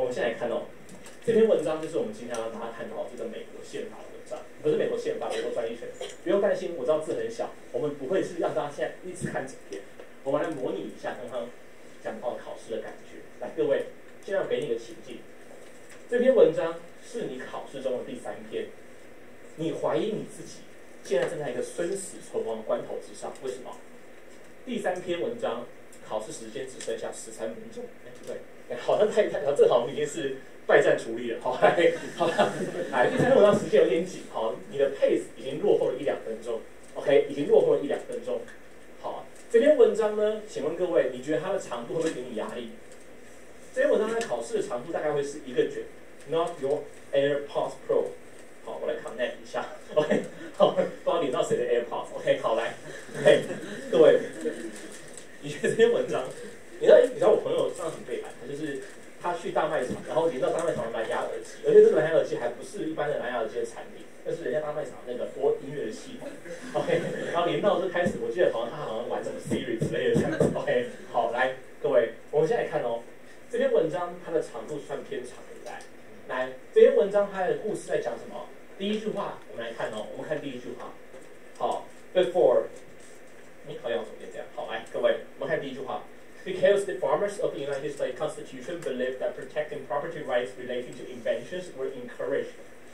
我们现在来看哦，这篇文章就是我们今天要让大家看到这个美国宪法的文章，不是美国宪法，美国专利权。不用担心，我知道字很小，我们不会是让大家现在一直看整篇，我们来模拟一下刚刚讲到考试的感觉。来，各位，现在我给你一个情境，这篇文章是你考试中的第3篇，你怀疑你自己现在正在一个生死存亡关头之上，为什么？第3篇文章考试时间只剩下13分钟，不对，好像太，这好像已经是败战处理了，好，来，第3篇文章时间有点紧，好，你的 pace 已经落后了1-2分钟 ，OK， 已经落后了1-2分钟，好，这篇文章呢，请问各位，你觉得它的长度会不会给你压力？这篇文章在考试的长度大概会是1个卷 ，Not your AirPods Pro。好，我来 connect 一下 ，OK， 好，不知道连到谁的 AirPods，OK， 好，来，各位，你觉得这篇文章，你知道我朋友上次背板，就是他去大卖场，然后连到大卖场的蓝牙耳机，而且这个蓝牙耳机还不是一般的蓝牙耳机的产品，那是人家大卖场那个播音乐的系统 ，OK， 然后连到就开始，我记得他好像玩什么 Siri 之类的这样子 ，OK， 好，来，各位，我们现在来看哦，这篇文章它的长度算偏长的，来，这篇文章它的故事在讲什么？第一句话，我们来看哦，我们看第一句话。好 ，before， 你好像总结这样。好，来，各位，我们看第一句话。Because the farmers of the United States Constitution believed that protecting property rights relating to inventions would encourage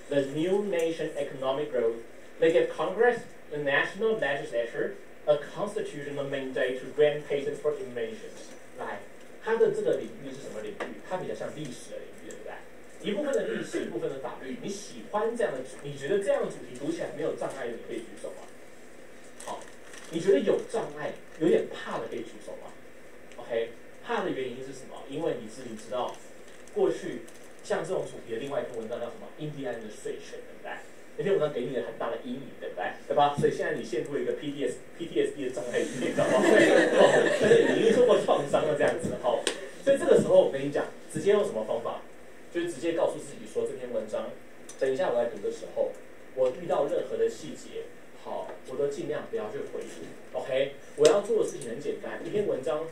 the new nation economic growth, they gave Congress, the national legislature, a constitutional mandate to grant patents for inventions. 来，它的这个领域是什么领域？它比较像历史的领域，对不对？一部分的历史，一部分的法律，你喜欢这样的，你觉得这样的主题读起来没有障碍的，你可以举手吗？好，你觉得有障碍、有点怕的可以举手吗 ？OK， 怕的原因是什么？因为你自己知道，过去像这种主题的另外一篇文章叫什么？印第安人的税权，对不对？那篇文章给你了很大的阴影，对不对？对吧？所以现在你陷入了一个 PTSD 的障碍里面，你知道吗？你已经受过创伤了，这样子，好，所以这个时候我跟你讲，直接用什么方法？就是直接告诉自己说，这篇文章，等一下我在读的时候，我遇到任何的细节，好，我都尽量不要去回读 ，OK？ 我要做的事情很简单，一篇文章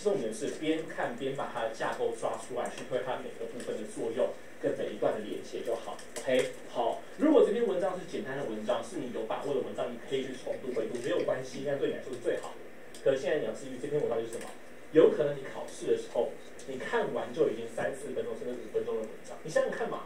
重点是边看边把它的架构抓出来，去推它每个部分的作用跟每一段的连接就好 ，OK？ 好，如果这篇文章是简单的文章，是你有把握的文章，你可以去重读回读，没有关系，那对你来说是最好的。可是现在你要注意，这篇文章就是什么？有可能你考试的时候，你看完就已经3-4分钟甚至5分钟的文章，你想想看嘛，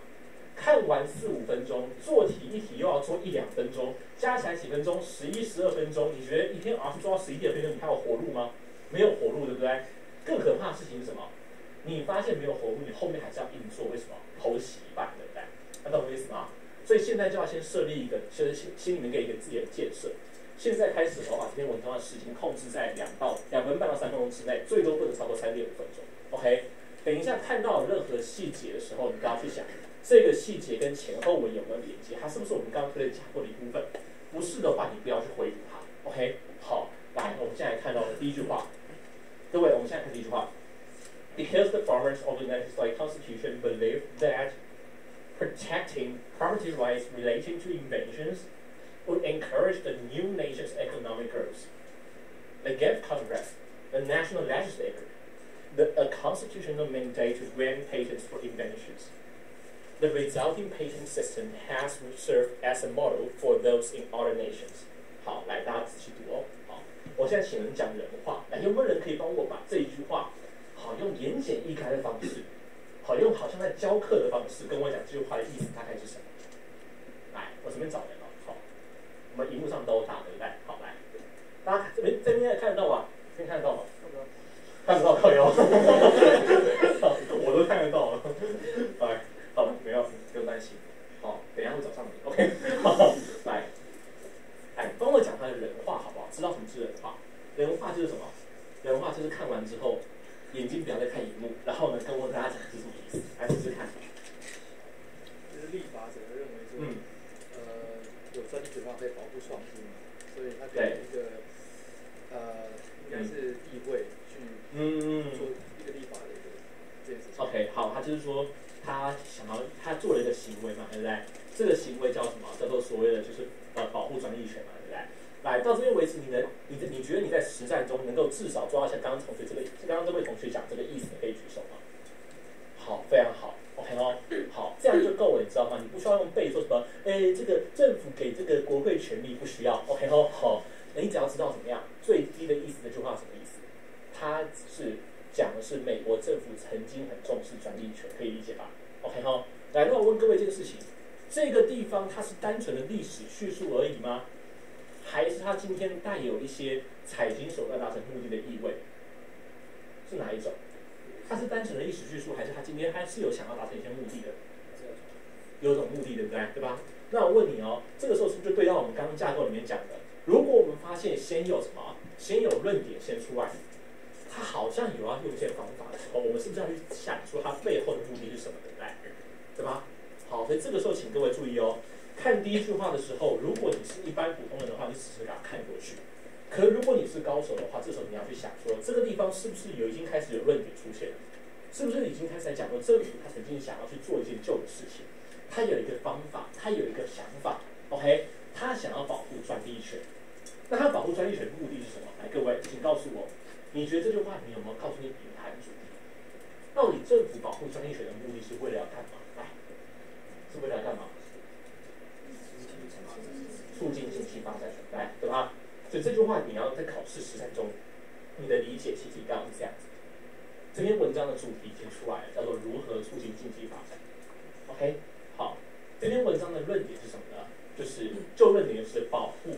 看完4-5分钟，做题一题又要做1-2分钟，加起来几分钟？11-12分钟。你觉得一天做到11-12分钟，你还有活路吗？没有活路，对不对？更可怕的事情是什么？你发现没有活路，你后面还是要硬做，为什么？头洗一半，对不对？懂我意思吗？所以现在就要先设立一个，就是心里面给一个自己的建设。现在开始，我把这篇文章的时间控制在2分半到3分钟之内，最多不能超过3.5分钟。OK， 等一下看到任何细节的时候，你不要去想这个细节跟前后文有没有连接，它是不是我们刚刚推的架构的一部分？不是的话，你不要去回读它。OK， 好，来，我们现在看到的第一句话，各位，我们现在看第一句话。Because the farmers of the United States Constitution believe that protecting property rights relating to inventions would encourage the new nation's economic growth. They gave Congress, the national legislature, a constitutional mandate to grant patents for inventions. The resulting patent system has served as a model for those in other nations. 好，来，大家仔细读哦。好，我现在请人讲人话，来，有没有人可以帮我把这一句话，好用言简意赅的方式，好用好像在教课的方式跟我讲这句话的意思大概是什么？来，我这边找人哦。好，我们荧幕上都打，对不对？好，来，大家这边看得到吗？这边看得到吗？看不到，靠腰。我都看得到了。来，好了，不用担心。好，等一下会找上你。OK， 好，来，哎，帮我讲他的人话好不好？知道什么是人话？人话就是什么？人话就是看完之后，眼睛不要再看荧幕，然后呢，跟大家讲是什么意思，来试试看。就是立法者认为说，有专利权法可以保护创新嘛，所以他给一个应该是议会去做一个立法的一个这件事情。OK， 好，他就是说他做了一个行为嘛，对不对？这个行为叫什么？叫做所谓的就是保护专利权嘛，对不对？来到这边为止，你觉得你在实战中能够至少抓到像刚刚这位同学讲这个意思，你可以举手吗？好，非常好。这样就够了，你知道吗？你不需要用背说什么，这个政府给这个国会权利不需要 ，OK 哦，好，你只要知道怎么样，最低的意思这句话什么意思？它是讲的是美国政府曾经很重视专利权，可以理解吧 ？OK 哈，来，那我问各位这个事情，这个地方它是单纯的历史叙述而已吗？还是它今天带有一些采集手段达成目的的意味？是哪一种？它是单纯的历史叙述，还是它今天还是有想要达成一些目的的？有种目的，对不对？对吧？那我问你哦，这个时候是不是就对到我们刚刚架构里面讲的？如果我们发现先有什么，先有论点先出来，它好像有要用一些方法的时候，我们是不是要去想说它背后的目的是什么，对不对？对吧？好，所以这个时候请各位注意哦，看第一句话的时候，如果你是一般普通人的话，你只是给它看过去。可如果你是高手的话，这时候你要去想说，这个地方是不是已经开始有论点出现了？是不是已经开始在讲说政府他曾经想要去做一件旧的事情，他有一个方法，他有一个想法 ，OK， 他想要保护专利权。那他保护专利权的目的是什么？来，各位，请告诉我，你觉得这句话你有没有告诉你隐含主题？到底政府保护专利权的目的是为了要干嘛？来，是为了要干嘛？促进经济发展，来，对吧？所以这句话你要在考试实战中，你的理解其实刚刚是这样子。这篇文章的主题已经出来了，叫做如何促进经济发展。OK， 好，这篇文章的论点是什么呢？就是就论点就是保护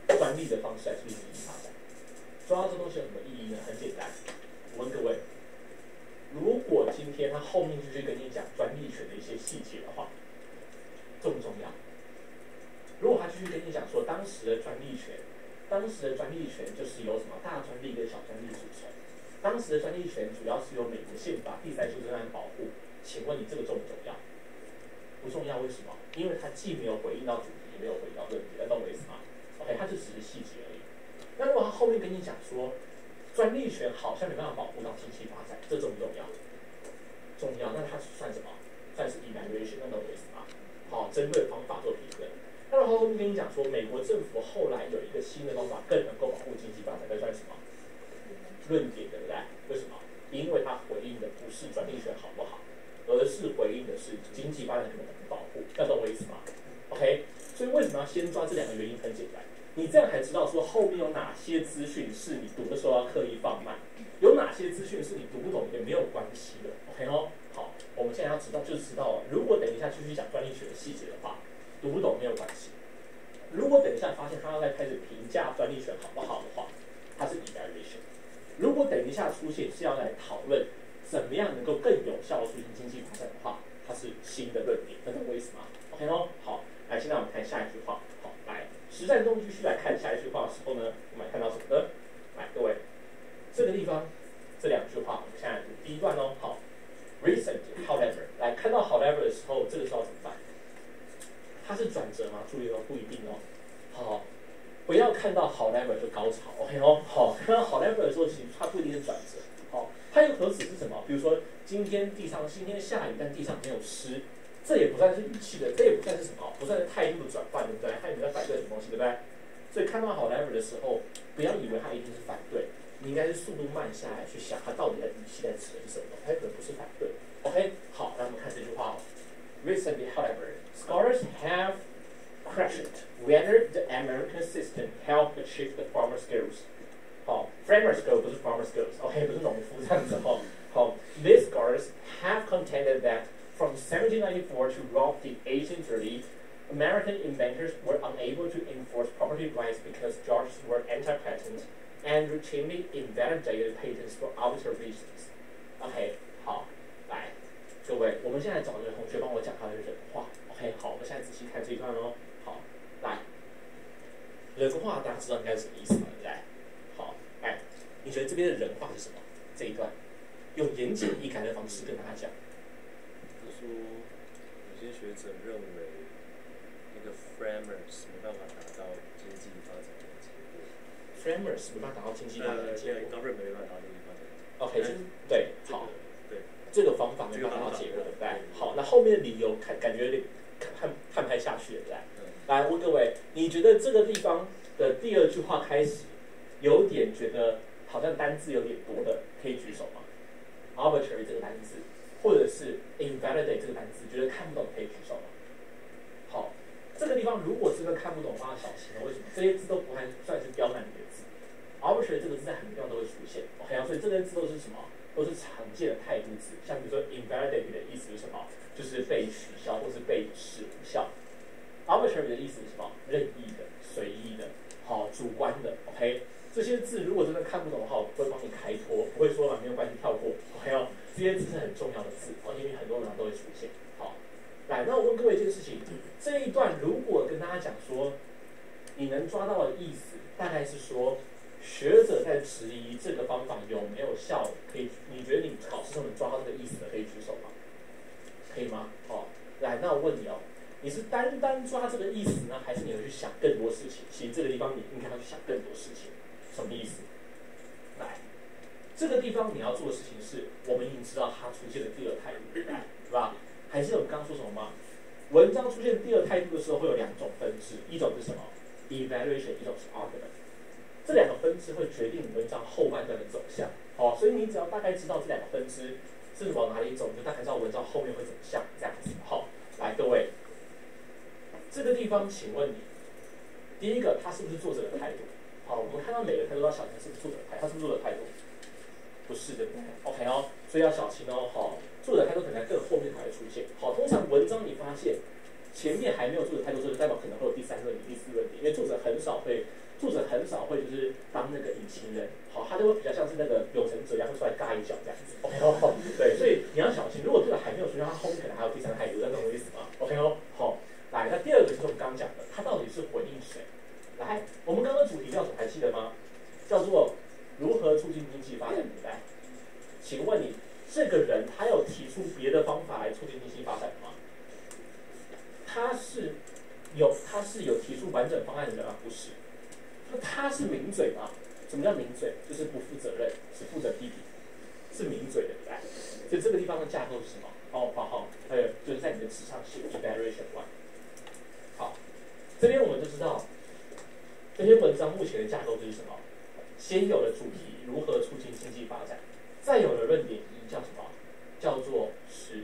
专利的方式来促进经济发展。抓到这东西有什么意义呢？很简单，我问各位，如果今天他后面继续跟你讲专利权的一些细节的话，重不重要？如果他继续跟你讲说当时的专利权就是由什么大专利跟小专利组成。当时的专利权主要是由美国宪法第3修正案保护，请问你这个重不重要？不重要，为什么？因为它既没有回应到主题，也没有回应到论点，懂我意思吗 ？OK， 它就只是细节而已。那如果他后面跟你讲说，专利权好像没办法保护到经济发展，这重不重要？重要，那它算什么？算是 evaluation， 懂我意思吗？好，针对方法做评论。那然后后面跟你讲说，美国政府后来有一个新的方法，更能够保护经济发展，这算什么？论点，对不对？为什么？因为它回应的不是专利权好不好，而是回应的是经济发展可能的保护，要懂我意思吗 ？OK， 所以为什么要先抓这2个原因？很简单，你这样才知道说后面有哪些资讯是你读的时候要刻意放慢，有哪些资讯是你读不懂也没有关系的。OK 哦，好，我们现在要知道就知道了。如果等一下继续讲专利权的细节的话，读不懂没有关系。如果等一下发现他要再开始评价专利权好不好的话，它是 evaluation。如果等一下出现是要来讨论怎么样能够更有效的促进经济发展的话，它是新的论点，懂我意思吗 ？OK 咯，好，来，现在我们看下一句话。好，来，实战中继续来看下一句话的时候呢，我们来看到什么呢？来，各位，这个地方这2句话，我们现在读第一段哦。好 ，recent however， 来看到 however 的时候，这个时候怎么办？它是转折吗？注意哦，不一定哦。好。不要看到好 level 就高潮 ，OK 哦，好，看到好 level 的时候，其实它不一定是转折，好，它有可指是什么？比如说今天下雨，但地上没有湿，这也不算是语气的，这也不算是什么，不算是态度的转换，对不对？它也没在反对什么东西，对不对？所以看到好 level 的时候，不要以为它一定是反对，你应该是速度慢下来去想它到底的语气在指的是什么，它可能不是反对 ，OK， 好，那我们看这句话哦 ，Recently, however, scholars have questioned whether the American system helped achieve the farmer skills. 好 ，farmer skills 不是 farmer skills，OK， 不是农夫这样子哈。好 ，these scholars have contended that from 1794 to roughly 1830, American inventors were unable to enforce property rights because judges were anti-patent and routinely invalidated patents for arbitrary reasons. OK， 好，来，各位，我们现在找这个同学帮我讲他的人话。OK， 好，我们现在仔细看这一段哦。好，来，人话大家知道应该是什么意思吗？来，好，来，你觉得这边的人话是什么？这一段用言简意赅的方式跟大家讲。他说，有些学者认为，那个 framers 没办法达到经济发展的结果。framers 没办法达到经济发展的结果。government 没办法达到经济发展。OK， 就是对，好，对，这个方法没办法达到结果，对不对？好，那后面的理由感觉有点看不太下去了，对不对？来问各位，你觉得这个地方的第2句话开始有点觉得好像单字有点多的，可以举手吗 ？arbitrary 这个单字或者是 invalidate 这个单词，觉得看不懂可以举手吗？好，这个地方如果真的看不懂，大家小心了。为什么？这些字都不算是刁难你的字。arbitrary 这个字在很多地方都会出现 ，OK 啊，所以这些字都是什么？都是常见的态度字。像比如说 invalidate 的意思是什么？就是被取消或是被使无效。arbitrary 的意思是什么？任意的、随意的、好主观的 ，OK。这些字如果真的看不懂的话，我不会帮你开脱，不会说没有关系跳过 ，OK 哦。这些字是很重要的字，因为很多人都会出现。好，来，那我问各位一件事情，这一段如果跟大家讲说，你能抓到的意思，大概是说，学者在质疑这个方法有没有效，可以，你觉得你考试中能抓到这个意思的，可以举手吗？可以吗？好，来，那我问你哦，你是单单抓这个意思呢，还是你会去想更多事情？其实这个地方你应该要去想更多事情，什么意思？来，这个地方你要做的事情是，我们已经知道它出现的第二态度，对吧？还记得我们刚刚说什么吗？文章出现第二态度的时候，会有两种分支，一种是什么 ？evaluation， 一种是 argument。这两个分支会决定文章后半段的走向。好，所以你只要大概知道这两个分支是往哪里走，你就大概知道文章后面会怎么向，这样子。好，来各位，这个地方请问你，第一个，它是不是作者的态度？好，我们看到每个态度都要小心是不是作者的态度，它是不是作者的态度？不是，对不对 ？OK 哦，所以要小心哦。好，作者态度可能在更后面才会出现。好，通常文章你发现前面还没有作者态度，就代表可能会有第三论点、第四论点，因为作者很少会就是当那个引擎人。好，他就会比较像是那个有成者一样，会出来嘎一脚这样子。OK 哦，对，所以你要小心，如果作者还没有出现，他后面可能还有第三态度，那懂我意思吗 ？OK 哦，好，来，那第二个就是我们刚刚讲的，他到底是回应谁？来，我们刚刚的主题叫什么？还记得吗？叫做如何促进经济发展？对不对？请问你这个人他有提出别的方法来促进经济发展吗？他是有提出完整方案的人吗？不是。那他是名嘴吗？什么叫名嘴？就是不负责任，只负责批评，是名嘴的，对不对？所以这个地方的架构是什么？哦，好，还有就是在你的纸上写 evaluation one。好，这边我们就知道这篇文章目前的架构就是什么？先有了主题，如何促进经济发展，再有了论点一，叫什么？叫做是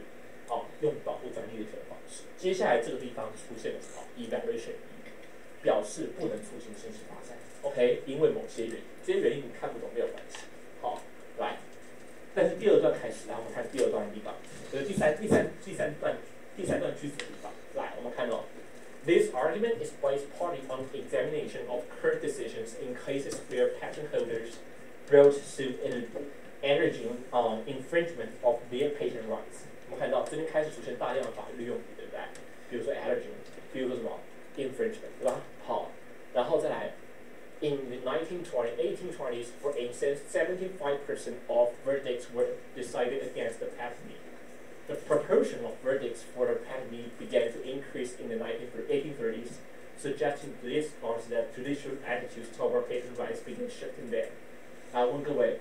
用保护专利权的方式。接下来这个地方出现了什么 ？evaluation 一，表示不能促进经济发展。OK， 因为某些原因，这些原因你看不懂没有关系。好，来，但是第二段开始，来我们看第二段的地方，就是第三段句子的地方。来，我们看到。This argument is based partly on examination of current decisions in cases where patent holders brought suit alleging infringement of their patent rights. 我们看到这边开始出现大量的法律用语，对不对？比如说 alleging， 比如说什么 infringement， 对吧？好，然后再来 ，in the 1820s, for instance, 75% of verdicts were decided against the patentee.The proportion of verdicts for the patentee began to increase in the 1830s, suggesting this cause that judicial attitudes toward patent rights began shifting there. 问各位，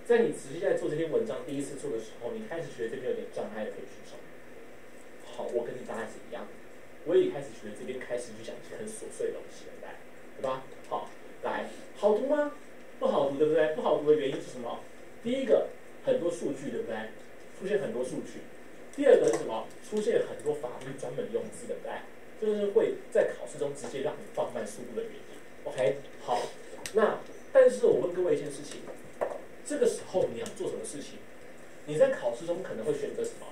在你实际在做这篇文章第一次做的时候，你开始觉得这边有点障碍的可以举手。好，我跟你大概是一样的，我也开始觉得这边开始去讲一些很琐碎的东西了，对吧？好，来，好读吗？不好读，对不对？不好读的原因是什么？第一个，很多数据，对不对？出现很多数据。第二个是什么？出现很多法律专门用字，对不对？这就是会在考试中直接让你放慢速度的原因。OK， 好，那但是我问各位一件事情，这个时候你要做什么事情？你在考试中可能会选择什么？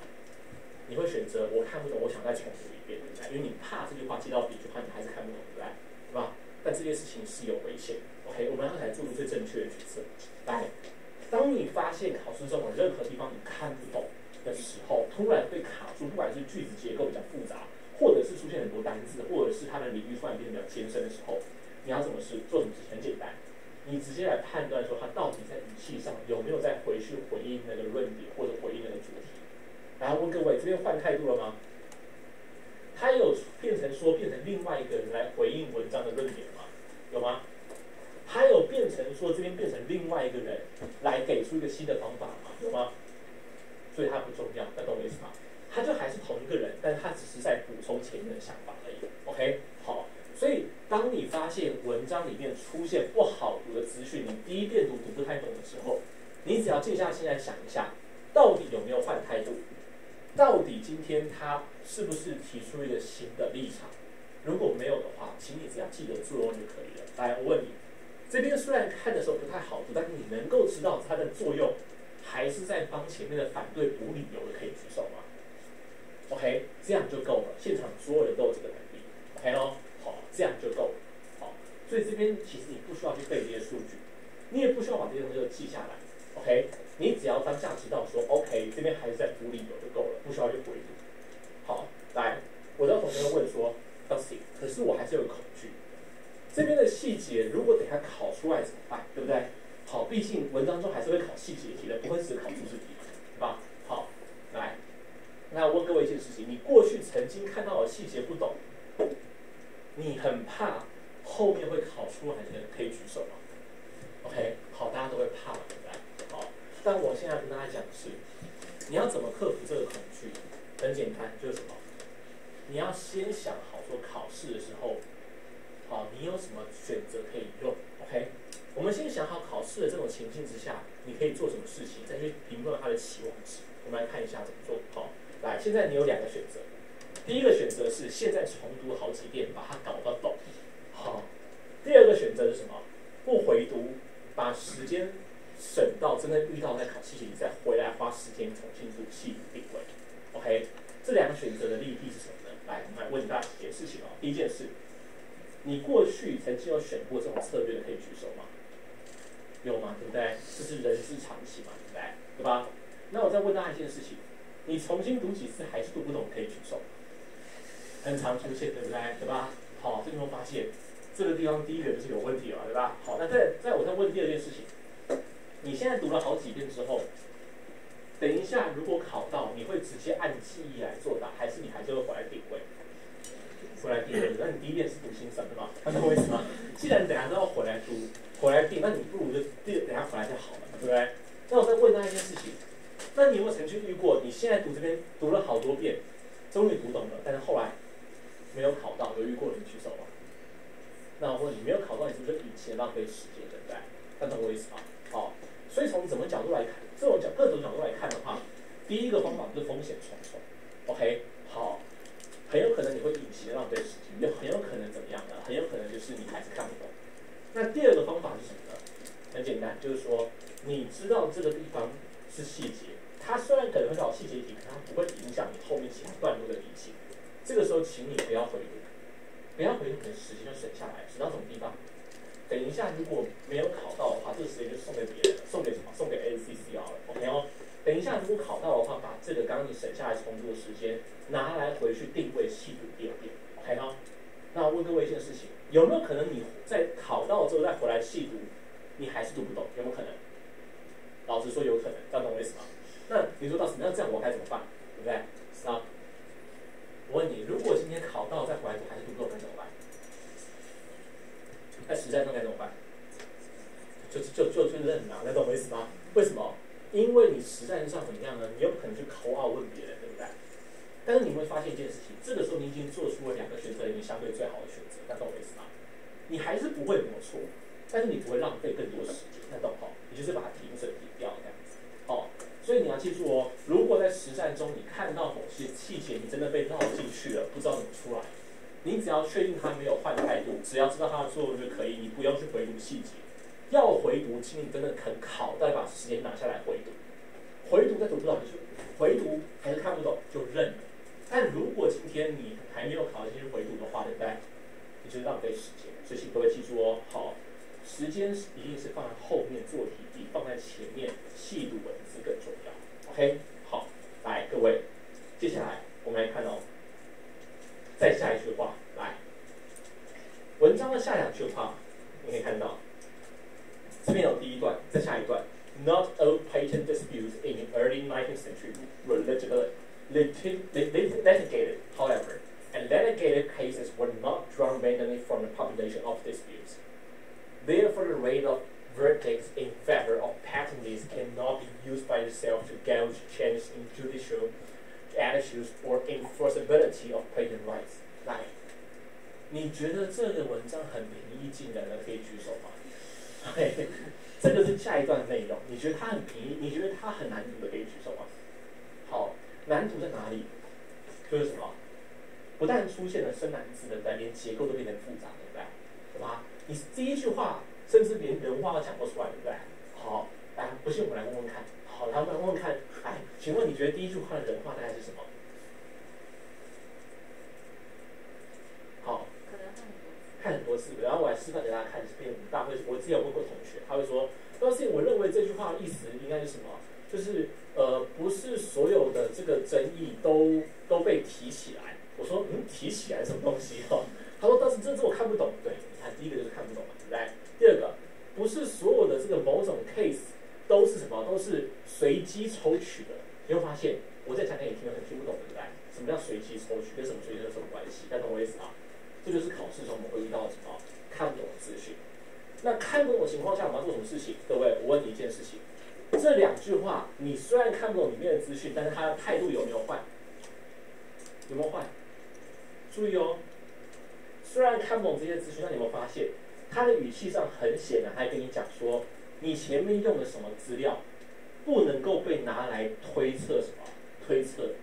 你会选择我看不懂，我想再重读一遍，对不对？因为你怕这句话接到别句话，你还是看不懂，对不对？对吧？但这件事情是有危险。OK， 我们要来做出最正确的决策。来，当你发现考试中有任何地方你看不懂的时候，突然被卡住，不管是句子结构比较复杂，或者是出现很多单字，或者是它的领域突然变得比较艰深的时候，你要怎么做什么事？很简单，你直接来判断说它到底在语气上有没有再回去回应那个论点或者回应那个主题。然后问各位，这边换态度了吗？它有变成另外一个人来回应文章的论点吗？有吗？还有变成说这边变成另外一个人来给出一个新的方法吗？有吗？所以它不重要，那懂我意思吗？他就还是同一个人，但是他只是在补充前面的想法而已。OK， 好，所以当你发现文章里面出现不好读的资讯，你第一遍读不太懂的时候，你只要静下心来想一下，到底有没有换态度？今天他是不是提出一个新的立场？如果没有的话，请你只要记得作用就可以了。来，我问你，这边虽然看的时候不太好读，但是你能够知道它的作用，还是在帮前面的反对补理由的，可以举手吗 ？OK， 这样就够了。现场所有人都有这个能力 ，OK 咯，好，这样就够了。好，所以这边其实你不需要去背这些数据，你也不需要把这些东西都记下来 ，OK， 你只要当下知道说 OK， 这边还是在补理由就够了，不需要去回读。好，来，我的同学问说。可是我还是有恐惧。这边的细节，如果等下考出来怎么办？对不对？好，毕竟文章中还是会考细节题的，不会只考注释题，对吧？好，来，那我问各位一件事情：你过去曾经看到的细节不懂，你很怕后面会考出来的人，可以举手吗 ？OK， 好，大家都会怕，对不对？好，但我现在跟大家讲的是，你要怎么克服这个恐惧？很简单，就是什么？你要先想好说考试的时候，好，你有什么选择可以用 ？OK， 我们先想好考试的这种情境之下，你可以做什么事情，再去评论它的期望值。我们来看一下怎么做。好，来，现在你有2个选择。第一个选择是现在重读好几遍，把它搞到懂。好，第2个选择是什么？不回读，把时间省到真的遇到在考细节题，再回来花时间重新读细读定位。OK， 这2个选择的利弊是什么？来，我们来问大家几件事情哦。第一件事，你过去曾经有选过这种策略的，可以举手吗？有吗？对不对？这是人之常情嘛，对不对？对吧？那我再问大家一件事情，你重新读几次还是读不懂，可以举手。很常出现，对不对？对吧？好，这个有没有发现这个地方第一个就是有问题了，对吧？好，那我再问第2件事情，你现在读了好几遍之后。等一下，如果考到，你会直接按记忆来作答，还是你还是会回来定位？回来定位，那你第1遍是读心声的嘛？懂我意思吗？既然等下都要回来读，回来定，那你不如就等下回来就好了，对不对？那我再问大家一件事情，那你有没有曾经遇过，你现在读这边读了好多遍，终于读懂了，但是后来没有考到，有遇过人举手吗？那我问你，没有考到，你是不是以前浪费时间，对不对？懂我意思吗？好，所以从什么角度来看？各种角度来看的话，第一个方法是风险重重 ，OK， 好，很有可能你会隐形的浪费时间，又很有可能怎么样呢？很有可能就是你还是看不懂。那第2个方法是什么呢？很简单，就是说你知道这个地方是细节，它虽然可能会考细节题，可它不会影响你后面其他段落的理解。这个时候，请你不要回读，不要回读，可能时间就省下来，省到什么地方？等一下，如果没有考到的话，这个时间就送给别人了，送给什么？送给 ACCR 了 ，OK 哦。等一下，如果考到的话，把这个刚刚你省下来重读的时间拿来回去定位细读第2遍 ，OK 哦。那我问各位一件事情，有没有可能你在考到之后再回来细读，你还是读不懂？有没有可能？老实说有可能，这样懂我意思吗？那你说到什么样这样我该怎么办？对不对？啊，我问你，如果今天考到再回来读还是读不懂，该怎么办？在实战上该怎么办？就去认啊，那懂我意思吗？为什么？因为你实战上怎么样呢？你有可能去口号问别人，对不对？但是你会发现一件事情，这个时候你已经做出了2个选择里面相对最好的选择，那懂我意思吗？你还是不会没有错，但是你不会浪费更多时间，那懂哈？你就是把它停损停掉这样子，哦。所以你要记住哦，如果在实战中你看到某些细节，你真的被绕进去了，不知道怎么出来。你只要确定他没有换态度，只要知道他的作用就可以，你不用去回读细节。要回读，请你真的肯考，再把时间拿下来回读。回读再读不懂就回读，还是看不懂就认了。但如果今天你还没有考进去回读的话，对不对？你就是浪费时间。所以请各位记住哦，好，时间一定是放在后面做题，比放在前面细读文字更重要。OK， 好，来各位，接下来我们来看哦。再下一句话，来，文章的下2句话，你可以看到，这边有第1段，再下一段。Not all patent disputes in the early 19th century were litigated, however, and litigated cases were not drawn randomly from the population of disputes. Therefore, the rate of verdicts in favor of patentees cannot be used by itself to gauge changes in judicial attitudes or enforceability of patent rights. 来，你觉得这个文章很平易近人的，可以举手吗？这个是下一段的内容。你觉得它很平易，你觉得它很难读的，可以举手吗？好，难读在哪里？就是什么？不但出现了生难字，对不对？连结构都变得复杂，对不对？对吧？你第一句话甚至连人话都讲不出来，对不对？好，来，不信我们来问问看。好，来，我们来问问看。哎，请问你觉得第一句话的人话大概是什么？好，看很多次，然后我来示范给大家看。大会我之前有问过同学，他会说，但是我认为这句话的意思应该是什么？就是不是所有的这个争议都被提起来。我说，提起来什么东西哈？他说，但是这我看不懂。对，你看第一个就是看不懂嘛，对不对？第二个，不是所有的这个某种 case 都是什么？都是随机抽取的。你会发现，我在讲给你听，很听不懂，对不对？什么叫随机抽取？跟什么随机有什么关系？大家懂我意思啊？这就是考试中我们会遇到什么看不懂的资讯。那看不懂的情况下，我们要做什么事情？各位，我问你一件事情：这两句话，你虽然看不懂里面的资讯，但是他的态度有没有换？有没有换？注意哦，虽然看不懂这些资讯，但你有没有发现，他的语气上很显然，他跟你讲说，你前面用的什么资料，不能够被拿来推测什么？推测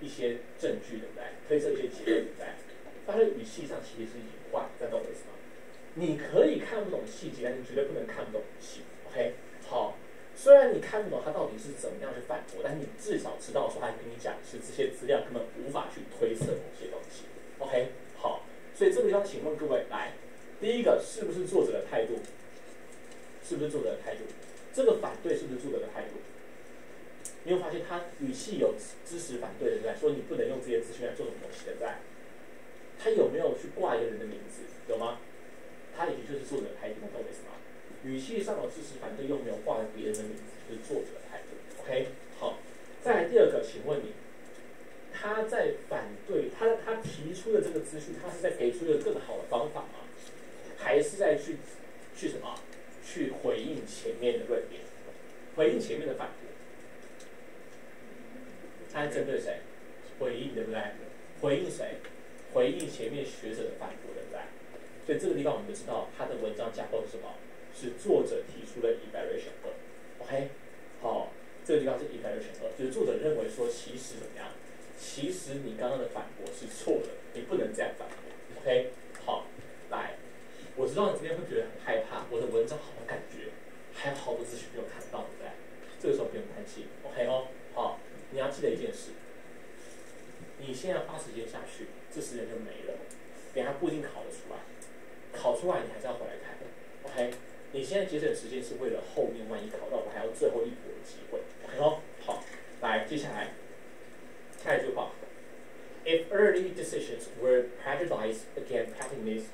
一些证据，对不对？推测一些结论，对不对？他的语气上其实是已经换，这样懂我意思吗？你可以看不懂细节，但你绝对不能看不懂语气。OK， 好。虽然你看不懂他到底是怎么样去反驳，但是你至少知道说他跟你讲是这些资料根本无法去推测某些东西。OK， 好。所以这个地方，请问各位，来，第一个是不是作者的态度？是不是作者的态度？这个反对是不是作者的态度？你会发现他语气有支持反对的，对不对？说你不能用这些资讯来做什么东西，对不对？他有没有去挂一个人的名字？有吗？他也就是作者的态度，懂我意思吗？语气上有支持反对，又没有挂别人的名字，就是作者的态度。OK， 好。再来第二个，请问你，他在反对他提出的这个资讯，他是在给出一个更好的方法吗？还是在去什么？去回应前面的论点，回应前面的反驳？他针对谁？回应，对不对？回应谁？回应前面学者的反驳，对不对？所以这个地方我们就知道他的文章架构是什么？是作者提出的 evaluation 2。OK， 好，这个地方是 evaluation 2，就是作者认为说，其实怎么样？其实你刚刚的反驳是错的，你不能这样反驳。OK， 好，来，我知道你这边会觉得很害怕，我的文章好像感觉还有好多资讯没有看到，对不对？这个时候不用担心。OK 哦，好，你要记得一件事。你现在花时间下去，这时间就没了。等下不一定考得出来，考出来你还是要回来看。OK， 你现在节省时间是为了后面万一考到，我还有最后一搏的机会。OK 哦，好，来，接下来下一句话 ：If early decisions were prejudiced against patentists,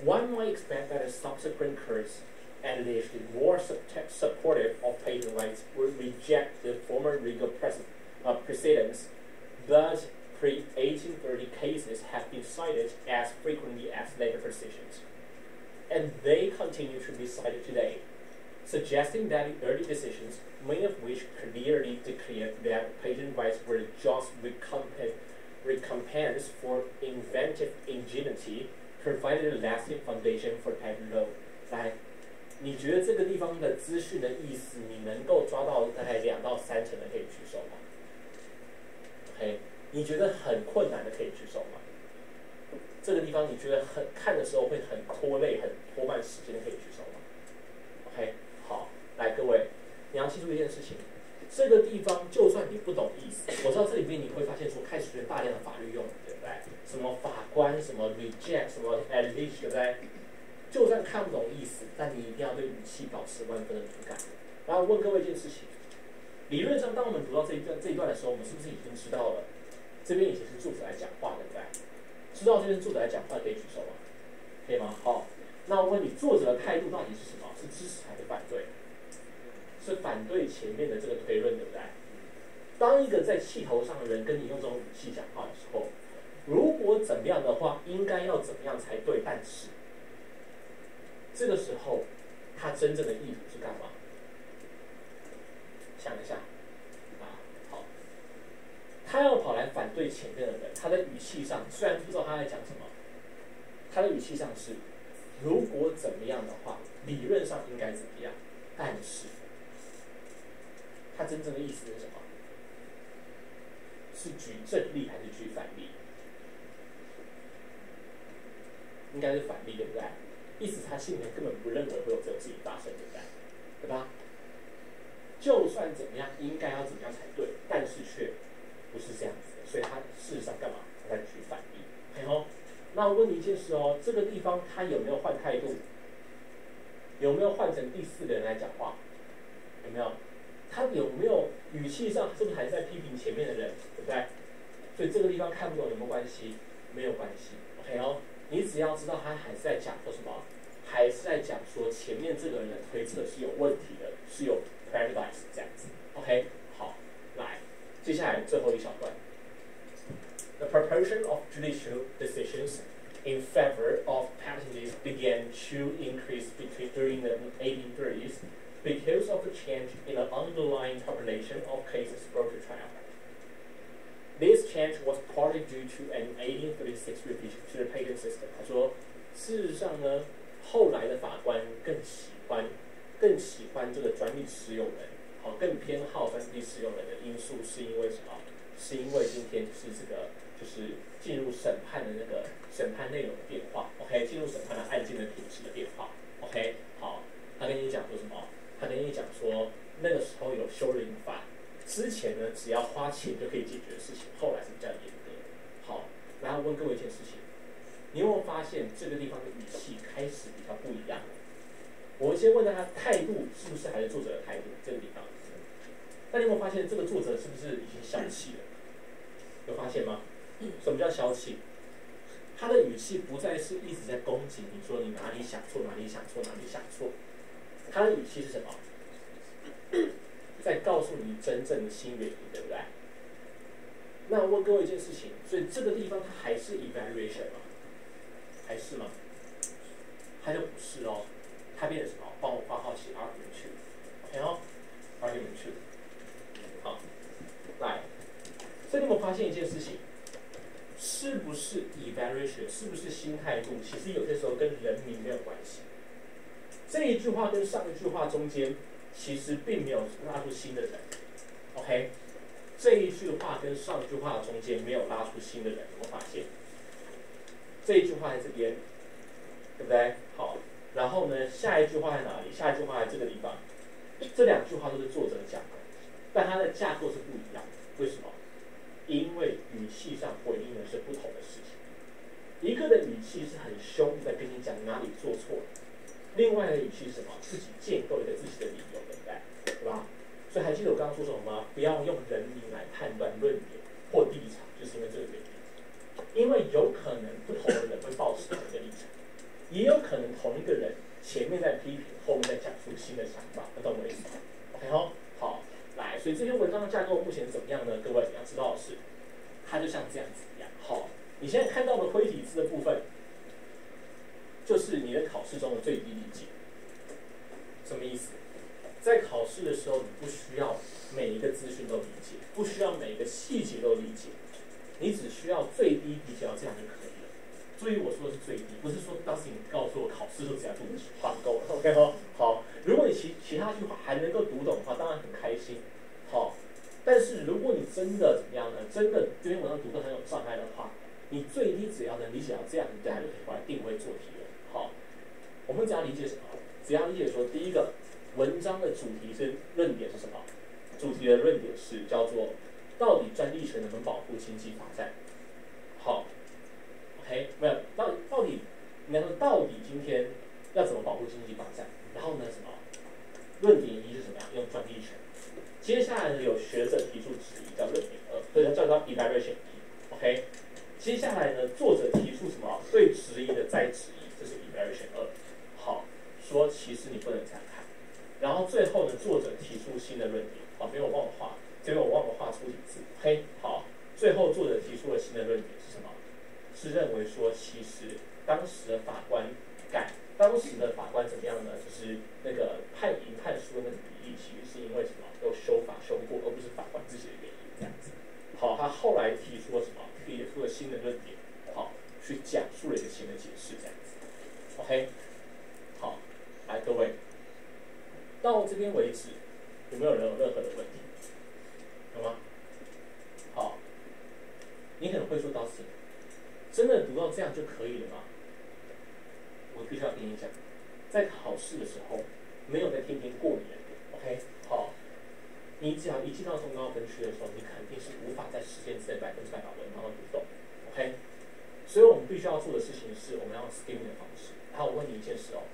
one might expect that the subsequent courts, at least more supportive of patent rights, would reject the former legal precedents. Thus, pre-1830 cases have been cited as frequently as later decisions, and they continue to be cited today, suggesting that the early decisions, many of which clearly declared that patent rights were just recompense for inventive ingenuity, provided a lasting foundation for patent law. 来，你觉得这个地方的资讯的意思，你能够抓到大概2到3成的可以举手吗 ？OK。你觉得很困难的可以举手吗？这个地方你觉得看的时候会很拖累、很拖慢时间的可以举手吗 ？OK， 好，来各位，你要记住一件事情，这个地方就算你不懂意思，我知道这里面你会发现说开始出现大量的法律用语，对不对？什么法官、什么 reject、什么 at least， 对不对？就算看不懂意思，但你一定要对语气保持万分的敏感。然后问各位一件事情，理论上当我们读到这一段的时候，我们是不是已经知道了？这边以前是作者来讲话，对不对？知道这边是作者来讲话，可以举手吗？可以吗？好，那我问你，作者的态度到底是什么？是支持还是反对？是反对前面的这个推论，对不对？当一个在气头上的人跟你用这种语气讲话的时候，如果怎么样的话，应该要怎么样才对？但是这个时候，他真正的意图是干嘛？想一下。他要跑来反对前面的人，他的语气上虽然不知道他在讲什么，他的语气上是，如果怎么样的话，理论上应该怎么样，但是，他真正的意思是什么？是举正例还是举反例？应该是反例，对不对？意思他心里面根本不认为会有这种事情发生，对不对？对吧？就算怎么样，应该要怎么样才对，但是却不是这样子的，所以他事实上干嘛？他在举反例。OK 那我问你一件事哦，这个地方他有没有换态度？有没有换成第四个人来讲话？有没有？他有没有语气上是不是还是在批评前面的人，对不对？所以这个地方看不懂有没有关系？没有关系。OK 你只要知道他还是在讲说什么，还是在讲说前面这个人的推测是有问题的，是有 prejudice 这样子。OK 好，来，接下来最后一小段。The proportion of judicial decisions in favor of patents began to increase during the 1830s because of the change in the underlying population of cases brought to trial. This change was partly due to an 1836 revision to the patent system. 他说，事实上呢，后来的法官更喜欢这个专利持有人，更偏好专利持有人的因素是因为什么？是因为今天是这个就是进入审判的那个审判内容的变化 ，OK， 进入审判的案件的品质的变化 ，OK， 好，他跟你讲说什么？他跟你讲说，那个时候有修理法，之前呢只要花钱就可以解决的事情，后来是比较严格的。好，然后问各位一件事情，你有没有发现这个地方的语气开始比较不一样？我先问他态度是不是还是作者的态度？这个地方，那你有没有发现这个作者是不是已经消气了？有发现吗？什么叫消气？他的语气不再是一直在攻击你说你哪里想错，哪里想错，哪里想错。他的语气是什么？在告诉你真正的新原因，对不对？那我问各位一件事情，所以这个地方它还是 evaluation 吗？还是吗？它就不是哦，它变成什么？帮我括号写 argument two，OK 2，argument two。好，来，所以你有没有发现一件事情？是不是 evaluation， 是不是新态度？其实有些时候跟人名没有关系。这一句话跟上一句话中间，其实并没有拉出新的人。OK， 这一句话跟上一句话中间没有拉出新的人，有没有发现？这一句话在这边，对不对？好，然后呢，下一句话在哪里？下一句话在这个地方。这两句话都是作者讲的，但它的架构是不一样的。为什么？因为语气上回应的是不同的事情。一个的语气是很凶，在跟你讲哪里做错了；另外的语气是什么？自己建构一个自己的理由，对不对？对吧？所以还记得我刚刚说什么吗？不要用人名来判断论点或立场，就是因为这个原因。因为有可能不同的人会抱持同一个立场，也有可能同一个人前面在批评，后面在讲出新的想法，懂我意思吗 ？OK 好，来，所以这篇文章的架构目前怎么样呢？各位你要知道的是，它就像这样子一样。好，你现在看到的灰体字的部分，就是你的考试中的最低理解。什么意思？在考试的时候，你不需要每一个资讯都理解，不需要每一个细节都理解，你只需要最低理解到这样就可以了。注意我说的是最低，不是说当时你告诉我考试就只要读5句话就够了。OK 好，如果你其他句话还能够读懂的话，当然很开心。好，但是如果你真的怎么样呢？真的这篇文章读得很有障碍的话，你最低只要能理解到这样，你大家就可以把它定位做题了。好，我们只要理解什么？只要理解说，第一个，文章的主题是论点是什么？主题的论点是叫做到底专利权能不能保护经济发展？好 ，OK， 没有，到底应该说到底今天要怎么保护经济发展？然后呢，什么？论点一是什么样？用专利权。接下来呢，有学者提出质疑，叫论点2，所以叫 evaluation 1。OK， 接下来呢，作者提出什么？对质疑的再质疑，这是 evaluation 2。好，说其实你不能这样看。然后最后呢，作者提出新的论点。好，这边我忘了画，这边我忘了画出体字。OK， 好，最后作者提出了新的论点是什么？是认为说，其实当时的法官怎么样呢？就是那个判赢判输的那个比例，其实是因为什么？有修法修过，而不是法官自己的原因这样子。好，他后来提出了什么？提出了新的论点，好，去讲述了一个新的解释这样子。OK， 好，来各位，到这边为止，有没有人有任何的问题？有吗？好，你可能会说 Dustin， 真的读到这样就可以了吗？我必须要跟你讲，在考试的时候，没有在天天过年 ，OK， 好，你只要一进到中高分区的时候，你肯定是无法在时间之内100%把文章都读懂 ，OK。所以我们必须要做的事情是，我们要用 skimming 的方式。好，我问你一件事哦，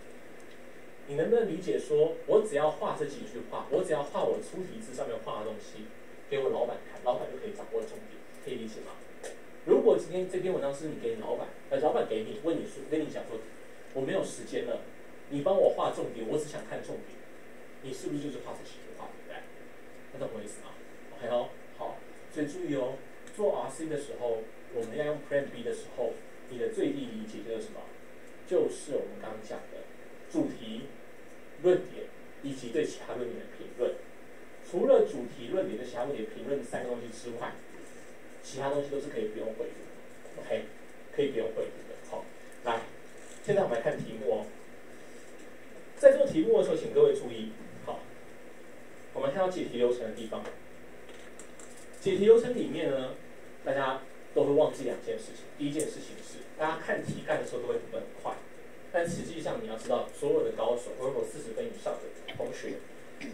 你能不能理解说，我只要画这几句话，我只要画我出题字上面画的东西，给我老板看，老板就可以掌握重点，可以理解吗？如果今天这篇文章是你给你老板，老板给你问你说，跟你讲说，我没有时间了，你帮我画重点，我只想看重点，你是不是就是画这几句话，对不对？那懂我意思吗 ？OK 哦，好，所以注意哦，做 RC 的时候，我们要用 Plan B 的时候，你的最低理解就是什么？就是我们刚刚讲的主题、论点以及对其他论点的评论。除了主题、论点对其他论点评论3个东西之外，其他东西都是可以不用回复的 ，OK， 可以不用回复的。好，来，现在我们来看题目哦。在做题目的时候，请各位注意，好，我们看到解题流程的地方。解题流程里面呢，大家都会忘记2件事情。第一件事情是，大家看题干的时候都会读得很快，但实际上你要知道，所有的高手，或者说40分以上的同学，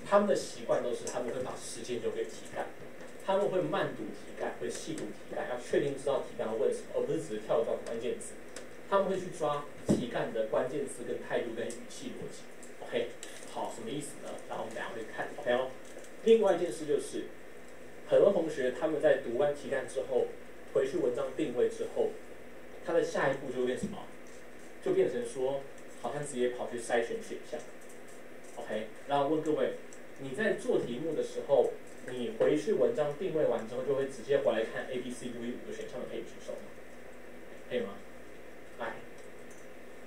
他们的习惯都是他们会把时间留给题干，他们会慢读题干，会细读题干，要确定知道题干要问什么，而不是只是跳到关键词。他们会去抓题干的关键词跟态度跟语气逻辑。OK， 好，什么意思呢？然后我们等一下会看 ，OK 哦。另外一件事就是，很多同学他们在读完题干之后，回去文章定位之后，他的下一步就变什么？就变成说，好像直接跑去筛选选项。OK， 然后问各位，你在做题目的时候，你回去文章定位完之后，就会直接回来看 A、B、C、D、5个选项的可以举手吗？可以吗？来，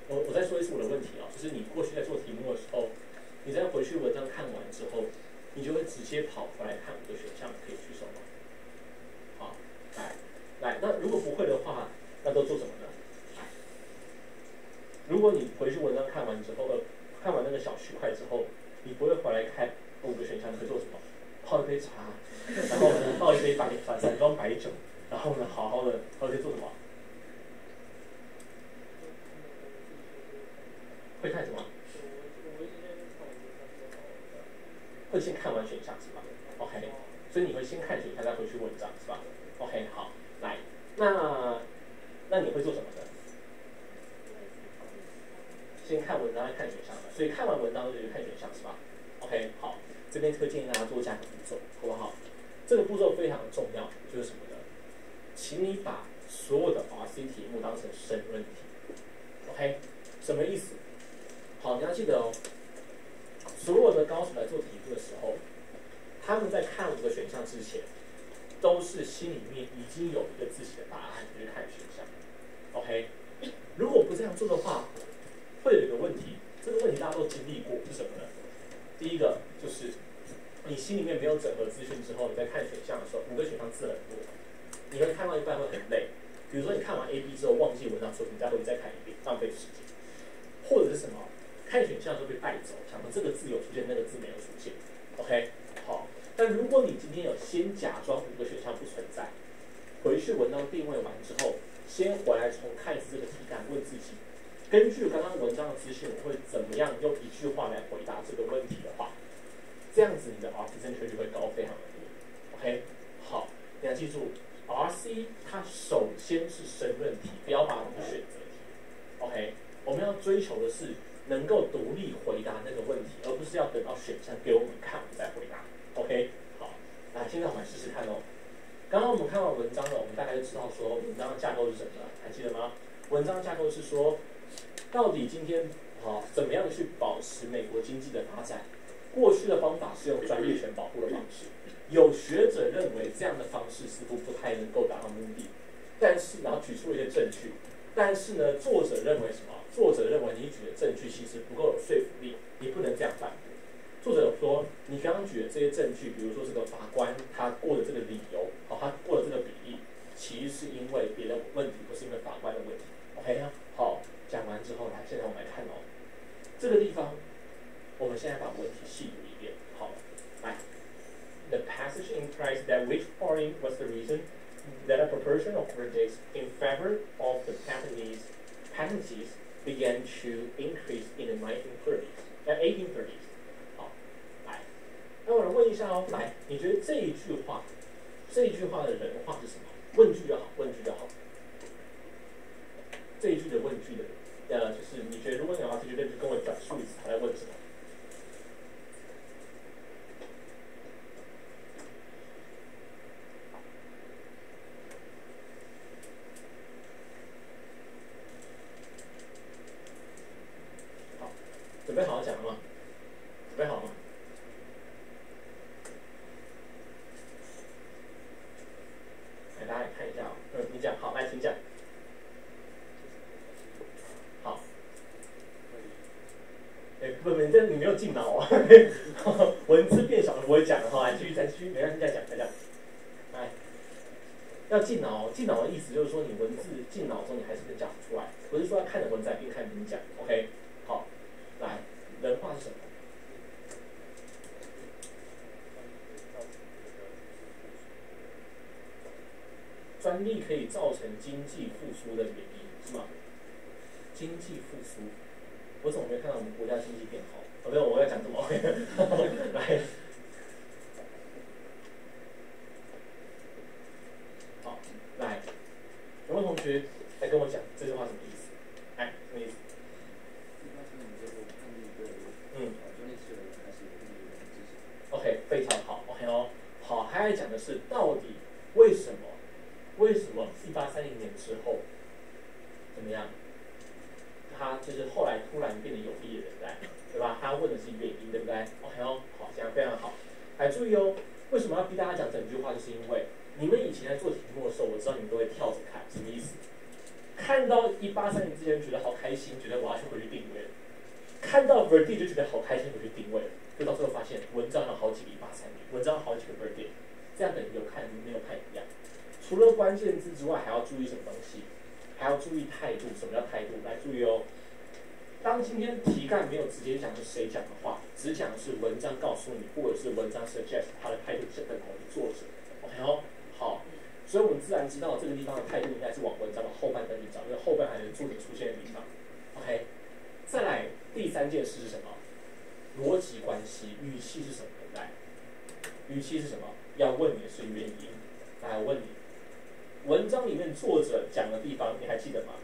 我再说一次我的问题啊，就是你过去在做题目的时候，你在回去文章看完之后，你就会直接跑回来看5个选项，可以举手吗？好，来，那如果不会的话，那都做什么呢？如果你回去文章看完之后，看完那个小区块之后，你不会回来看5个选项，你会做什么？泡一杯茶，然后呢，倒一杯散装白酒，然后呢，好好的，或者做什么？会看什么？会先看完选项是吧 ？OK， 所以你会先看选项，再回去文章是吧 ？OK， 好，来，那你会做什么呢？先看文章，再看选项，所以看完文章就去看选项是吧 ？OK， 好，这边推荐大家做这样的步骤，好不好？这个步骤非常的重要，就是什么呢？请你把所有的 RC 题目当成申论题 ，OK， 什么意思？好，你要记得哦，所有的高手来做题目的时候，他们在看5个选项之前，都是心里面已经有一个自己的答案去看选项。OK， 如果不这样做的话，会有一个问题，这个问题大家都经历过，是什么呢？第一个就是你心里面没有整合资讯之后，你在看选项的时候，5个选项字很多，你会看到一半会很累。比如说你看完 A、B 之后忘记文章说，你再回去再看一遍，浪费时间。或者是什么？看选项的时候被带走，想说这个字有出现，那个字没有出现。OK， 好。但如果你今天有先假装5个选项不存在，回去文章定位完之后，先回来重看一次这个题干，问自己，根据刚刚文章的资讯，我会怎么样用1句话来回答这个问题的话，这样子你的 RC 正确率会高非常的多。OK， 好，你要记住 ，RC 它首先是申论题，不要把它当选择题。OK， 我们要追求的是能够独立回答那个问题，而不是要等到选项给我们看，我们再回答。OK， 好，来，现在我们来试试看哦。刚刚我们看完文章了，我们大概就知道说文章的架构是什么了，还记得吗？文章的架构是说，到底今天怎么样去保持美国经济的发展？过去的方法是用专业权保护的方式，有学者认为这样的方式似乎不太能够达到目的，但是然后举出了一些证据，但是呢，作者认为什么？作者认为你举的证据其实不够有说服力，你不能这样反驳。作者说，你刚刚举的这些证据，比如说这个法官他过的这个理由，他过的这个比例，其实是因为别的问题，不是因为法官的问题。OK 啊，好，讲完之后，来，现在我们来看哦，这个地方，我们现在把问题细读一遍。好，来 ，The passage implies that which party was the reason that a proportion of verdicts in favor of the patentees began to increase in the 1830s。好，来，那我来问一下哦，来，你觉得这一句话的人话是什么？问句就好，问句就好。这一句的问句的，就是你觉得如果你要这句问句跟我转述一次，他在问什么？好，准备好讲了吗？准备好了吗？来，大家来看一下哦。你讲好，来，请讲。好。不，你没有进脑啊！文字变小了不会讲的哈，来继续，没关系，再讲。来，要进脑，进脑的意思就是说你文字进脑中你还是能讲出来，不是说要看着文字并看你讲。OK， 好，来，人话是什么？专利可以造成经济复苏的原因是吗？经济复苏。我怎么没看到我们国家经济变好？没有，我要讲什么？来，好，来，有没有同学来跟我讲这句话什么意思？哎，什么意思？OK， 非常好。OK 哦，好，他在讲的是到底为什么1830年之后怎么样？他就是后来突然变得有利的人，对吧？他问的是原因，对不对 ？OK 哦，好，这样非常好。来注意哦，为什么要逼大家讲整句话？就是因为你们以前在做题目的时候，我知道你们都会跳着看，什么意思？看到1830年之前觉得好开心，觉得我要去回去定位了；看到 verdict 就觉得好开心，回去定位了。就到最后发现文章有好几个1830年，文章有好几个 verdict， 这样等于有看没有看一样。除了关键字之外，还要注意什么东西？还要注意态度。什么叫态度？来注意哦。当今天题干没有直接讲是谁讲的话，只讲的是文章告诉你，或者是文章 suggest 他的态度是等同于作者。OK 哦，好，所以我们自然知道这个地方的态度应该是往文章的后半段去找，因为后半还有作者出现的地方。OK， 再来第三件事是什么？逻辑关系，语气是什么？来，语气是什么？要问你的是原因。来，我问你。文章里面作者讲的地方，你还记得吗？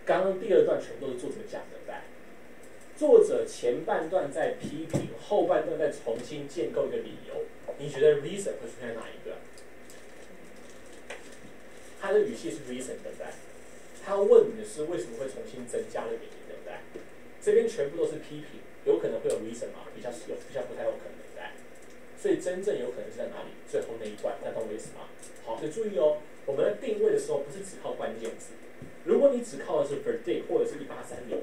刚刚第二段全都是作者讲的，对。作者前半段在批评，后半段在重新建构一个理由。你觉得 reason 会出现哪一个？他的语气是 reason， 对不对？他问你的是为什么会重新增加的原因，对不对？这边全部都是批评，有可能会有 reason 吗？比较不太有可能，对不对？所以真正有可能是在哪里？最后那一段，那懂我意思吗？好，所以注意哦。我们在定位的时候，不是只靠关键字。如果你只靠的是 verdict 或者是1830，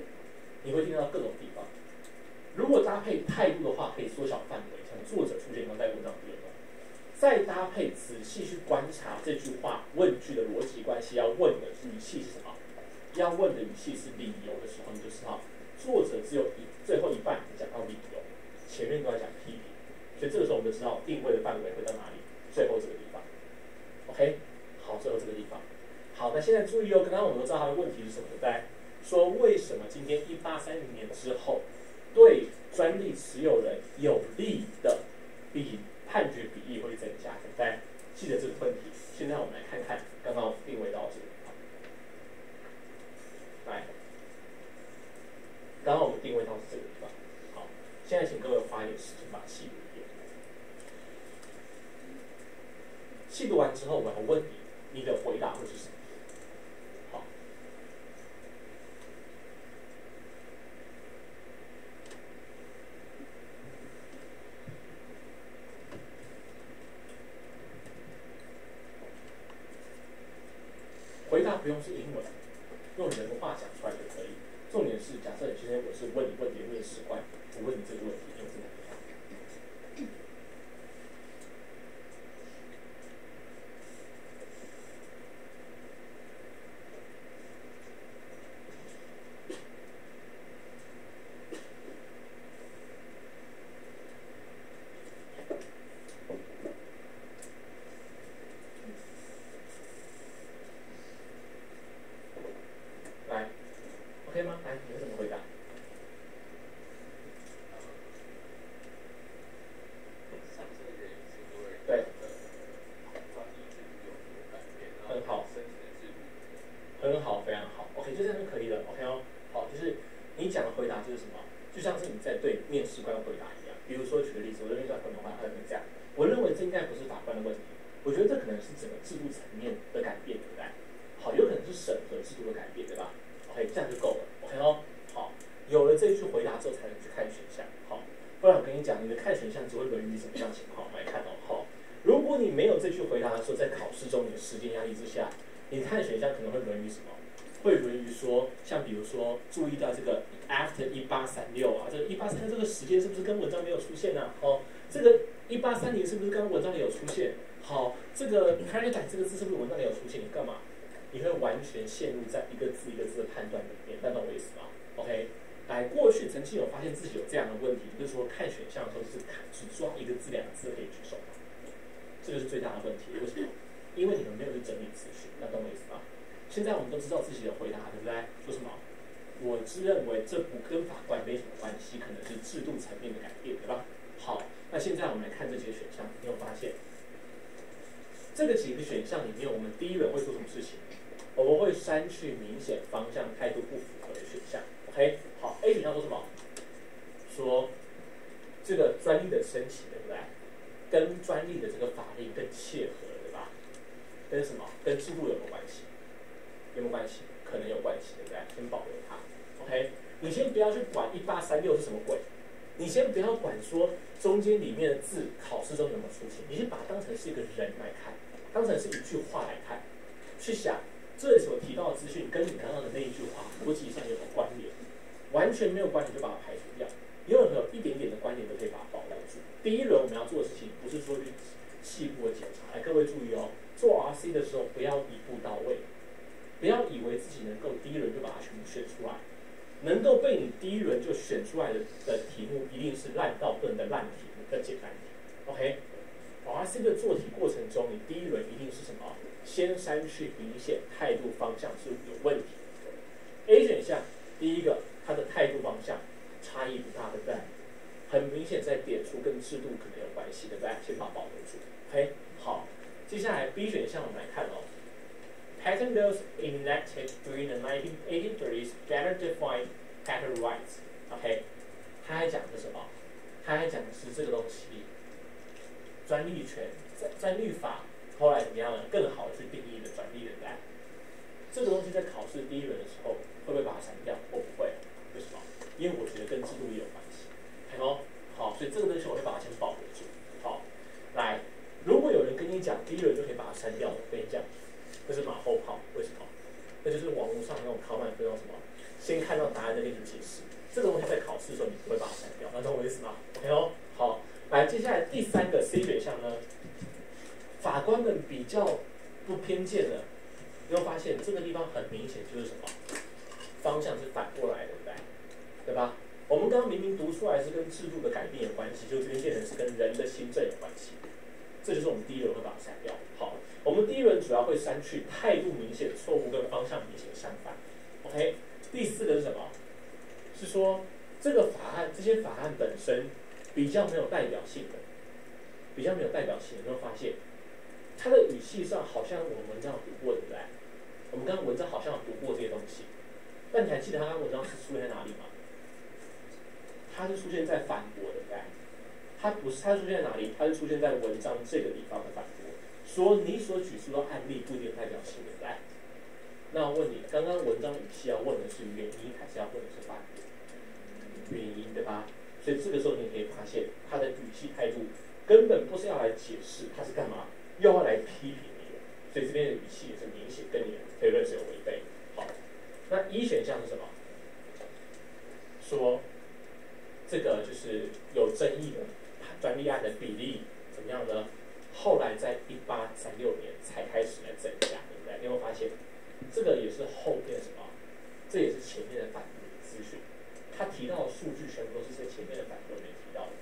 你会听到各种地方。如果搭配态度的话，可以缩小范围，像作者出现刚在文章第二段。再搭配仔细去观察这句话问句的逻辑关系，要问的语气是什么？要问的语气是理由的时候，你就知道作者只有最后一半讲到理由，前面都在讲批评。所以这个时候我们就知道定位的范围会到哪里，最后这个地方。OK。好，最后这个地方。好，那现在注意哦，刚刚我们都知道他的问题是什么，对不对？说为什么今天1830年之后，对专利持有人有利的判决比例会增加，对不对？记得这个问题。现在我们来看看刚刚定位到这个地方。来，刚刚我们定位到是这个地方。好，现在请各位花一点时间把细读一遍。细读完之后，我要问你。你的回答会是什么？好，回答不用是英文，用人话讲出来就可以。重点是，假设今天我是问你的面试官，我问你这个问题，用这个回答。，OK 吗？来，你们怎么回答？对，很好，很好，非常好。OK，就这样就可以了。OK 哦，好，就是你讲的回答就是什么？就像是你在对面试官回答一样。比如说举个例子，我对面试官回答这样，我认为这应该不是法官的问题，我觉得这可能是整个制度层面的改变，对不对？好，有可能是审核制度的改变，对吧 ？OK， 这样就够了。OK 哦，好，有了这一句回答之后，才能去看选项。好，不然我跟你讲，你的看选项只会沦于什么样的情况？我们来看哦，好，如果你没有这句回答的时候，在考试中你的时间压力之下，你看选项可能会沦于什么？会沦于说，像比如说，注意到这个 after 1836啊，这个1836这个时间是不是跟文章没有出现啊？哦，这个1830是不是跟文章里有出现？好，这个 paradigm 这个字是不是文章里有出现？你干嘛？你会完全陷入在一个字一个字的判断里面，那懂我意思吗 ？OK， 来，过去曾经有发现自己有这样的问题，就是说看选项的时候只抓一个字两个字可以举手吗？这就是最大的问题。为什么？因为你们没有去整理资讯，那懂我意思吗？现在我们都知道自己的回答，对不对？说什么？我自认为这不跟法官没什么关系，可能是制度层面的改变，对吧？好，那现在我们来看这几个选项，你有发现这个几个选项里面，我们第一轮会做什么事情？我们会删去明显方向态度不符合的选项。OK， 好 ，A 选项说什么？说这个专利的申请，对不对？跟专利的这个法令更切合，对吧？跟什么？跟制度有没有关系？有没有关系？可能有关系，对不对？先保留它。OK， 你先不要去管1836是什么鬼，你先不要管说中间里面的字考试中有没有出现，你先把它当成是一个人来看，当成是一句话来看，去想这里所提到的资讯跟你刚刚的那一句话逻辑上有没有关联，完全没有关联就把它排除掉，任何一点点的关联都可以把它保留住。第一轮我们要做的事情不是说去细部的检查，来各位注意哦，做 RC 的时候不要一步到位。不要以为自己能够第一轮就把它全部选出来，能够被你第一轮就选出来的题目，一定是烂到不能的烂题目跟简单题。OK，RC 的做题过程中，你第一轮一定是什么？先删去明显态度方向是有问题的。A 选项第一个，它的态度方向差异不大，对不对？很明显在点出跟制度可能有关系，对不对？先把它保留住。OK， 好，接下来 B 选项我们来看哦。Patent laws enacted during the 1830s better define patent rights. OK， 他还讲的是什么？他还讲的是这个东西，专利权、专利法后来怎么样呢？更好的去定义的专利，对不对？这个东西在考试第一轮的时候，会不会把它删掉？我不会，为什么？因为我觉得跟制度也有关系。好，所以这个东西我会把它先保留住。好，来，如果有人跟你讲第一轮就可以把它删掉，我跟你讲。这是马后炮，为什么？那就是网络上那种考满分那种什么，先看到答案再给你解释。这个东西在考试的时候你不会把它删掉，那懂我意思吗 ？OK 哦，好，来，接下来第三个 C 选项呢，法官们比较不偏见的，你会发现这个地方很明显就是什么，方向是反过来的，对不对？对吧？我们刚刚明明读出来是跟制度的改变有关系，就这边变成是跟人的新政有关系。这就是我们第一轮会把它删掉。好，我们第一轮主要会删去态度明显错误跟方向明显相反。OK， 第四个是什么？是说这个法案，这些法案本身比较没有代表性的，比较没有代表性的，有没有发现？它的语气上好像我们文章有读过，对不对？我们刚刚文章好像有读过这些东西，但你还记得它刚刚文章是出现在哪里吗？它是出现在反驳，对不对？它不是，它出现在哪里？它是出现在文章这个地方的反驳，说你所举出的案例不一定有代表性，对不对？那我问你，刚刚文章语气要问的是原因，还是要问的是反驳？原因，对吧？所以这个时候你可以发现，他的语气态度根本不是要来解释，他是干嘛？又要来批评你的，所以这边的语气也是明显跟你的推论是有违背。好，那一选项是什么？说这个就是有争议的专利案的比例怎么样呢？后来在1836年才开始来增加，对不对？你会发现，这个也是后面什么？这也是前面的反驳资讯。他提到的数据全部都是在前面的反驳里面提到的。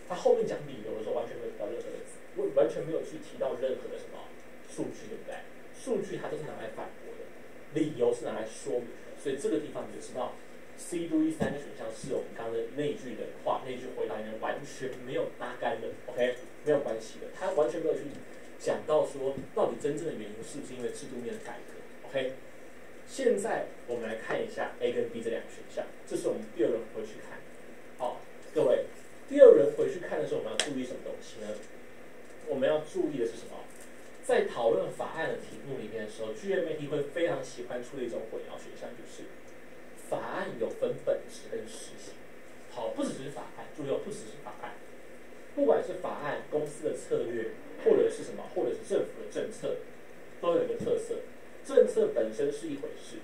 他后面讲理由的时候完全没有提到任何的字，完全没有去提到任何的什么数据，对不对？数据它都是拿来反驳的。理由是拿来说明的，所以这个地方你就知道 C 多 E 3个选项是我们刚刚的那句的话，那句回答里面完全没有搭干的 ，OK， 没有关系的，他完全没有去讲到说到底真正的原因是不是因为制度面的改革 ，OK。现在我们来看一下 A 跟 B 这两个选项，这是我们第二轮回去看。好，各位，第二轮回去看的时候，我们要注意什么东西呢？我们要注意的是什么？在讨论法案的题目里面的时候 ，GMAT 会非常喜欢出的一种混淆选项，就是法案有分本质跟实行。好，不只是法案，注意哦，不只是法案，不管是法案、公司的策略，或者是什么，或者是政府的政策，都有一个特色。政策本身是一回事，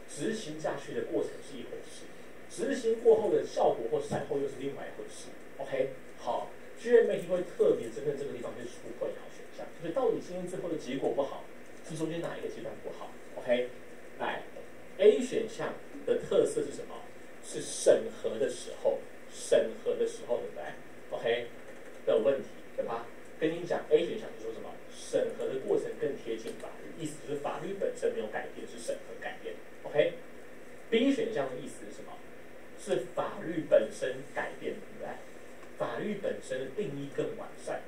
执行下去的过程是一回事，执行过后的效果或善后又是另外一回事。OK， 好 ，GMAT 会特别针对这个地方去出混淆选项，就是到底今天最后的结果不好，是中间哪一个阶段不好 ？OK， 来 ，A 选项的特色是什么？是审核的时候，对不对 ？OK 的问题，对吧？跟你讲 A 选项是说什么？审核的过程更贴近法律，意思就是法律本身没有改变，是审核改变。OK，B 选项的意思是什么？是法律本身改变，对不对？法律本身的定义更完善。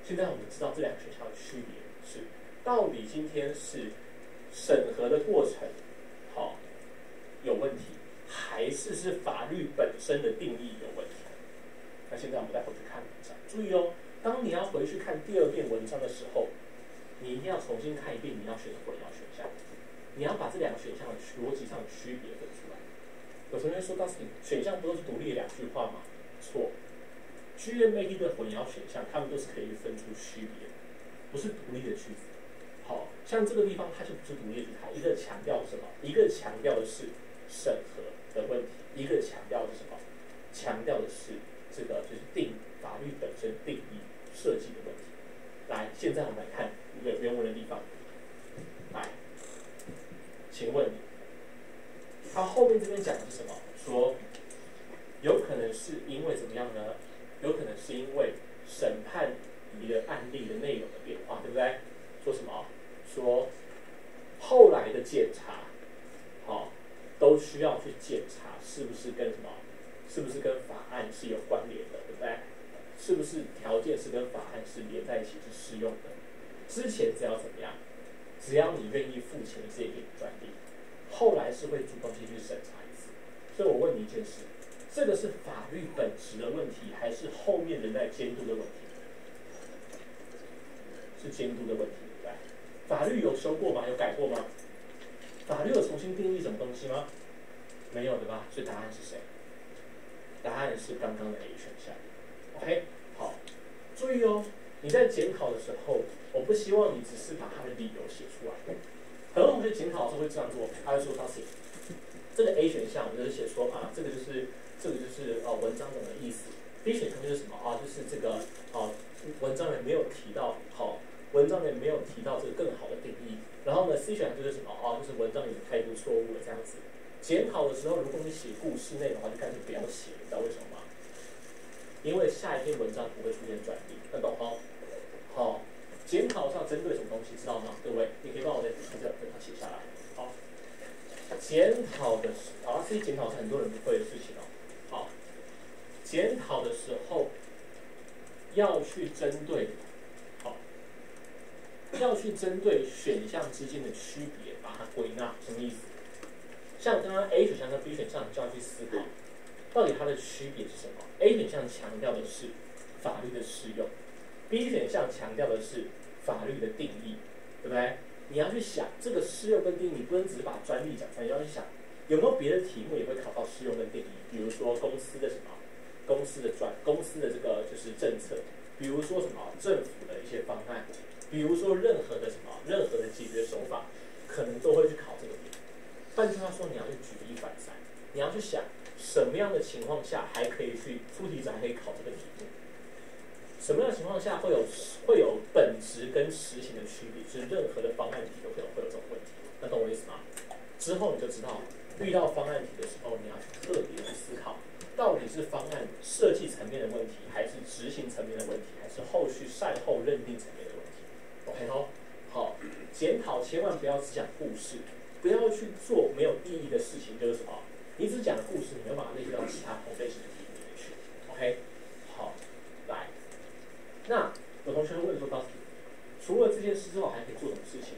现在我们知道这两个选项的区别是，到底今天是审核的过程好有问题，还是法律本身的定义有问题？那现在我们再回去看文章，注意哦。当你要回去看第二遍文章的时候，你一定要重新看一遍你要选的混淆选项，你要把这两个选项的逻辑上的区别分出来。有同学说，告诉你选项不都是独立的两句话吗？错 ，GMAT 的混淆选项，它们都是可以分出区别，不是独立的句子。好像这个地方它就不是独立的句子，它一个强调什么？一个强调的是审核的问题，一个强调的是什么？强调的是这个就是法律本身定义设计的问题。来，现在我们来看原文的地方。来，请问他后面这边讲的是什么？说有可能是因为怎么样呢？有可能是因为审判一个案例的内容的变化，对不对？说什么？说后来的检查，都需要去检查是不是跟什么？是不是跟法案是有关联的，对不对？是不是条件是跟法案是连在一起是适用的？之前只要怎么样？只要你愿意付钱，直接给你专利。后来是会主动去审查一次。所以我问你一件事：这个是法律本质的问题，还是后面人在监督的问题？是监督的问题，对不对？法律有修过吗？有改过吗？法律有重新定义什么东西吗？没有，对吧？所以答案是谁？答案是刚刚的 A 选项。OK， 好，注意哦，你在检讨的时候，我不希望你只是把他的理由写出来。很多同学检讨的时候会这样做，他会说他写这个 A 选项，我就是写说这个就是文章中的意思。B 选项就是什么就是这个文章里没有提到文章里没有提到这个更好的定义。然后呢 C 选项就是什么就是文章里的态度错误了这样子。检讨的时候，如果你写故事内容的话，就干脆不要写，你知道为什么吗？因为下一篇文章不会出现转译，能懂吗？好，检讨是要针对什么东西，知道吗？各位，你可以帮我在这把它写下来。好，检讨的时候，这些检讨是很多人不会的事情哦。好，检讨的时候要去针对，要去针对选项之间的区别，把它归纳，什么意思？像刚刚 A 选项跟 B 选项，你就要去思考，到底它的区别是什么 ？A 选项强调的是法律的适用 ，B 选项强调的是法律的定义，对不对？你要去想这个适用跟定义，你不能只是把专利讲出来，你要去想有没有别的题目也会考到适用跟定义，比如说公司的什么，公司的这个就是政策，比如说什么政府的一些方案，比如说任何的解决手法，可能都会去考这个点。换句话说，你要去举一反三，你要去想什么样的情况下还可以去出题者还可以考这个题目，什么样的情况下会有本质跟实行的区别，是任何的方案题都会有这种问题，那懂我意思吗？之后你就知道，遇到方案题的时候，你要去特别去思考，到底是方案设计层面的问题，还是执行层面的问题，还是后续善后认定层面的问题 ？OK 哦，好，检讨千万不要只讲故事。不要去做没有意义的事情，就是什么？你只讲的故事，你没有把它类比到其他同类型的题目里面去。OK， 好，来，那有同学会问说，到底除了这件事之后，还可以做什么事情？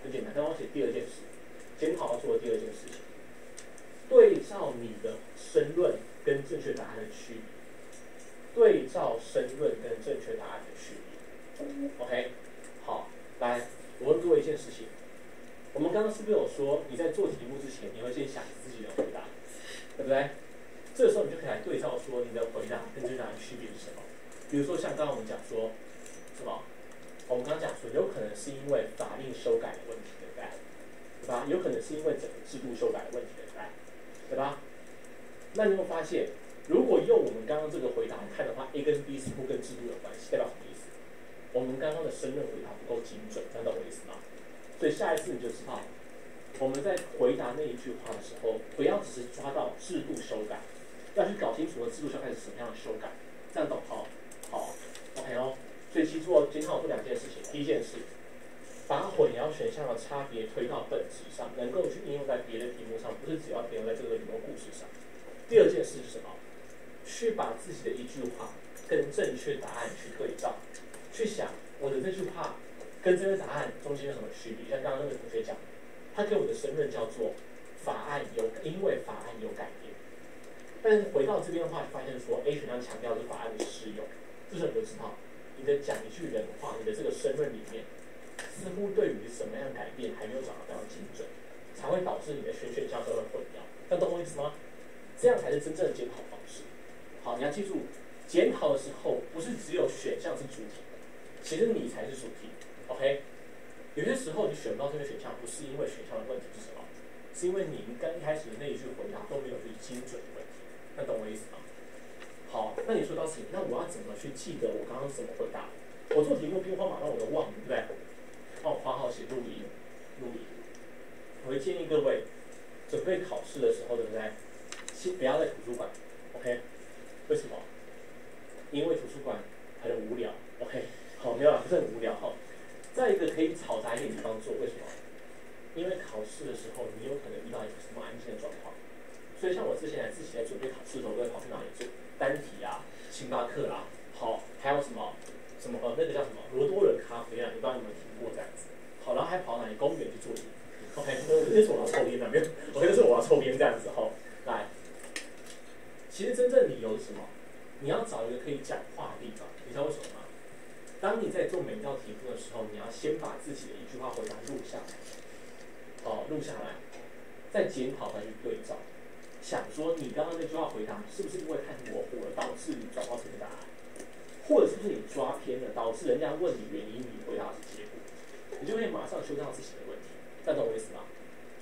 很简单，刚刚写第二件事，检讨要做的第二件事情，对照你的申论跟正确答案的区别，对照申论跟正确答案的区别。OK， 好，来，我问各位一件事情，我们刚刚是不是有说，你在做题目之前，你会先想自己的回答，对不对？这个时候你就可以来对照说，你的回答跟正确答案区别是什么？比如说像刚刚我们讲说，什么？我们刚刚讲说，有可能是因为法令修改的问题，对不对？对吧？有可能是因为整个制度修改的问题，对不对？对吧？那你有没有发现，如果用我们刚刚这个回答来看的话 ，A 跟 B 似乎跟制度有关系，代表什么意思？我们刚刚的申论回答不够精准，能懂我意思吗？所以下一次你就知道，我们在回答那一句话的时候，不要只是抓到制度修改，要去搞清楚制度修改是什么样的修改，这样懂好？好 ，OK 哦。所以记住哦，检讨这两件事情。第一件事，把混淆选项的差别推到本质上，能够去应用在别的题目上，不是只要停留在这个理论故事上。第二件事是什么？去把自己的一句话跟正确答案去对照，去想我的这句话跟这个答案中间有什么区别。像刚刚那个同学讲，他给我的申论叫做因为法案有改变。但是回到这边的话，发现说 A 选项强调是法案的适用，这时候你就知道，你的讲一句人话，你的这个申论里面，似乎对于什么样改变还没有找到非常精准，才会导致你的选项都会混淆。但懂我意思吗？这样才是真正的检讨方式。好，你要记住，检讨的时候不是只有选项是主体，其实你才是主体。OK， 有些时候你选不到这个选项，不是因为选项的问题是什么，是因为你刚一开始的那一句回答都没有去精准的问题。那懂我意思吗？好，那你说到此，那我要怎么去记得我刚刚怎么回答？我做题目兵荒马乱我都忘了，对不对？帮我括号写录音。我会建议各位准备考试的时候，对不对？先不要在图书馆 ，OK？ 为什么？因为图书馆很无聊 ，OK？ 好，没有啦，不是很无聊哈。再一个可以嘈杂一点地方做，为什么？因为考试的时候，你有可能遇到一个什么安静的状况。所以像我之前自己在准备考试的时候，都会跑去哪里做？单题啊，星巴克啦，好，还有什么那个叫什么罗多人咖啡啊，你不知道你们听过这样子。好，然后还跑哪里公园去做题 ？OK， 那是我要抽烟的，没有，OK， 那是我要抽烟这样子哈。来，其实真正理由是什么？你要找一个可以讲话的地方，你知道为什么吗？当你在做每一道题目的时候，你要先把自己的一句话回答录下来，好，录下来，再检讨再去对照。想说你刚刚那句话回答是不是因为太模糊了，导致你找到这个答案，或者是不是你抓偏了，导致人家问你原因，你回答是结果，你就可以马上修正到自己的问题。这样懂我意思吗？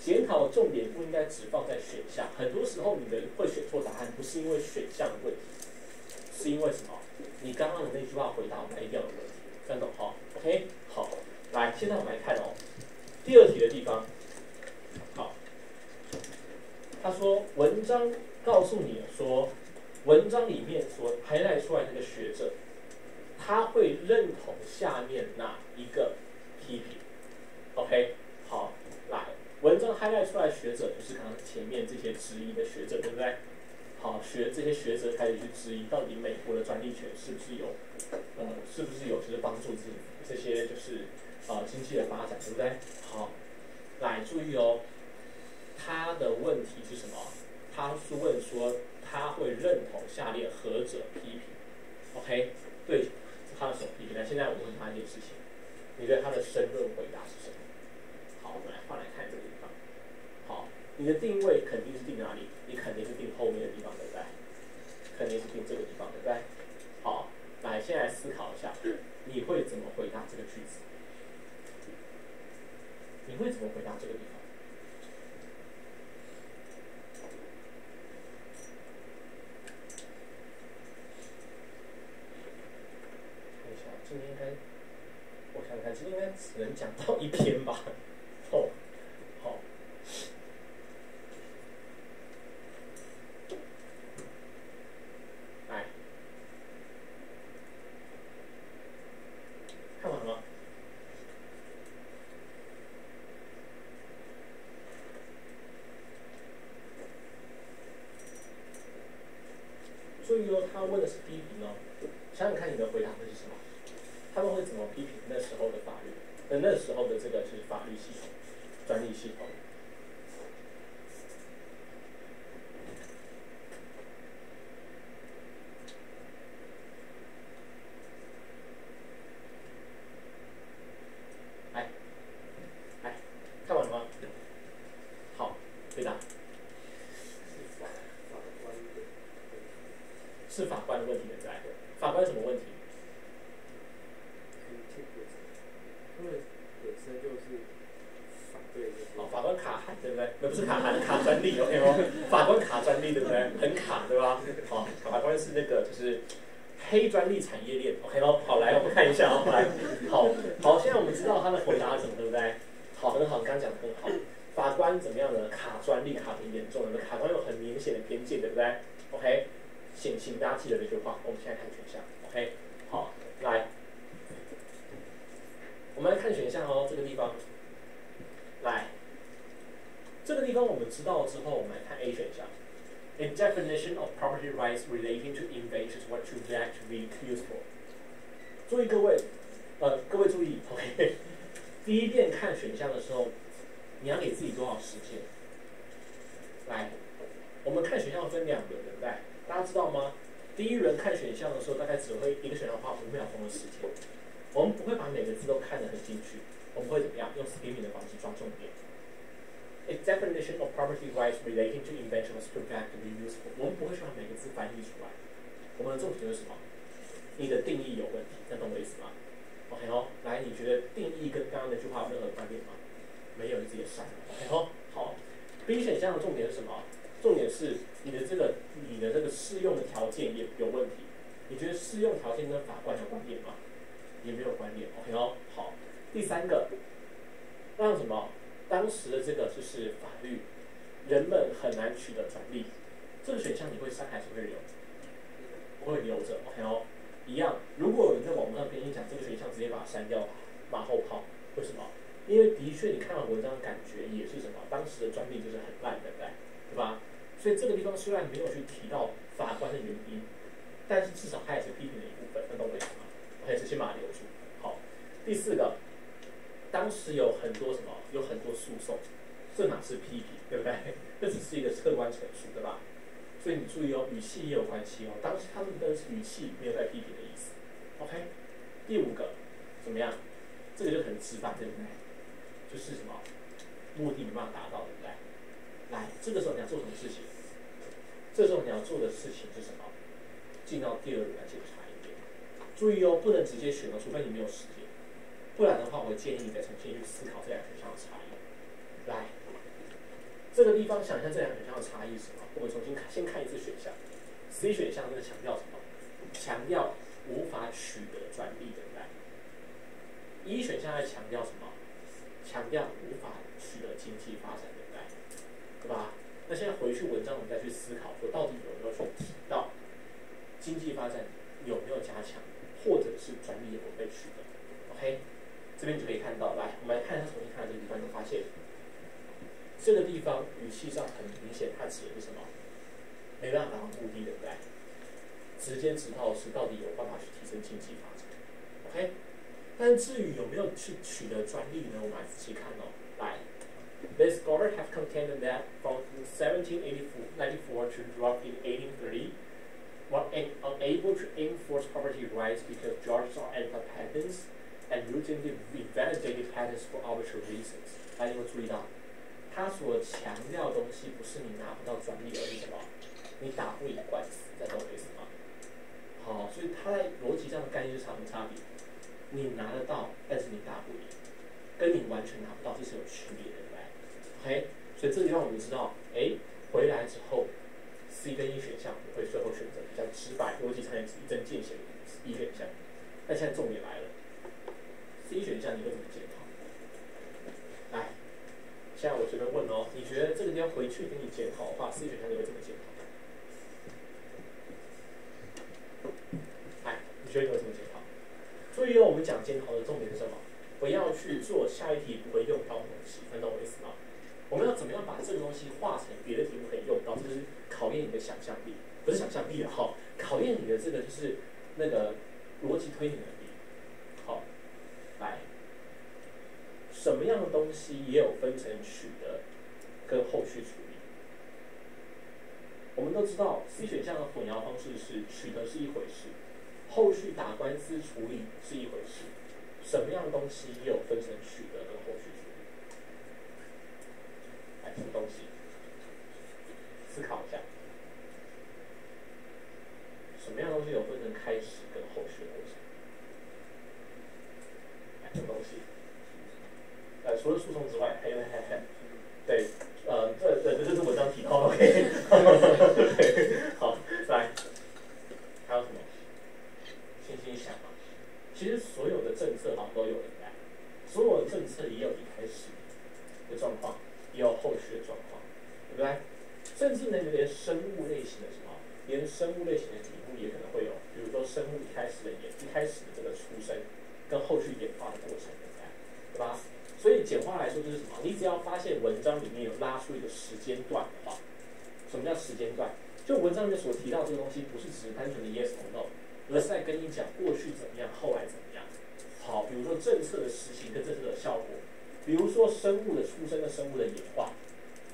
检讨的重点不应该只放在选项，很多时候你的会选错答案，不是因为选项的问题，是因为什么？你刚刚的那句话回答歪掉的问题。这样懂哈 ？OK， 好，来，现在我们来看哦，第二题的地方，好。他说，文章告诉你说，文章里面所highlight出来的那个学者，他会认同下面哪一个批评 ？OK， 好，来，文章highlight出来学者就是刚刚前面这些质疑的学者，对不对？好，这些学者开始去质疑，到底美国的专利权是不是有就是帮助这些就是经济的发展，对不对？好，来注意哦。他的问题是什么？他是问说他会认同下列何者批评 ？OK， 对他的什么批评？那现在我问他一件事情，你对他的申论回答是什么？好，我们来换来看这个地方。好，你的定位肯定是定哪里？你肯定是定后面的地方，对不对？肯定是定这个地方，对不对？好，来，现在思考一下，你会怎么回答这个句子？你会怎么回答这个地方？今天应该，我想看，今天应该只能讲到一篇吧。哦，好，来，看完了吗？注意哦，他问的是批评哦。想想看你的回答会是什么？他们会怎么批评那时候的法律？那时候的这个是法律系统、专利系统。看完了吗？好，回答。是法官的问题的在。法官什么问题？他们本身就是反对这些。法官卡函，对不对？不是卡函，卡专利 ，OK 哦。法官卡专利，对不对？很卡，对吧？好，法官是那个就是黑专利产业链 ，OK 哦。好，来我们看一下哦，来，好，现在我们知道他的回答是什么，对不对？好，很好，你刚刚讲的很好。法官怎么样呢？卡专利卡挺严重的，卡官有很明显的偏见，对不对 ？OK， 请大家记得这句话。我们现在看选项 ，OK， 好，来，我们来看选项哦，这个地方，来，这个地方我们知道之后，我们来看 A 选项。A definition of property rights relating to inventions what to that to be useful。注意各位，各位注意 ，OK， 第一遍看选项的时候。你要给自己多少时间？来，我们看选项分2轮，对不对？大家知道吗？第一轮看选项的时候，大概只会一个选项花5秒钟的时间。我们不会把每个字都看得很进去，我们会怎么样？用 skimming 的方式抓重点。A definition of property rights relating to invention was proved to be useful。我们不会去把每个字翻译出来。我们的重点是什么？你的定义有问题，这懂我意思吗 ？OK 哦，来，你觉得定义跟刚刚那句话有任何关联吗？没有，你自己删了。OK 好。B 选项的重点是什么？重点是你的这个适用的条件也有问题。你觉得适用条件跟法官有关联吗？也没有关联。OK 好。第3个，让什么？当时的这个就是法律，人们很难取得专利。这个选项你会删还是会留？我会留着。OK 一样。如果有人在网络上跟你讲这个选项，直接把它删掉，马后炮。为什么？因为的确，你看完文章的感觉也是什么？当时的专利就是很烂，对不对？对吧？所以这个地方虽然没有去提到法官的原因，但是至少它也是批评的一部分，能懂我意思吗 ？OK， 先把它留住。好，第4个，当时有很多什么？有很多诉讼，这哪是批评，对不对？这只是一个客观陈述，对吧？所以你注意哦，语气也有关系哦。当时他们的语气没有在批评的意思。OK， 第5个，怎么样？这个就很直白，对不对？就是什么目的没办法达到，对不对？来，这个时候你要做什么事情？这时候你要做的事情是什么？进到第2轮来检查一遍。注意哦，不能直接选哦，除非你没有时间，不然的话，我会建议你再重新去思考这2个选项的差异。来，这个地方想一下这2个选项的差异是什么？我们重新先看一次选项。C 选项是强调什么？强调无法取得专利，对不对？E 选项在强调什么？强调无法取得经济发展，对不对？对吧？那现在回去文章，我们再去思考，说到底有没有去提到经济发展有没有加强，或者是专利有没有被取得 ？OK， 这边就可以看到，来，我们来看一下，重新看这个地方，就发现这个地方语气上很明显，它指的是什么？没办法达到目的，对不对？直接指到是到底有办法去提升经济发展 ，OK？ 但至于有没有去取得专利呢？我们来仔细看哦。来 ，The scholar have contended that from 1794 to drop in 1830, were unable to enforce property rights because George saw anti-patents and routinely invalidated patents for arbitrary reasons。大家有没有注意到？他所强调的东西不是你拿不到专利，而是什么？你打不赢官司，这懂我意思吗？好，所以他在逻辑上的概念是什么差别？你拿得到，但是你打不赢，跟你完全拿不到，这是有区别的，对不对 ？OK， 所以这个地方我们知道，回来之后 ，C 跟 E 选项我会最后选择比较直白、逻辑上也一针见血的 E 选项。但现在重点来了 ，C 选项你会怎么检讨？来，现在我随便问哦，你觉得这个地方回去给你检讨的话 ，C 选项你会怎么检讨？你觉得你会怎么检讨？注意哦，我们讲检讨的重点是什么？不要去做下一题不会用到的东西，能懂我意思吗？我们要怎么样把这个东西化成别的题目可以用到？这是考验你的想象力，不是想象力了哈，考验你的这个就是那个逻辑推理能力。好，来，什么样的东西也有分成取得跟后续处理。我们都知道 C 选项的混淆方式是取得是一回事，后续打官司处理是一回事。什么样的东西也有分成取得跟后续处理？来，什么东西？思考一下。什么样的东西有分成开始跟后续的过程？来，什么东西？除了诉讼之外，还有对，这是文章提到的 ，OK 对，好，来，还有什么？心想啊，其实所有的政策好像都有人来，所有的政策也有一开始的状况，也有后续的状况，对不对？甚至呢，连生物类型的什么，连生物类型的题目也可能会有，比如说生物一开始的这个出生，跟后续演化的过程，对吧？所以简化来说就是什么？你只要发现文章里面有拉出一个时间段的话，什么叫时间段？就文章里面所提到这个东西，不是只是单纯的 yes or no， 而是在跟你讲过去怎么样，后来怎么样。好，比如说政策的实行跟政策的效果，比如说生物的出生跟生物的演化，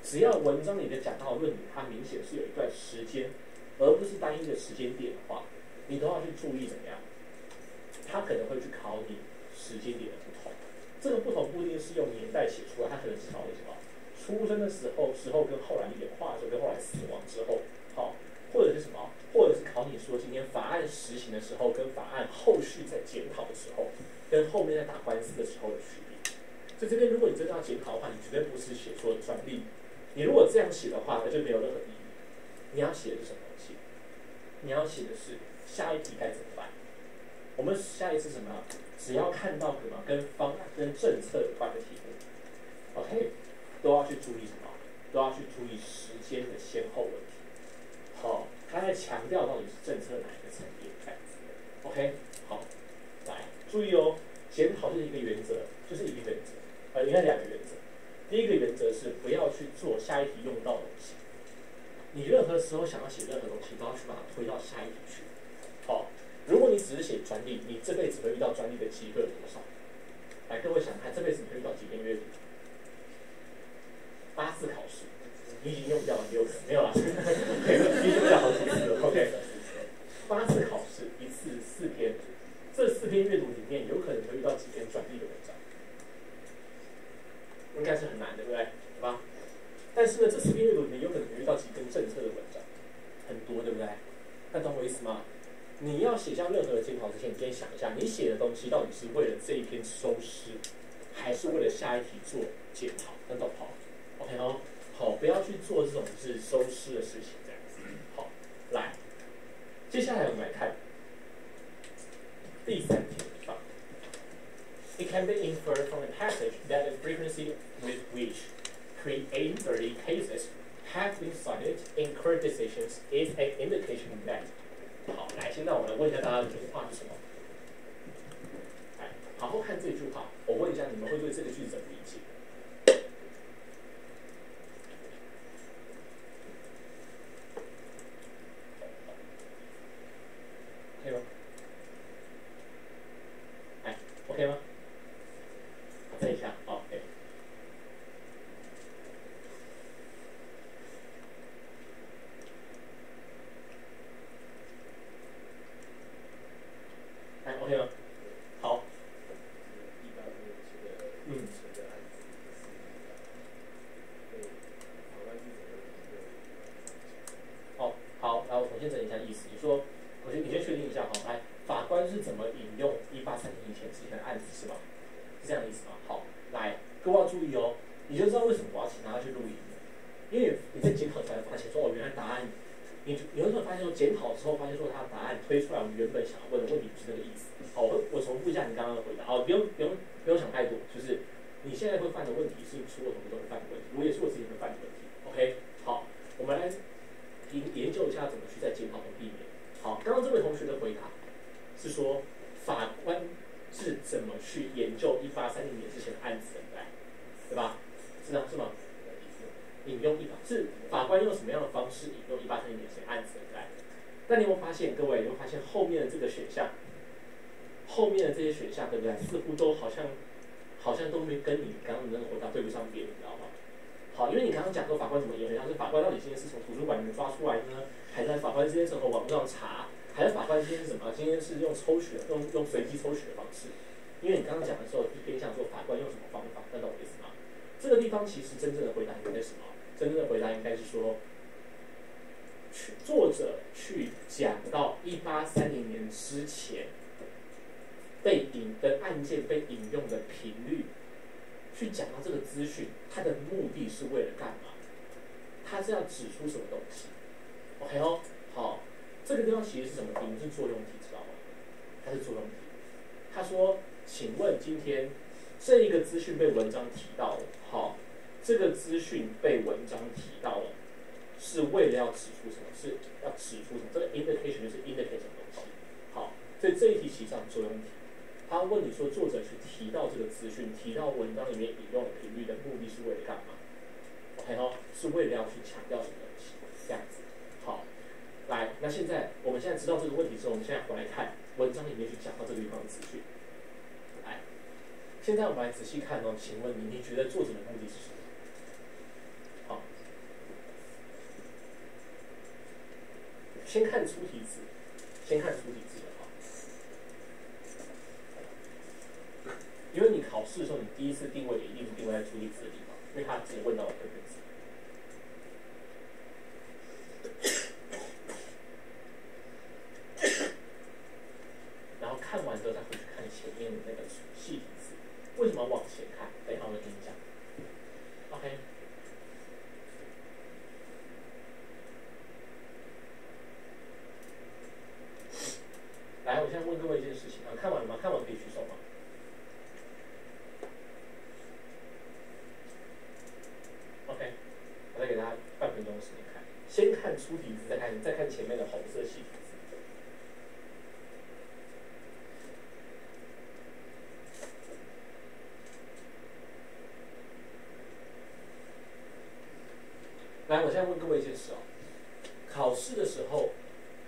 只要文章里的讲到论理，它明显是有一段时间，而不是单一的时间点的话，你都要去注意怎么样？它可能会去考你时间点的不同。这个不同不一定是用年代写出来，它可能是考你什么？出生的时候跟后来演化的时候，跟后来死亡之后，好，或者是什么？或者是考你说今天法案实行的时候，跟法案后续在检讨的时候，跟后面在打官司的时候的区别。所以这边如果你真的要检讨的话，你绝对不是写说专利。你如果这样写的话，那就没有任何意义。你要写的是什么东西？你要写的是下一题该怎么办？我们下一次什么？只要看到什么跟方案、跟政策有关的题目 ，OK， 都要去注意什么？都要去注意时间的先后问题。好，他在强调到底是政策哪一个层面这样子。OK， 好，来注意哦，检讨就是一个原则，应该两个原则。第一个原则是不要去做下一题用到的东西。你任何时候想要写任何东西，都要去把它推到下一题去。好。如果你只是写专利，你这辈子会遇到专利的机会有多少？来，各位想看这辈子你会遇到几篇阅读？8次考试，你已经用掉了6个，没有啦，你已经用掉好几次了。OK， 8次考试，1次4篇，这4篇阅读里面有可能会遇到几篇专利的文章，应该是很难，对不对？对吧？但是呢，这4篇阅读里面有可能会遇到几篇政策的文章，很多，对不对？那懂我意思吗？你要写下任何的检讨之前，你先想一下，你写的东西到底是为了这一篇收尸，还是为了下一题做检讨？能懂吗 ？OK 哦，好，不要去做这种是收尸的事情，这样子。好，来，接下来我们来看第3题吧。It can be inferred from the passage that the frequency with which creating 30 cases have been cited in court decisions is an indication that 好，来，现在我们来问一下大家的这句话是什么？来，好好看这句话，我问一下你们会对这个句子怎么理解？可以吗？哎 ，OK 吗？再一下，好 ，OK。哎 ，OK 吗？好。好，来，我重新整理一下意思。你说，你先确定一下哈。来，法官是怎么引用1830以前之前的案子是吧？是这样的意思吗？好，来，各位要注意哦。你就知道为什么我要请他去录影了，因为你在检讨才发现说，哦，原来答案，你有时候发现说检讨之后发现说他的答案推出来，我们原本想要问的问题不是那个意思。好，我重复一下你刚刚的回答。好，不用想太多，就是你现在会犯的问题是所有同学都会犯的问题，我也是我自己会犯的问题。OK， 好，我们来研究一下怎么去在检讨中避免。好，刚刚这位同学的回答是说法官是怎么去研究1830年之前的案子的，对吧？是吗？引用是法官用什么样的方式引用1830年前的案子的？但你有没有发现，各位，你会发现后面的这个选项，后面的这些选项，对不对？似乎都好像都没跟你刚刚的那个回答对不上边，你知道吗？好，因为你刚刚讲说法官怎么演，像是法官到底今天是从图书馆里面抓出来呢，还是法官今天是从网上查，还是法官今天是什么？今天是用抽取，用随机抽取的方式。因为你刚刚讲的时候，是偏向说法官用什么方法，那懂我意思吗？这个地方其实真正的回答应该是什么？真正的回答应该是说，作者去讲到1830年之前的案件被引用的频率，去讲到这个资讯，它的目的是为了干嘛？它是要指出什么东西 ？OK 哦，好，这个地方其实是什么题目？是作用题，知道吗？它是作用题。他说，请问今天这一个资讯被文章提到了，好，这个资讯被文章提到了，是为了要指出什么？是要指出什么？这个 indication 就是 indicate 什么东西？好，所以这一题其实上作用题。他问你说，作者去提到这个资讯，提到文章里面引用的频率的目的是为了干嘛 ？OK 哦，是为了要去强调什么东西？这样子。好，来，那我们现在知道这个问题之后，我们现在回来看文章里面去讲到这个地方的资讯。来，现在我们来仔细看哦，请问你觉得作者的目的是什么？好，先看出题字，先看出题字的哈。因为你考试的时候，你第一次定位一定是定位在出题字的地方，因为他直接问到了关键字。然后看完之后再回去看前面的那个细题字。为什么往前看？等一下我跟你讲。OK。来，我现在问各位一件事情啊，看完了吗？看完可以举手吗？我再给大家半分钟的时间看，先看出题字，再看前面的红色细题字。来，我现在问各位一件事哦，考试的时候，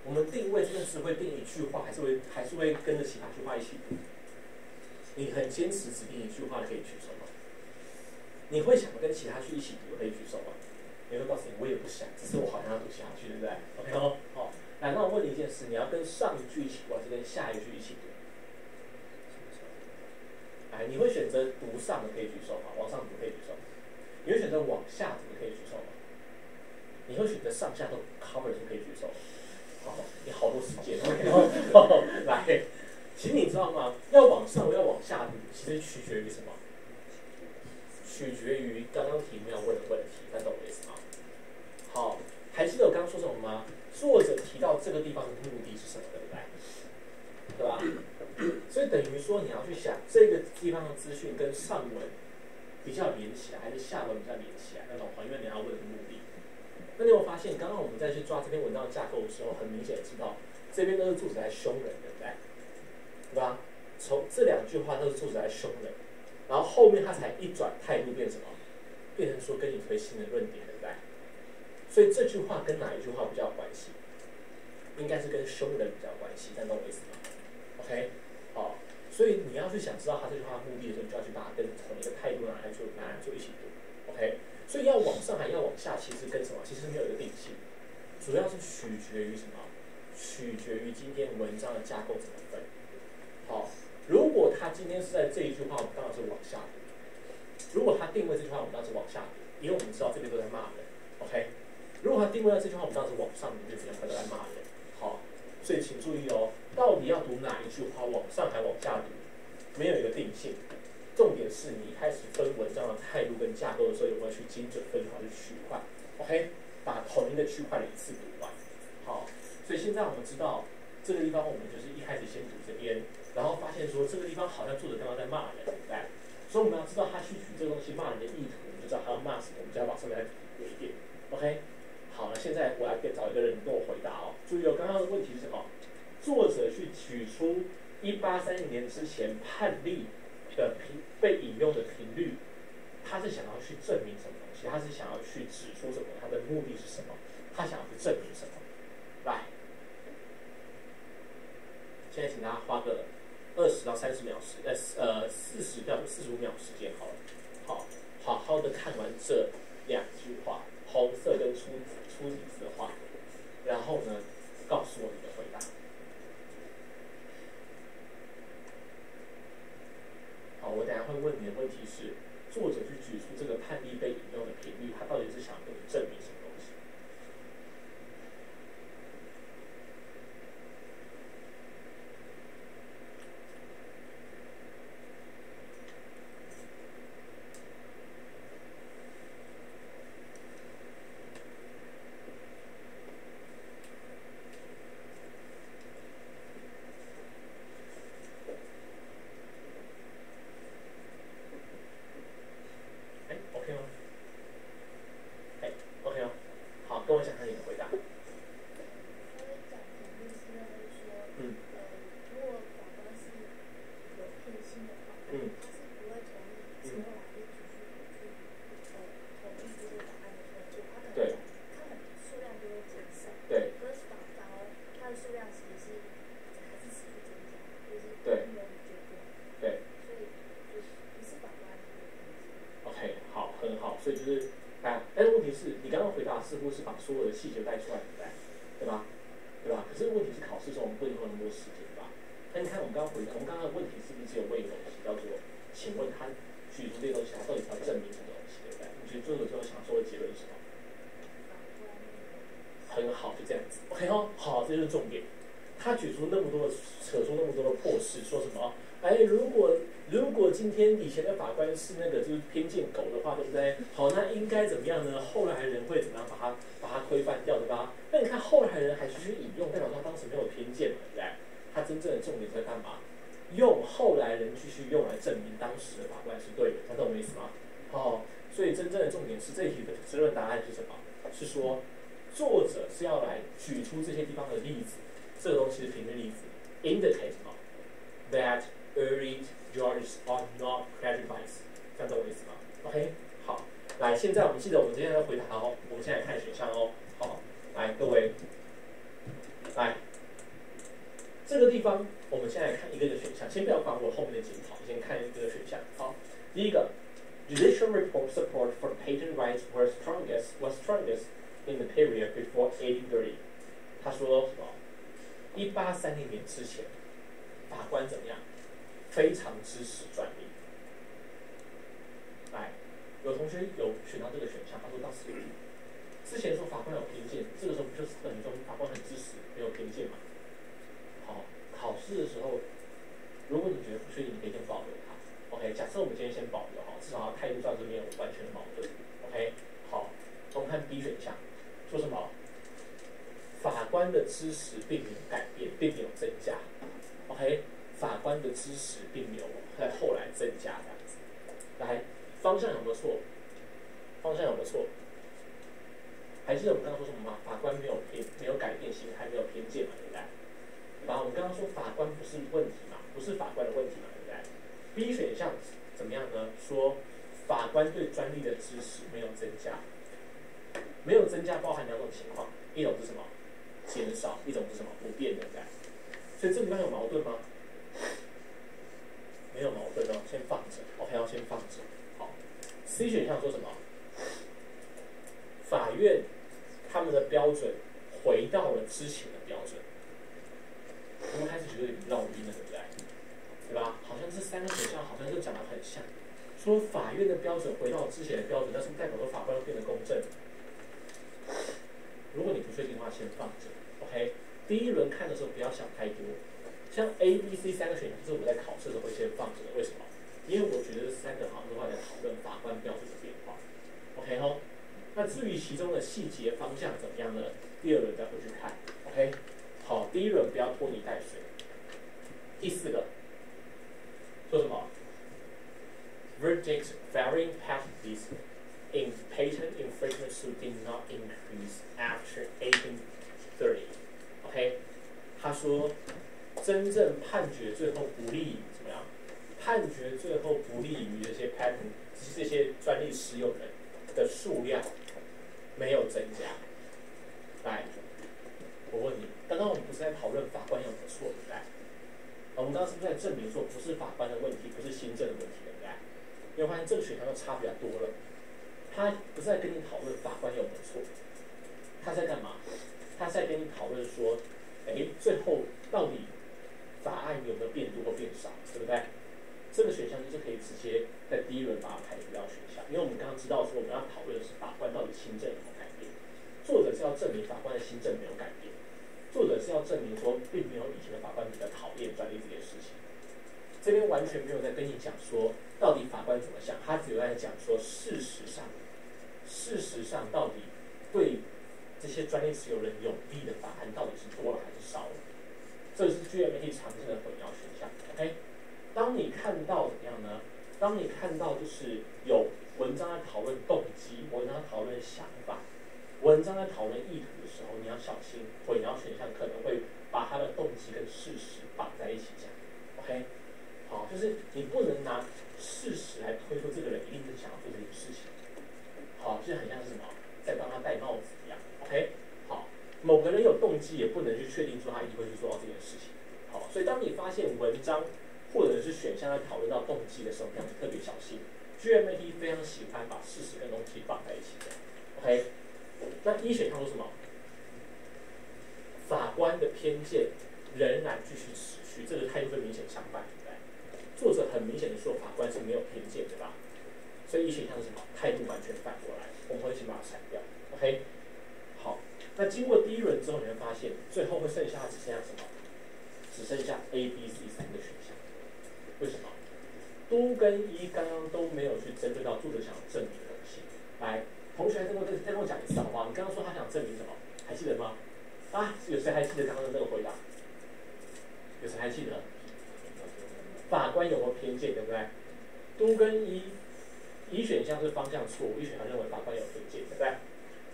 我们定位真的是会定一句话，还是会跟着其他句话一起读？你很坚持只定一句话的可以举手吗？你会想跟其他句一起读的可以举手吗？你会告诉你，我也不想，只是我好像要读下去，对不对 ？OK 哦，好，来，那我问你一件事，你要跟上一句一起读，还是跟下一句一起读？哎，你会选择读上的可以举手吗？往上读可以举手。你会选择往下读的可以举手吗？你会选择上下都 cover 的可以举手。好，你好多时间。来，其实你知道吗？要往上，要往下读，其实取决于什么？取决于刚刚题目要问的问题，大家懂我意思吗？好，还记得我刚刚说什么吗？作者提到这个地方的目的是什么，对不对？对吧？所以等于说你要去想这个地方的资讯跟上文比较连起来，还是下文比较连起来，那懂吗？因为你要问的目的。那你有发现，刚刚我们在去抓这篇文章的架构的时候，很明显知道这边都是作者在凶人，对不对？对吧？从这两句话都是作者在凶人。然后后面他才一转态度变什么？变成说跟你推新的论点，对不对？所以这句话跟哪一句话比较有关系？应该是跟凶人比较有关系，这样懂我意思吗 ？OK， 好，所以你要去想知道他这句话的目的的时候，你就要去把它跟同一个态度拿来做一起读 ，OK？ 所以要往上还要往下，其实跟什么？其实没有一个定性，主要是取决于什么？取决于今天文章的架构怎么分。好。如果他今天是在这一句话，我们当然是往下读；如果他定位这句话，我们当然是往下读，因为我们知道这边都在骂人。OK， 如果他定位在这句话，我们当然是往上读，就这样都在骂人。好，所以请注意哦，到底要读哪一句话，往上还往下读，没有一个定性。重点是你一开始分文章的态度跟架构的时候，有没有去精准分好的区块 ？OK， 把同一个区块的一次读完。好，所以现在我们知道这个地方，我们就是一开始先读这边。然后发现说这个地方好像作者刚刚在骂人，对不对？所以我们要知道他去举这个东西骂人的意图，我们就知道他要骂什么，我们就要把上面再读一遍。OK， 好了，现在我来找一个人跟我回答哦。注意哦，刚刚的问题是什么？作者去举出1830年之前判例的被引用的频率，他是想要去证明什么东西？他是想要去指出什么？他的目的是什么？他想要去证明什么？来，现在请大家花个20到30秒40到45秒时间好了，好好的看完这2句话，红色跟粗体字的话，然后呢，告诉我你的回答。好，我等一下会问你的问题是，作者去举出这个判例被引用的频率，他到底是想跟你证明什么东西？OK 吗？OK 吗？好，跟我讲一下你的回答。如果法官是有偏心的话，他是不会同意之后还是继续同意这个法案的合作，他可能数量就会减少。对。可是反而它的数量其实还是持续增加，就是对。没有决定。对。所以就是不是法官有偏心。OK， 好，很好，所以就是但是问题是你刚刚回答似乎是把所有的细节带出来，对吧？对吧？可是问题是考试中我们不能用那么多时间吧？那你看我们刚刚的问题是不是只有问一个东西，叫做请问他举出这些东西，他到底是要证明什么东西，对不对？你觉得作者最后想说的结论是什么？很好，就这样子。OK 哦，好，这就是重点。他扯出那么多的破事，说什么？如果今天以前的法官是那个就是偏见狗的话，对不对？好，那应该怎么样呢？后来人会怎么样把它规范掉，对吧？那你看后来人还继续引用，代表他当时没有偏见嘛，对不对？他真正的重点在干嘛？用后来人继续用来证明当时的法官是对的，他懂我意思吗？哦，所以真正的重点是这一题的申论答案是什么？是说作者是要来举出这些地方的例子，这个东西是平面例子 ，indicate that early judges are not prejudice， 这样懂我意思吗 ？OK， 好，来，现在我们记得我们今天在回答哦，我们现在看选项哦，好，来各位，来。这个地方，我们现在看一个选项，先不要管我后面的检讨，先看一个选项。好，第一个 ，judicial report support for patent rights was strongest in the period before 1830。他说什么？1830年之前，法官怎么样？非常支持专利。来，有同学有选到这个选项，他说当时之前说法官有偏见，这个时候不就是等于说法官很支持，没有偏见嘛？好，考试的时候，如果你觉得不确定，你可以先保留它。OK， 假设我们今天先保留哈，至少态度上是没有完全的矛盾。OK， 好，我们看 B 选项，说什么？法官的知识并没有改变，并没有增加。OK， 法官的知识并没有在后来增加这样子。来，方向有没有错？方向有没有错？还记得我们刚刚说什么吗？法官没有改变心态，没有偏见嘛，对不对？然后我们刚刚说法官不是问题嘛，不是法官的问题嘛，对不对 ？B 选项怎么样呢？说法官对专利的知识没有增加，没有增加包含两种情况，一种是什么？减少，一种是什么？不变的，对不对？所以这地方有矛盾吗？没有矛盾哦，先放着 ，OK， 要先放着。好 ，C 选项说什么？法院他们的标准回到了之前的标准。我们开始觉得有点绕晕了，对不对？对吧？好像这3个选项好像就讲得很像，说法院的标准回到之前的标准，但是代表说法官要变得公正。如果你不确定的话，先放着 ，OK。第一轮看的时候不要想太多，像 A、B、C 3个选项是我在考试的时候会先放着的，为什么？因为我觉得这3个好像都在讨论法官标准的变化 ，OK 吼。那至于其中的细节方向怎么样呢？第2轮再回去看 ，OK。好，第1轮不要拖泥带水。第4个说什么 ？Verdicts varying penalties in patent infringement suit did not increase after 1830。OK， 他说真正判决最后不利于怎么样？判决最后不利于这些 patent 这些专利持有人的数量没有增加。来。我问你，刚刚我们不是在讨论法官有没有错，对不对？们刚刚是不是在证明说不是法官的问题，不是新政的问题，对不对？你会发现这个选项就差比较多了。他不是在跟你讨论法官有没有错，他在干嘛？他在跟你讨论说，最后到底法案有没有变多或变少，对不对？这个选项就是可以直接在第一轮把它排除掉选项，因为我们刚刚知道说我们要讨论的是法官到底新政有没有改变，作者是要证明法官的新政没有改变，作者是要证明说并没有以前的法官比较讨厌专利这件事情。这边完全没有在跟你讲说到底法官怎么想，他只有在讲说事实上到底对这些专利持有人有利的法案到底是多了还是少了，这是 GMAT 常见的混淆选项。OK， 当你看到怎么样呢？当你看到就是有文章在讨论动机，文章在讨论想法，文章在讨论意图的时候，你要小心混淆选项可能会把他的动机跟事实绑在一起讲。OK， 好，就是你不能拿事实来推说这个人一定是想要做这件事情。好，就很像是什么，在帮他戴帽子一样。OK， 好，某个人有动机，也不能去确定说他一定会去做到这件事情。好，所以当你发现文章或者是选项在讨论到动机的时候，你要特别小心。GMAT 非常喜欢把事实跟动机绑在一起的。OK， 那一选项说什么？法官的偏见仍然继续持续，这个态度跟明显相反，对不对？作者很明显的说法官是没有偏见，对吧？所以一选项是什么？态度完全反过来，我们会先把它删掉。OK， 好，那经过第一轮之后，你会发现最后会剩下只剩下什么？只剩下 A、B、C 3个选项。为什么？都跟一刚刚都没有去针对到作者想证明的东西。来，同学再跟我讲一次好不好？你刚刚说他想证明什么？还记得吗？啊，有谁还记得刚刚的那个回答？有谁还记得？法官有没有偏见，对不对？都跟一选项是方向错误，一选项认为法官有偏见，对不对？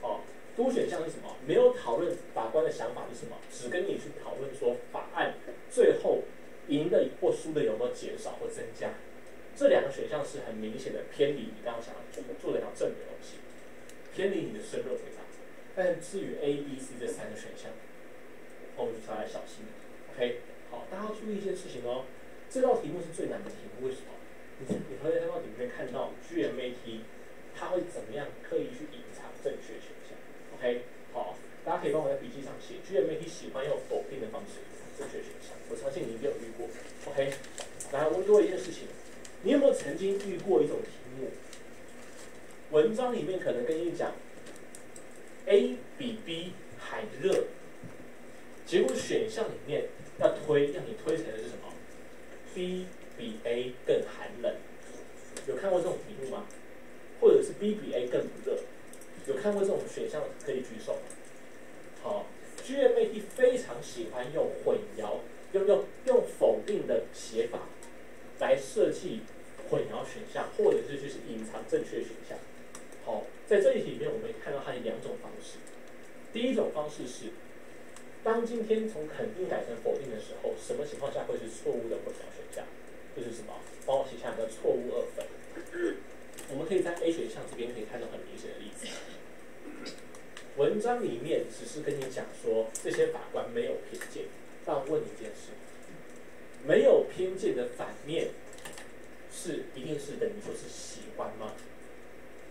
哦，都选项是什么？没有讨论法官的想法是什么，只跟你去讨论说法案最后赢的或输的有没有减少或增加。这两个选项是很明显的偏离你刚刚想做的想证明的东西，偏离你的深入回答。但至于 A、B、C 这3个选项，我们就要来小心。OK， 好，大家要注意一件事情哦，这道题目是最难的题目，为什么？你会在这道题里面看到 GMAT 它会怎么样刻意去隐藏正确选项。OK， 好，大家可以帮我在笔记上写 GMAT 喜欢用否定的方式隐藏正确选项，我相信你一定有遇过。OK， 来问各位一件事情，你有没有曾经遇过一种题目？文章里面可能跟你讲 A 比 B 还热，结果选项里面让你推成的是什么 ？B 比 A 更寒冷。有看过这种题目吗？或者是 B 比 A 更不热？有看过这种选项可以举手吗？好 ，GMAT 非常喜欢用混淆，用否定的写法来设计混淆选项，或者是就是隐藏正确选项。好，在这一题里面，我们可以看到它有2种方式。第一种方式是，当今天从肯定改成否定的时候，什么情况下会是错误的混淆选项？就是什么？帮我写下来的错误2分。我们可以在 A 选项这边可以看到很明显的例子。文章里面只是跟你讲说这些法官没有偏见，但我问你一件事：没有偏见的反面一定是等于说是喜欢吗？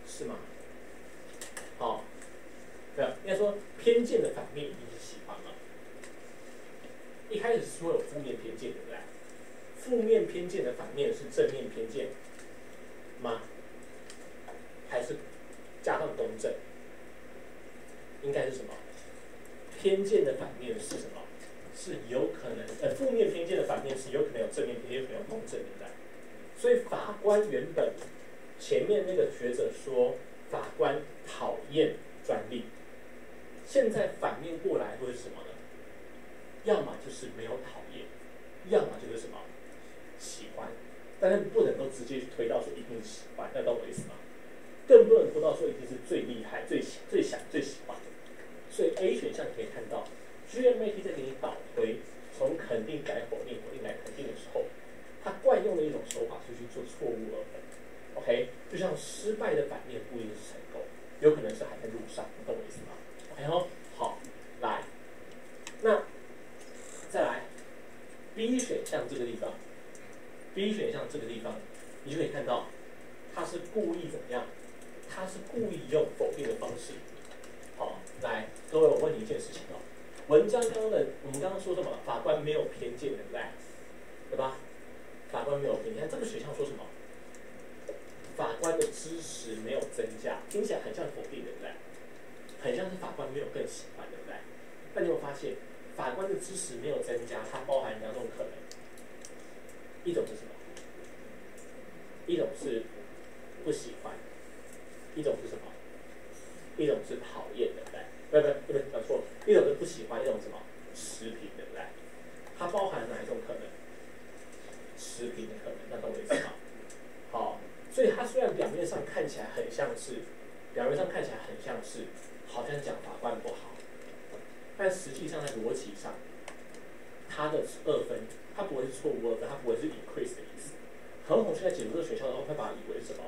是吗？好，对，应该说偏见的反面一定是喜欢吗？一开始说有负面偏见，对不对？负面偏见的反面是正面偏见吗？还是加上公正？应该是什么？偏见的反面是什么？是有可能负面偏见的反面是有可能有正面偏见，有可能有公正，对不对？所以法官原本前面那个学者说法官讨厌专利，现在反面过来会是什么呢？要么就是没有讨厌，要么就是什么喜欢，但是不能够直接去推到说一定喜欢，那懂我意思吗？更不能推到说一定是最厉害、最喜欢的。所以 A 选项你可以看到 ，GMAT 在给你导推，从肯定改否定，否定改肯定的时候，它惯用的一种手法是去做错误2分。OK， 就像失败的反面不一定是成功，有可能是还在路上，你懂我意思吗 ？OK 哦，好，来，那再来 B 选项这个地是故意用否定的方式。好，来，各位，我问你一件事情哦。文章我们刚刚说什么？法官没有偏见，对不对？对吧？法官没有偏见。这个选项说什么？法官的知识没有增加，听起来很像否定，对不对？很像是法官没有更喜欢，对不对？但你有发现，法官的知识没有增加，它包含两种可能。一种是什么？一种是不喜欢，一种是什么？一种是讨厌，对不对？不是，讲错了。一种是不喜欢，一种什么？持平，对不对？它包含哪一种可能？持平的可能，那懂我意思吗？好，所以它虽然表面上看起来很像是，好像讲法官不好，但实际上在逻辑上，它的2分，它不会是错误2分，它不会是 increase 的意思。何鸿燊在解读这个选项的时候，会把它以为是什么？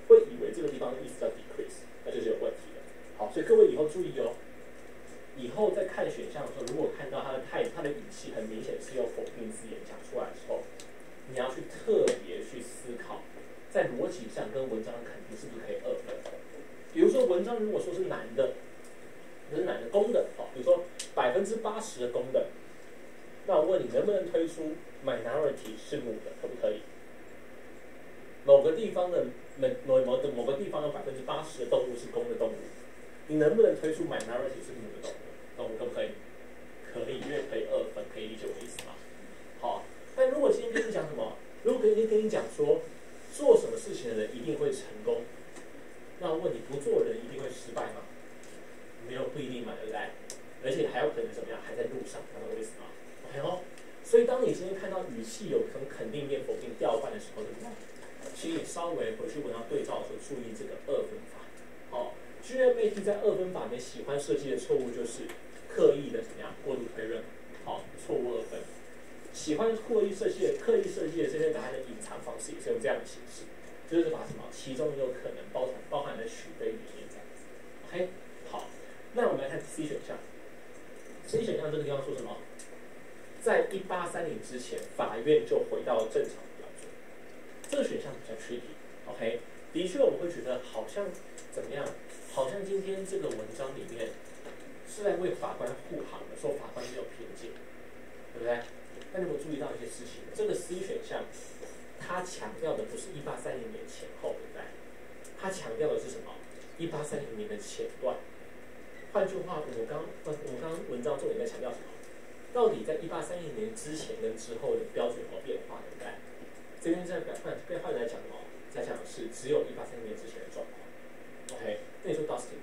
会以为这个地方的意思叫 decrease， 那就是有问题的。好，所以各位以后注意哦，以后在看选项的时候，如果看到它的语气很明显是用否定字眼讲出来的时候，你要去特别去思考，在逻辑上跟文章的肯定是不是可以2分。比如说文章如果说是男的，就是男的公的，好，比如说80%的公的，那我问你能不能推出 minority 是母的，可不可以？某个地方的某个地方有80%的动物是公的动物，你能不能推出 minority 是母的动物，可不可以？可以，因为可以2分，可以理解我的意思吗？好，但如果今天跟你讲什么？如果跟你讲说，做什么事情的人一定会成功，那我问你，不做的人一定会失败吗？没有，不一定嘛，对不对？而且还有可能怎么样？还在路上，懂我的意思吗 ？OK 哦。所以当你今天看到语气有从肯定变否定调换的时候，对不对？请你稍微回去文章对照的时候，注意这个2分法。好 ，GMAT 在2分法里面喜欢设计的错误就是刻意的怎么样过度推论，好，错误2分。喜欢刻意设计的这些答案的隐藏方式也是用这样的形式，就是把什么其中有可能包含了许非里面这样子。OK， 好，那我们来看 C 选项。C 选项这个地方说什么？在1830之前，法院就回到了正常的标准。这个选项比较 tricky。OK， 的确我们会觉得好像怎么样？好像今天这个文章里面是在为法官护航的，说法官没有偏见，对不对？但你有没有注意到一些事情？这个 C 选项，它强调的不是1830年前后，对不对？它强调的是什么？1830年的前段。换句话，我们刚文章重点在强调什么？到底在1830年之前跟之后的标准有没有变化，对不对？这边在换来讲哦，在讲的是只有1830年之前的状况。OK， 那你说 Dustin，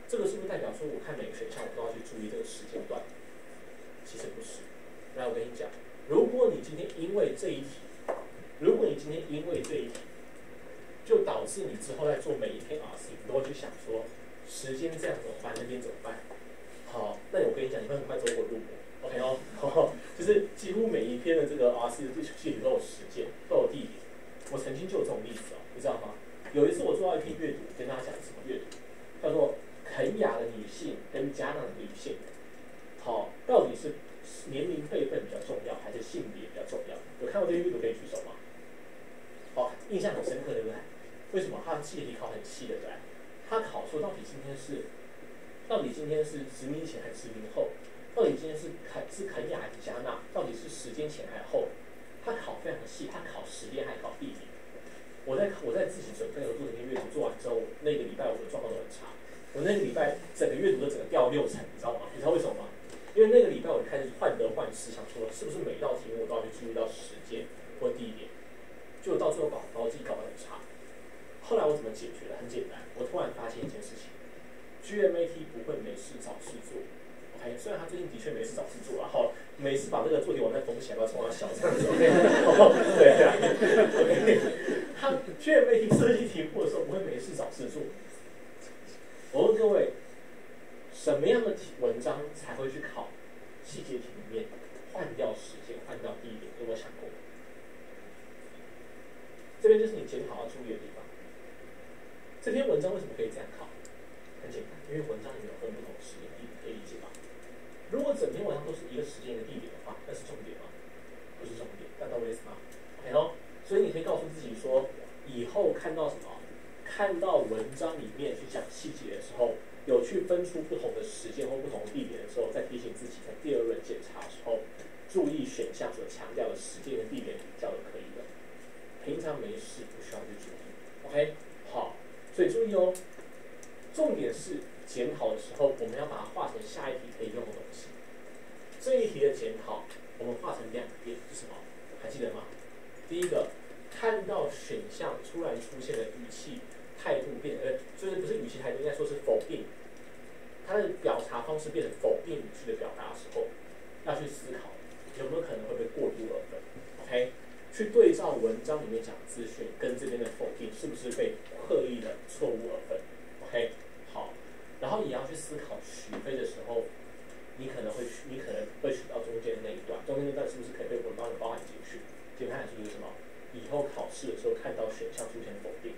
这个是不是代表说我看每个选项我都要去注意这个时间段？其实不是。来，我跟你讲，如果你今天因为这一题，就导致你之后在做每一篇 RC， 你都会去想说，时间这样怎么办？那边怎么办？好，那我跟你讲，你会很快走火入魔。OK 哦，就是几乎每一篇的这个 RC 的具体都有时间，都有地点。我曾经就有这种例子哦，你知道吗？有一次我做到一篇阅读，跟大家讲什么阅读，叫做肯雅的女性跟加纳的女性，好，到底是年龄辈分比较重要，还是性别比较重要？有看过这些阅读可以举手吗？好，印象很深刻，对不对？为什么？他的记忆题考很细，对不对？他考说到底今天是殖民前还是殖民后？到底今天是肯雅还是加纳？到底是时间前还是后？他考非常的细，他考时间还考地点。我在自己准备和做这篇阅读做完之后，那个礼拜我的状况都很差。我那个礼拜整个阅读都整个掉6成，你知道吗？你知道为什么吗？因为那个礼拜我就开始患得患失，想说是不是每一道题目我都要去注意到时间或地点，就到最后把我自己搞得很差。后来我怎么解决的？很简单，我突然发现一件事情 ：GMAT 不会没事找事做。OK， 虽然他最近的确没事找事做，然后每次把这个做题网站封起来，不要冲他笑这样子。OK， 对啊 ，OK， 他 GMAT 设计题目的时候不会没事找事做。我问各位，什么样的文章才会去考细节题里面换掉时间、换掉地点？有没有想过？这边就是你检讨要注意的地方。这篇文章为什么可以这样考？很简单，因为文章里面有分不同时间地点，可以理解吗？如果整篇文章都是一个时间一个地点的话，那是重点吗？不是重点，那懂我意思吗 ？OK 所以你可以告诉自己说，以后看到什么，看到文章里面去讲细节的时候，有去分出不同的时间或不同的地点的时候，再提醒自己在第二轮检查的时候，注意选项所强调的时间跟地点比较就可以了。平常没事不需要去注意 ，OK？ 好，所以注意哦，重点是检讨的时候，我们要把它画成下一题可以用的东西。这一题的检讨，我们画成2点是什么？还记得吗？第一个，看到选项突然出现的语气态度变，就是不是语气态度，应该说是否定，它的表达方式变成否定语句的表达的时候，要去思考有没有可能会被过度2分 ，OK？ 去对照文章里面讲资讯跟这边的否定是不是被刻意的错误2分 ，OK？ 好，然后也要去思考许非的时候，你可能会取到中间的那一段，中间那段是不是可以被文章的包含进去？简单来说就是什么？以后考试的时候看到选项出现否定，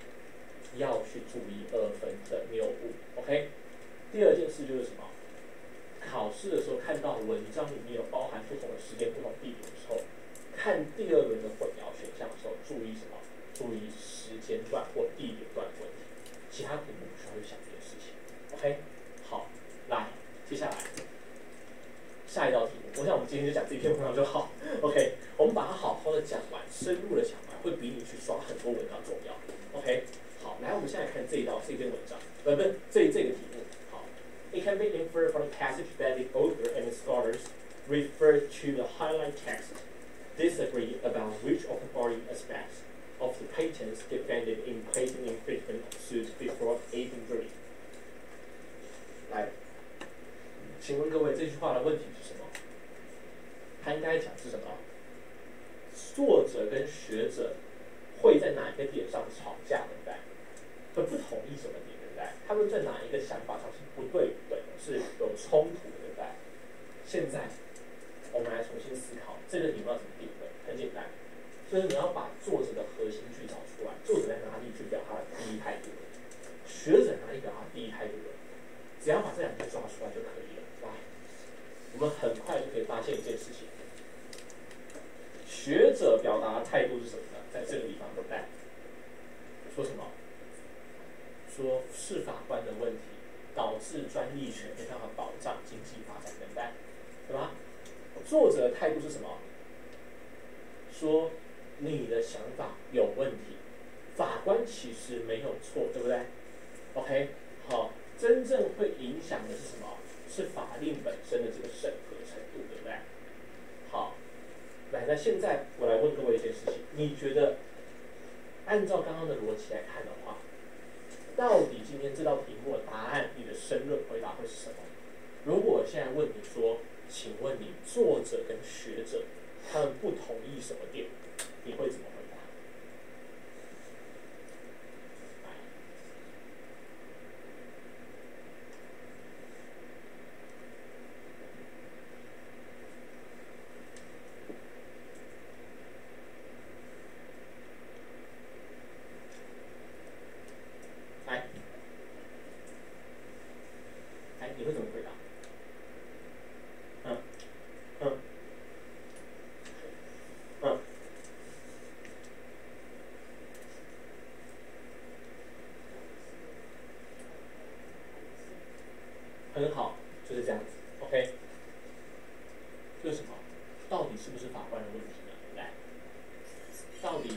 要去注意2分的谬误 ，OK？ 第二件事就是什么？考试的时候看到文章里面有包含不同的时间、不同地点的时候，看第2轮的混淆选项的时候，注意什么？注意时间段或地点段的问题。其他题目不需要去想这件事情 ，OK？ 好，来，接下来下一道题目，我想我们今天就讲这篇文章就好 ，OK？ 我们把它好好的讲完，深入的讲完，会比你去刷很多文章重要 ，OK？ 好，来，我们现在看这篇文章，不是这个题目。好 ，It can be inferred from the passage that the author and the scholars refer to the highlight text, disagree about which of the body aspects of the patents defended in placing infringement suit before a jury。来，请问各位，这句话的问题是什么？他应该讲是什么？作者跟学者会在哪一个点上吵架，对不对？会不同意什么点，对不对？他们在哪一个想法上是不对的，是有冲突的，对不对？现在我们来重新思考这个题目要怎么定位，很简单，就是你要把作者的核心去找出来，作者在哪里去表他的第一态度，学者哪里表达第一态度的，只要把这2个抓出来就可以了。来，我们很快就可以发现一件事情。学者表达的态度是什么呢？在这个地方，对不对？说什么？说是法官的问题导致专利权没办法保障经济发展，对不对？对吧？作者的态度是什么？说你的想法有问题，法官其实没有错，对不对 ？OK， 好，真正会影响的是什么？是法令本身的这个审核程度，对不对？好。来，那现在我来问各位一件事情，你觉得按照刚刚的逻辑来看的话，到底今天这道题目的答案，你的申论回答会是什么？如果我现在问你说，请问你作者跟学者他们不同意什么点，你会怎么回答？你会怎么回答？很好，就是这样子 ，OK。这是什么？到底是不是法官的问题呢？来，到底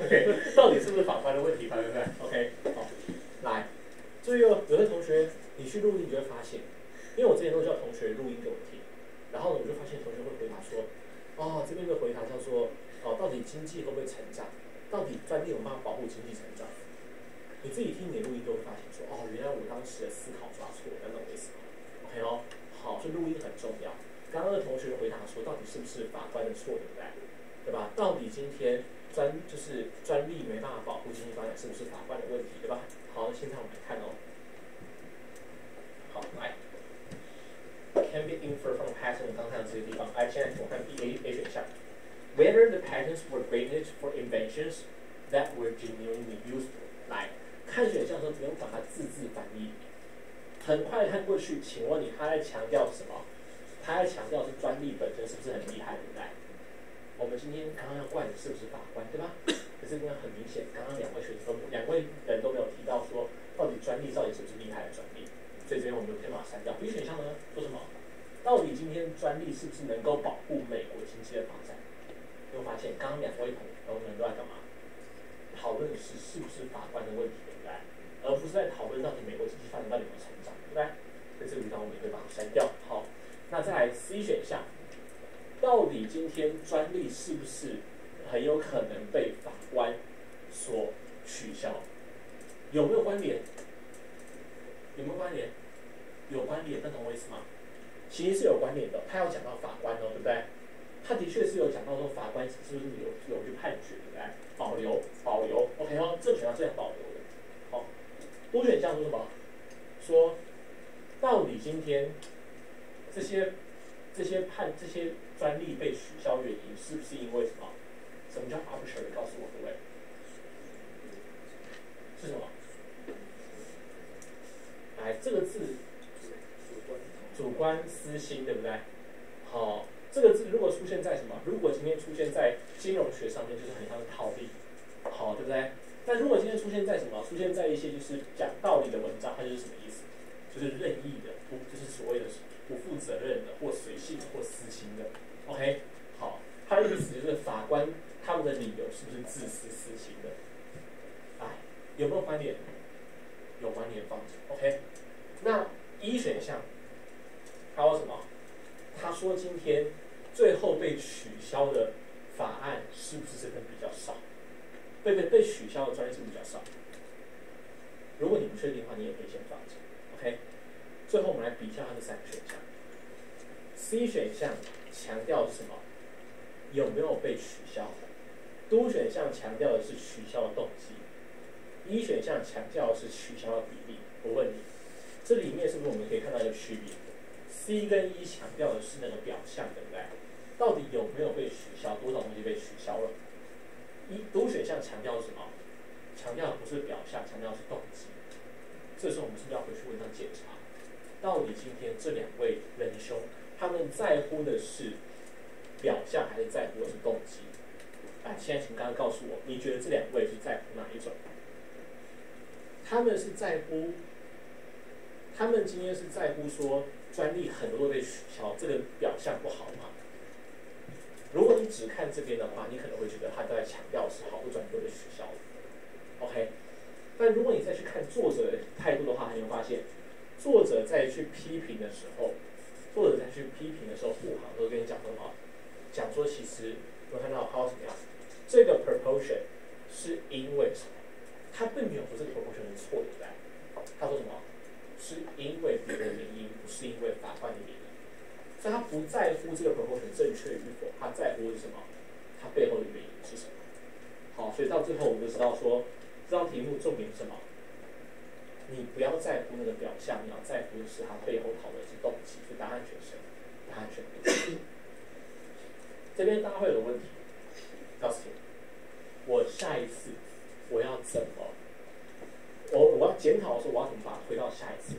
，OK， 到底是不是法官的问题？对不对 ？OK， 好，来，注意哦，有的同学你去录音，你就会发现，因为我之前都叫同学录音给我听，然后我就发现同学会回答说，哦，这边的回答叫做，哦，到底经济会不会成长？到底专利有没有办法保护经济成长？你自己听你的录音都会发现说，哦，原来我当时的思考抓错，那懂我意思吗 ？OK 哦，好，所以录音很重要。刚刚的同学回答说，到底是不是法官的错，对不对？对吧？到底今天专利没办法保护经济发展，是不是法官的问题，对吧？好，现在我们来看哦。好，来 ，can be inferred from patent， 我刚看到这个地方，现在我看 A 选项 ，whether the patents were granted for inventions that were genuinely useful。来看选项的时候，不用把它字翻译，很快看过去。请问你他在强调什么？他在强调是专利本身是不是很厉害，对不对？我们今天刚刚要怪你是不是法官，对吧？可是因为很明显，刚刚两位人都没有提到说，到底专利到底是不是厉害的专利，所以这边我们就可以把它删掉。B 选项呢说什么？到底今天专利是不是能够保护美国经济的发展？你会发现，刚刚两位同仁都在干嘛？讨论的是不是法官的问题，对不对？而不是在讨论到底美国经济发展到底有没有成长，对不对？所以这个地方我们也会把它删掉。好，那再来 C 选项，到底今天专利是不是很有可能被法官所取消？有没有关联？有没有关联？有关联，认同我意思吗？其实是有关联的，他有讲到法官哦，对不对？他的确是有讲到说法官是不是有去判决，对不对？保留 ，OK 哦，这个选项是要保留的。好，多选项说什么？说到底今天这些专利被取消原因是不是因为什么？什么叫 arbitrary？ 告诉我各位，是什么？来，这个字。主观私心，对不对？好，这个字如果出现在什么？如果今天出现在金融学上面，就是很像是套利，好，对不对？但如果今天出现在什么？出现在一些就是讲道理的文章，它就是什么意思？就是任意的，就是所谓的不负责任的，或随性的，或私心的。OK， 好，它的意思就是法官他们的理由是不是自私私心的？哎，有没有关联？有关联放着 OK， 那一选项。还有什么？他说今天最后被取消的法案是不是真的比较少？被取消的专利是不是比较少？如果你不确定的话，你也可以先放着 ，OK。最后我们来比较它的三个选项。C 选项强调是什么？有没有被取消？D 选项强调的是取消的动机。E 选项强调的是取消的比例。我问你，这里面是不是我们可以看到一个区别？C 跟 E 强调的是那个表象，对不对？到底有没有被取消？多少东西被取消了？D 选项强调什么？强调的不是表象，强调的是动机。这时候我们是不是要回去文章检查，到底今天这两位仁兄他们在乎的是表象，还是在乎的是动机？来，现在请刚刚告诉我，你觉得这两位是在乎哪一种？他们是在乎，他们今天是在乎说专利很多都被取消，这个表象不好吗？如果你只看这边的话，你可能会觉得他都在强调是好多专利都被取消了 ，OK。但如果你再去看作者的态度的话，你会发现，作者在去批评的时候，护航都跟你讲什么？讲说其实有看到他怎么样？这个 proportion 是因为什么？他并没有说这个 proportion 是错的，对不对？他说什么？是因为别的原因，不是因为法官的原因。所以他不在乎这个 proportion 正确与否，他在乎的是什么？他背后的原因是什么？好，所以到最后我们就知道说，这道题目重点是什么？你不要在乎那个表象，你要在乎的是他背后讨论的是动机。所以答案选谁？答案选对。这边大家会有个问题，告诉你，我下一次我要怎么？我要检讨的时候，我要怎么把它推到下一次？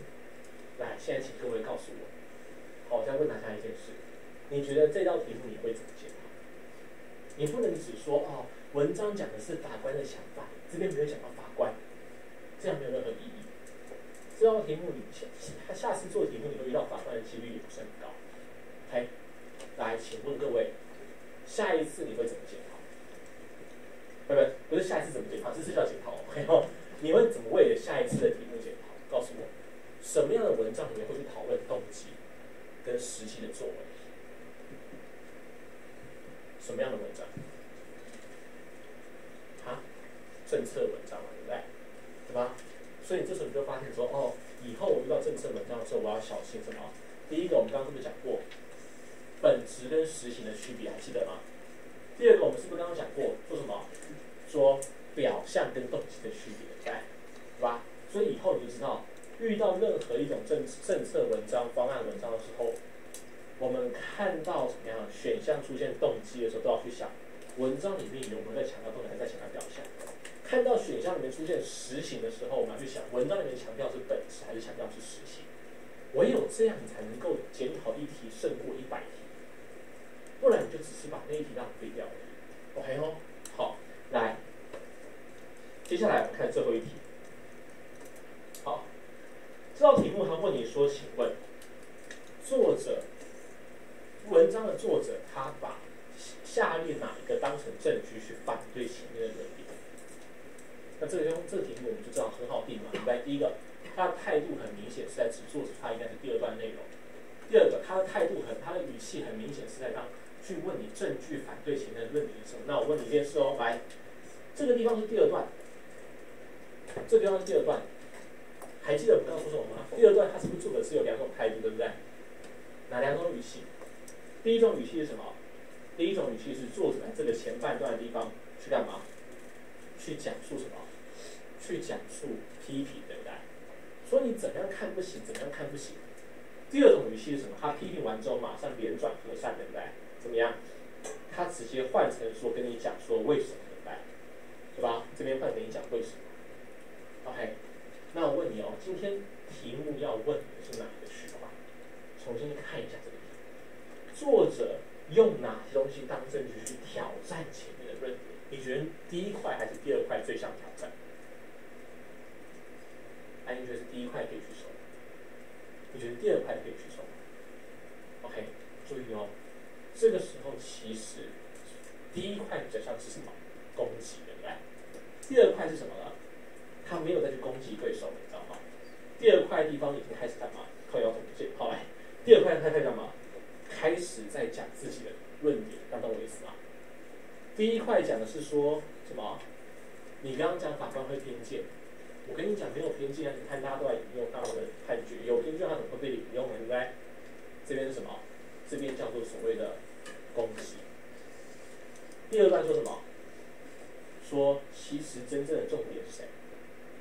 来，现在请各位告诉我。好，我再问大家一件事，你觉得这道题目你会怎么检讨？你不能只说哦，文章讲的是法官的想法，这边没有讲到法官，这样没有任何意义。这道题目你下次做题目你会遇到法官的几率也不是很高。OK， 来，请问各位，下一次你会怎么检讨？不是下一次怎么检讨，这是叫检讨。OK， 你会怎么为了下一次的题目检讨？告诉我，什么样的文章里面会去讨论动机跟实际的作为？什么样的文章？政策文章嘛，对不对？对吧？所以这时候你就发现说，哦，以后我遇到政策文章的时候，我要小心什么？第一个，我们刚刚是不是讲过本质跟实行的区别，还记得吗？第二个，我们是不是刚刚讲过说什么？说表象跟动机的区别，对吧？所以以后你就知道，遇到任何一种政策文章、方案文章的时候，我们看到怎么样选项出现动机的时候，都要去想文章里面有没有在强调动机，还是在强调表象。看到选项里面出现实行的时候，我们要去想文章里面强调是本质还是强调是实行。唯有这样，你才能够检讨一题胜过100题，不然你就只是把那一题浪费掉了。OK 哦，好，来，接下来我们看最后一题。好，这道题目他问你说，请问文章的作者他把下列哪一个当成证据去反对前面的论点？那这个题目我们就知道很好定嘛，对不对？第一个，他的态度很明显是在指作者，他应该是第二段内容。第二个，他的语气很明显是在去问你证据反对前面的论点是什么。那我问你一件事哦，来，这个地方是第二段，这个地方是第二段，还记得我们刚刚说什么吗？第二段它是不是作者是有两种态度，对不对？哪两种语气？第一种语气是什么？第一种语气是作者在这个前半段的地方去干嘛？去讲述什么？去讲述批评，对不对？说你怎么样看不行，怎么样看不行。第二种语气是什么？他批评完之后马上连转和善，对不对？怎么样？他直接换成说跟你讲说为什么，对不对？对吧？这边换跟你讲为什么。OK， 那我问你哦，今天题目要问的是哪一个区块？重新看一下这个题，作者用哪些东西当证据去挑战前面的论点？你觉得第一块还是第二块最像挑战？哎，你觉得是第一块可以去收？你觉得第二块可以去收 ？OK， 注意哦，这个时候其实第一块比较像是什么？攻击，对不对？第二块是什么呢？他没有再去攻击对手，你知道吗？第二块地方已经开始干嘛？靠腰怎么接？好来，第二块他开始干嘛？开始在讲自己的论点，大家懂我意思吗？第一块讲的是说什么？你刚刚讲法官会偏见，我跟你讲没有偏见啊！你看大家都在引用大陆的判决，有偏见他怎么会被引用呢？对不对？这边是什么？这边叫做所谓的攻击。第二段说什么？说其实真正的重点是谁？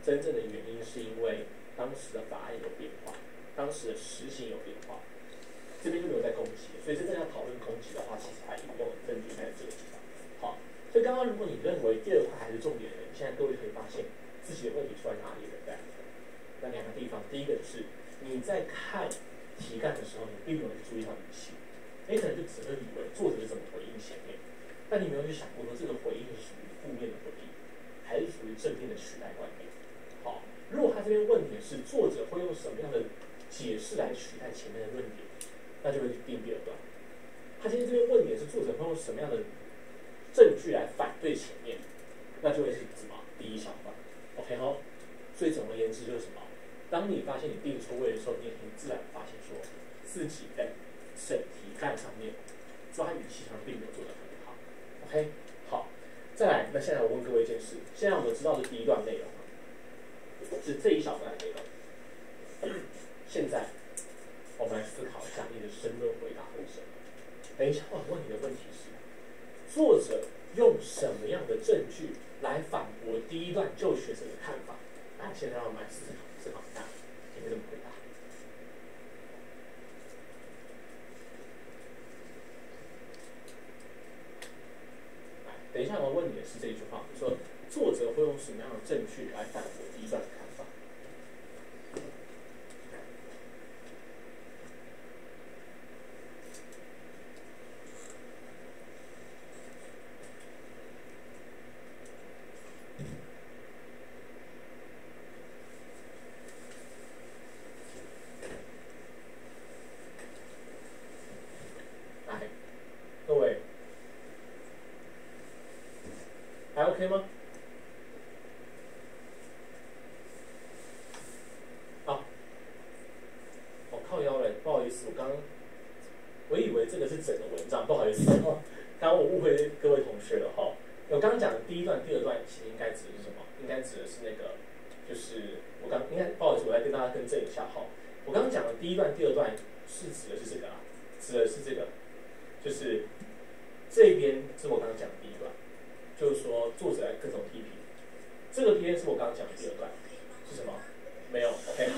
真正的原因是因为当时的法案有变化，当时的实行有变化。这边就没有在攻击，所以真正要讨论攻击的话，其实还引用的证据在这个地方。好，所以刚刚如果你认为第二块还是重点的，现在各位可以发现自己的问题出在哪里了，对不对？那两个地方，第一个就是你在看题干的时候，你并没有去注意到语气，你可能就只会以为作者是怎么回应前面，但你没有去想过说这个回应是属于负面的回应，还是属于正面的取代观点。好，如果他这边问题是作者会用什么样的解释来取代前面的论点，那就会定第二段。他今天这边问点是作者会用什么样的证据来反对前面，那就会是什么？第一小段。OK 好，所以总而言之就是什么？当你发现你定错位的时候，你也可以自然发现说自己在审题干上面抓语气上并没有做得很好。OK 好，再来，那现在我问各位一件事，现在我们知道是第一段内容，是这一小段内容。现在我们来思考一下你的申论回答会是什么。等一下我问你的问题是，作者用什么样的证据来反驳第一段就学者的看法？来，现在让我们来思考一下，你会怎么回答？来，等一下我问你的是这一句话，就说作者会用什么样的证据来反驳第一段的看法？各位，还 OK 吗？好，我靠腰了，不好意思，我以为这个是整个文章，不好意思，刚刚我误会各位同学了哈。我刚刚讲的第一段、第二段，其实应该指的是什么？应该指的是那个，就是应该不好意思，我来跟大家更正一下哈。我刚刚讲的第一段、第二段是指的是这个啊，指的是这个，就是这边是我刚刚讲的第一段，就是说作者来各种批评。这个边是我刚刚讲的第二段，是什么？没有 ，OK，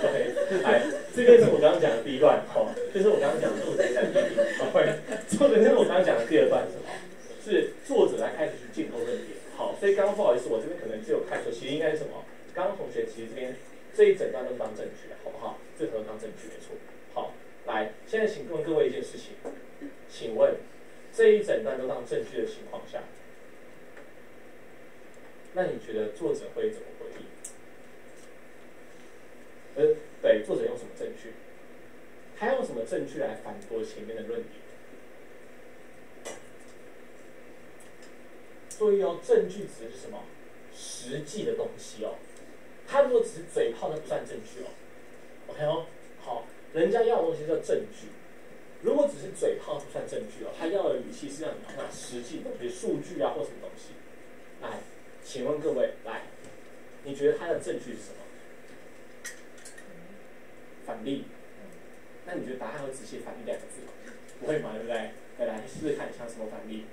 OK， 来，这边是我刚刚讲的第一段，就是我刚刚讲的作者在批评，作者是我刚刚讲的第二段是什么？是作者来开始去建构论点。好，所以刚刚不好意思，我这边可能只有看错，其实应该是什么？刚刚同学其实这边这一整段都当证据，好不好？这都当证据没错。好，来，现在请问各位一件事情，请问这一整段都当证据的情况下，那你觉得作者会怎么回应？对，作者用什么证据？他用什么证据来反驳前面的论点？注意哦，证据指的是什么？实际的东西哦。他如果只是嘴炮，那不算证据哦。OK 哦，好，人家要的东西叫证据。如果只是嘴炮不算证据哦，他要的语气是让你拿实际的东西、数据啊或什么东西。来，请问各位，来，你觉得他的证据是什么？反例。那你觉得答案会只写反例2个字吗？不会嘛，对不对？再来试试看，像什么反例？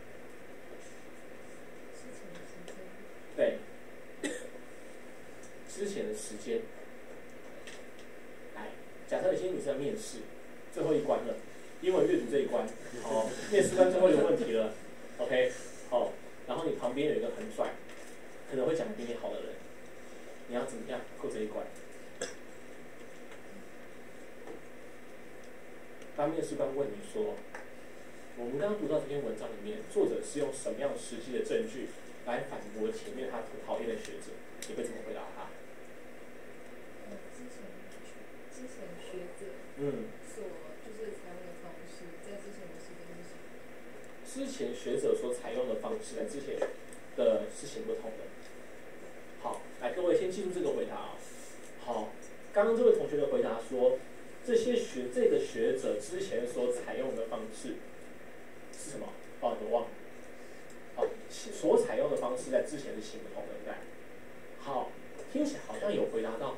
对，之前的时间。来，假设今天你是在面试，最后一关了，英文阅读这一关，好，面试官最后一个问题了 ，OK， 好，然后你旁边有一个很帅，可能会讲得比你好的人，你要怎么样过这一关？当面试官问你说，我们刚刚读到这篇文章里面，作者是用什么样实际的证据来反驳前面他很讨厌的学者？你会怎么回答他？之前学者所就是采用的方式，在之前的时间是什么？之前学者所采用的方式，在之前的是行不通的。好，来各位先记住这个回答啊。好，刚刚这位同学的回答说，这个学者之前所采用的方式是什么？哦，我忘了。好，所采用的方式在之前是行不通的，对不对？好，听起来好像有回答到，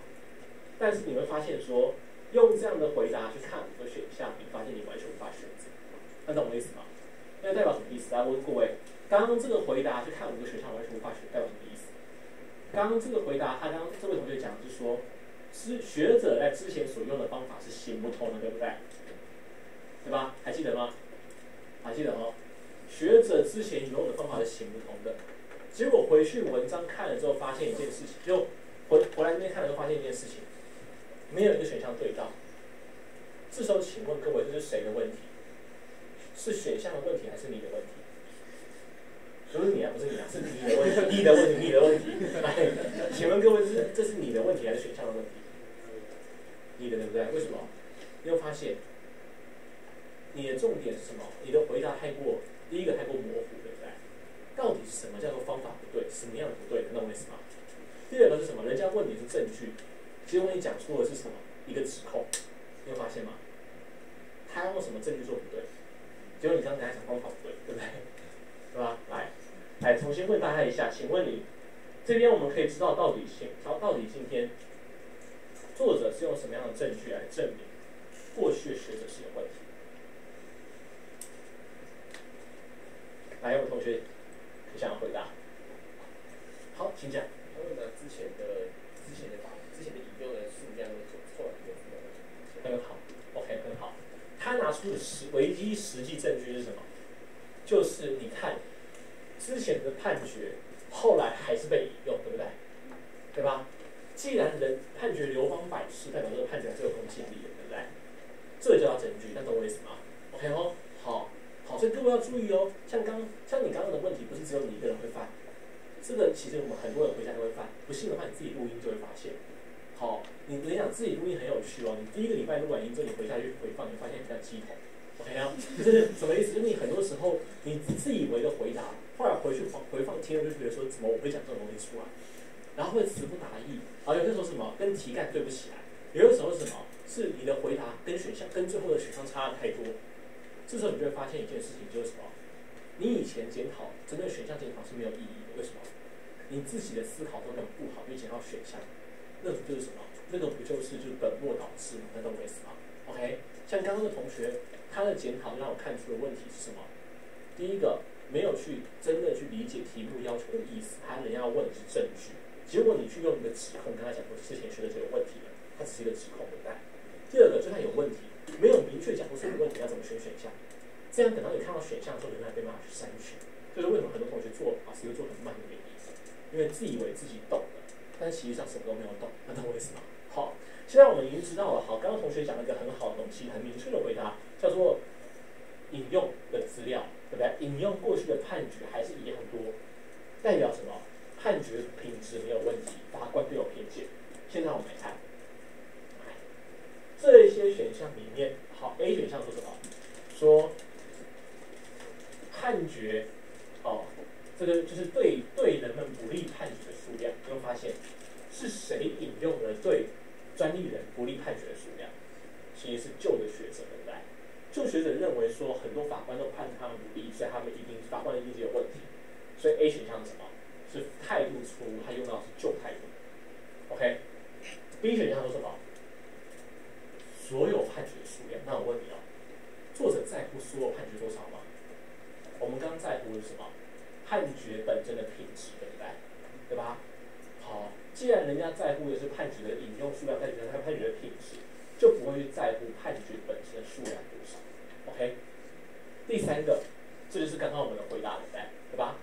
但是你会发现说，用这样的回答去看5个选项，你发现你完全无法选择。那懂我意思吗？那代表什么意思？来问各位，刚刚这个回答去看5个选项完全无法选，代表什么意思？刚刚这个回答，他刚刚这位同学讲的是说，是学者在之前所用的方法是行不通的，对不对？对吧？还记得吗？还记得哦。学者之前用的方法是行不通的，结果回去文章看了之后，发现一件事情，就回来这边看了之后发现一件事情，没有一个选项对到。这时候，请问各位，这是谁的问题？是选项的问题还是你的问题？不是你啊，不是你啊，是你的问题，你的问题，你的问题。来，请问各位，这是你的问题还是选项的问题？你的，对不对？为什么？你会发现，你的重点是什么？你的回答第一个太过模糊，对不对？到底是什么叫做方法不对？什么样的不对？懂我意思吗？第二个是什么？人家问你是证据，结果你讲出的是什么？一个指控，你有发现吗？他用什么证据说不对？结果你这样跟他讲方法不对，对不对？对吧？来，重新问大家一下，请问你这边我们可以知道到底今天作者是用什么样的证据来证明过去的学者是有问题？来，有同学很想要回答。好，请讲。他们拿之前的引用的数量跟后来的数量。很好 ，OK， 很好。他拿出的唯一实际证据是什么？就是你看之前的判决，后来还是被引用，对不对？对吧？既然判决流芳百世，代表这个判决还是有公信力的，对不对？这就叫证据，那懂我意思吗 ？OK 哦，好，所以各位要注意哦。像你刚刚的问题，不是只有你一个人会犯，这个其实我们很多人回家都会犯。不信的话，你自己录音就会发现。好，你想自己录音很有趣哦。你第一个礼拜录完音之后，你回家去回放，你发现你在鸡头。OK 啊，这是什么意思？就是你很多时候你自以为的回答，后来回去回放听了就觉得说，怎么我会讲这种东西出来？然后会词不达意，有的时候什么跟题干对不起来，有的时候什么是你的回答跟最后的选项差的太多。这时候你就会发现一件事情，就是什么？你以前检讨针对选项检讨是没有意义的，为什么？你自己的思考都很不好，去检讨选项，那就是什么？那个不就是本末倒置吗？那懂我意思吗 ？OK， 像刚刚的同学，他的检讨让我看出的问题是什么？第一个，没有去真的去理解题目要求的意思，他人要问的是证据，结果你去用一个指控跟他讲说之前学的就有问题了，它只是一个指控，对不对？第二个，就算有问题，没有明确讲出什么问题，要怎么选选项？这样等到你看到选项之后，仍然没办法去筛选。就是为什么很多同学把题目做很慢的原因，因为自以为自己懂了，但是实际上什么都没有懂，那懂我意思吗？好，现在我们已经知道了。好，刚刚同学讲了一个很好的东西，很明确的回答，叫做引用的资料，对不对？引用过去的判决还是一样多，代表什么？判决品质没有问题，法官没有偏见。现在我们来看，这些选项里面，好 ，A 选项说什么？说判决，这个就是对人们不利判决的数量，你会发现是谁引用了对专利人不利判决的数量？其实是旧的学者，对不对？旧学者认为说很多法官都判他们不利，所以他们法官一定是有问题。所以 A 选项是什么？是态度错误，他用到的是旧态度。OK。B 选项说什么？所有判决的数量。那我问你哦，作者在乎所有判决多少吗？我们刚刚在乎的是什么？判决本身的品质，对不对？对吧？好，既然人家在乎的是判决的引用数量，在于判决的品质，就不会去在乎判决本身的数量多少。OK。第三个，这就是刚刚我们的回答，对不对？对吧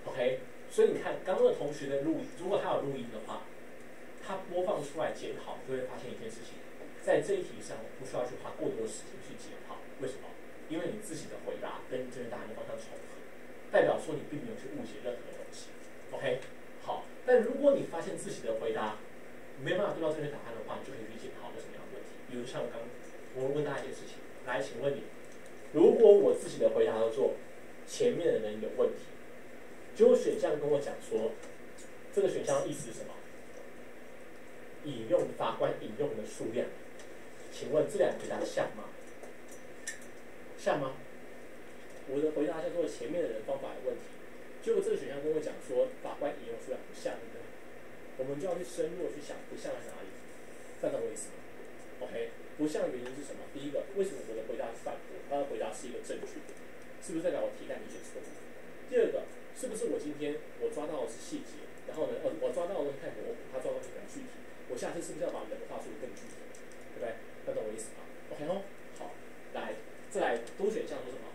？OK。所以你看，刚刚的同学的录音，如果他有录音的话，他播放出来检讨，就会发现一件事情，在这一题上，我不需要去花过多的时间去检讨。为什么？因为你自己的回答跟正确答案的方向重合，代表说你并没有去误解任何的东西。OK。好，但如果你发现自己的回答没办法对到正确答案的话，你就可以去检讨有什么样的问题。比如像我问大家一件事情，来，请问你，如果我自己的回答都做前面的人有问题，结果选项跟我讲说，这个选项意思是什么？法官引用的数量，请问这两个回答像吗？像吗？我的回答叫做前面的人方法有问题，结果这个选项跟我讲说法官引用数量不像，对不对？我们就要去深入去想不像在哪里，这样懂我意思吗 ？OK， 不像的原因是什么？第一个，为什么我的回答是反驳，他的回答是一个证据，是不是代表我题干理解错误？第二个，是不是我今天我抓到的是细节，然后呢，我抓到的东西太模糊，他抓到的是比较具体，我下次是不是要把人的话说得更具体，对不对？那懂我意思吗 ？OK 哦，好，来，再来多选项说什么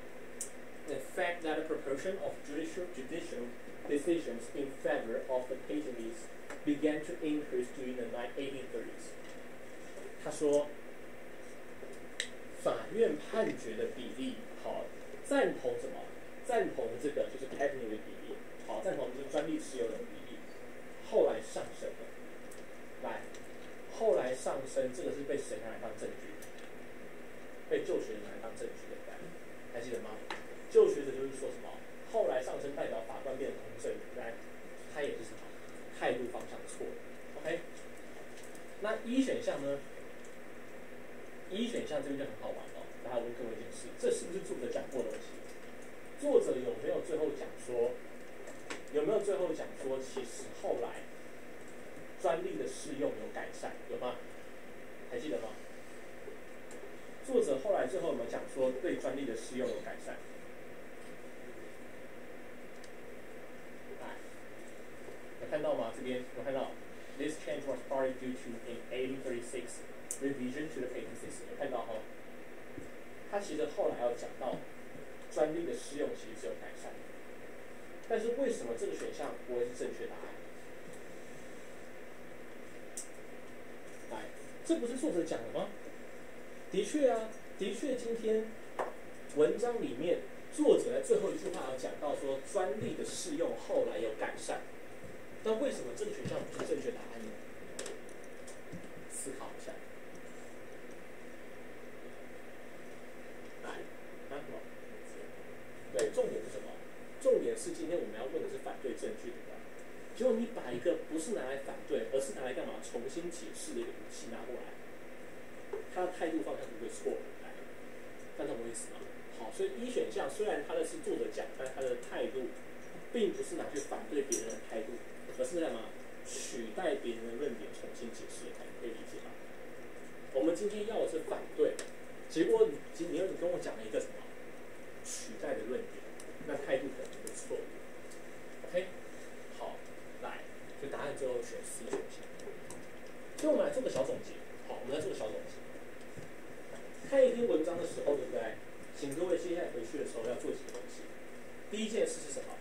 ？The fact that the proportion of judicial decisions in favor of the patents began to increase during the 1830s。他说，法院判决的比例，好，赞同什么？赞同这个就是 patent 的比例，好，赞同就是专利持有人的比例，后来上升了。来，后来上升，这个是被谁拿来当证据？被旧学者拿来当证据的，还记得吗？旧学者就是说什么？后来上升代表法官变成公正，来，他也是什么？态度方向错了。OK， 那一选项呢？一选项这边就很好玩哦，大家问各位一件事，这是不是作者讲过的东西？作者有没有最后讲说？其实后来专利的适用有改善，有吗？还记得吗？作者后来最后有没有讲说对专利的适用有改善？有看到吗？这边有看到 ，This change was partly due to in 1836 revision to the patent system。有看到哈？他其实后来要讲到专利的适用其实是有改善的，但是为什么这个选项不会是正确答案？来，这不是作者讲的吗？的确啊，的确，今天文章里面作者在最后一句话有讲到说专利的适用后来有改善，但为什么这个选项不是正确答案呢？思考一下。来，什么？对，重点是什么？重点是今天我们要问的是反对证据，对吧？结果你把一个不是拿来反对，而是拿来干嘛？重新解释的一个武器拿过来，他的态度方向就会错了。看懂我意思吗？好，所以一选项虽然他的是作者讲，但他的态度并不是拿去反对别人的态度，而是干嘛？取代别人的论点重新解释的态度，可以理解吗？我们今天要的是反对，结果你跟我讲了一个什么取代的论点，那态度可能就错误。OK， 好，来，所以答案最后选 C 选项。所以我们来做个小总结。好，我们来做个小总结。看一篇文章的时候，对不对？请各位接下来回去的时候要做几个东西。第一件事是什么？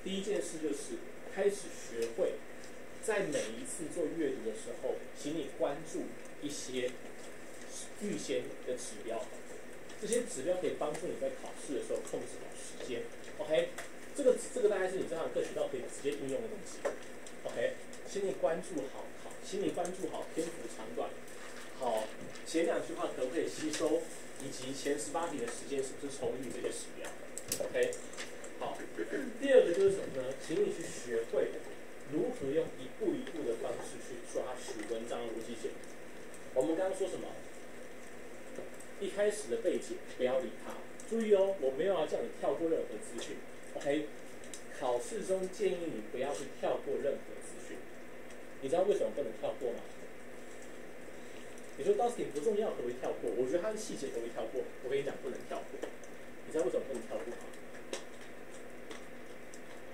第一件事就是开始学会，在每一次做阅读的时候，请你关注一些预先的指标，这些指标可以帮助你在考试的时候控制好时间。OK，这个大概是你这堂课学到可以直接应用的东西。OK， 请你关注好，请你关注好篇幅长短。好，前2句话可不可以吸收，以及前18题的时间是不是充裕这些史料。OK， 好。第二个就是什么呢？请你去学会如何用一步一步的方式去抓取文章逻辑线。我们刚刚说什么？一开始的背景不要理它，注意哦，我没有要叫你跳过任何资讯。OK， 考试中建议你不要去跳过任何资讯。你知道为什么不能跳过吗？你说 Dustin 不重要，可不可以跳过？我觉得它的细节可不可以跳过？我跟你讲，不能跳过。你知道为什么不能跳过吗？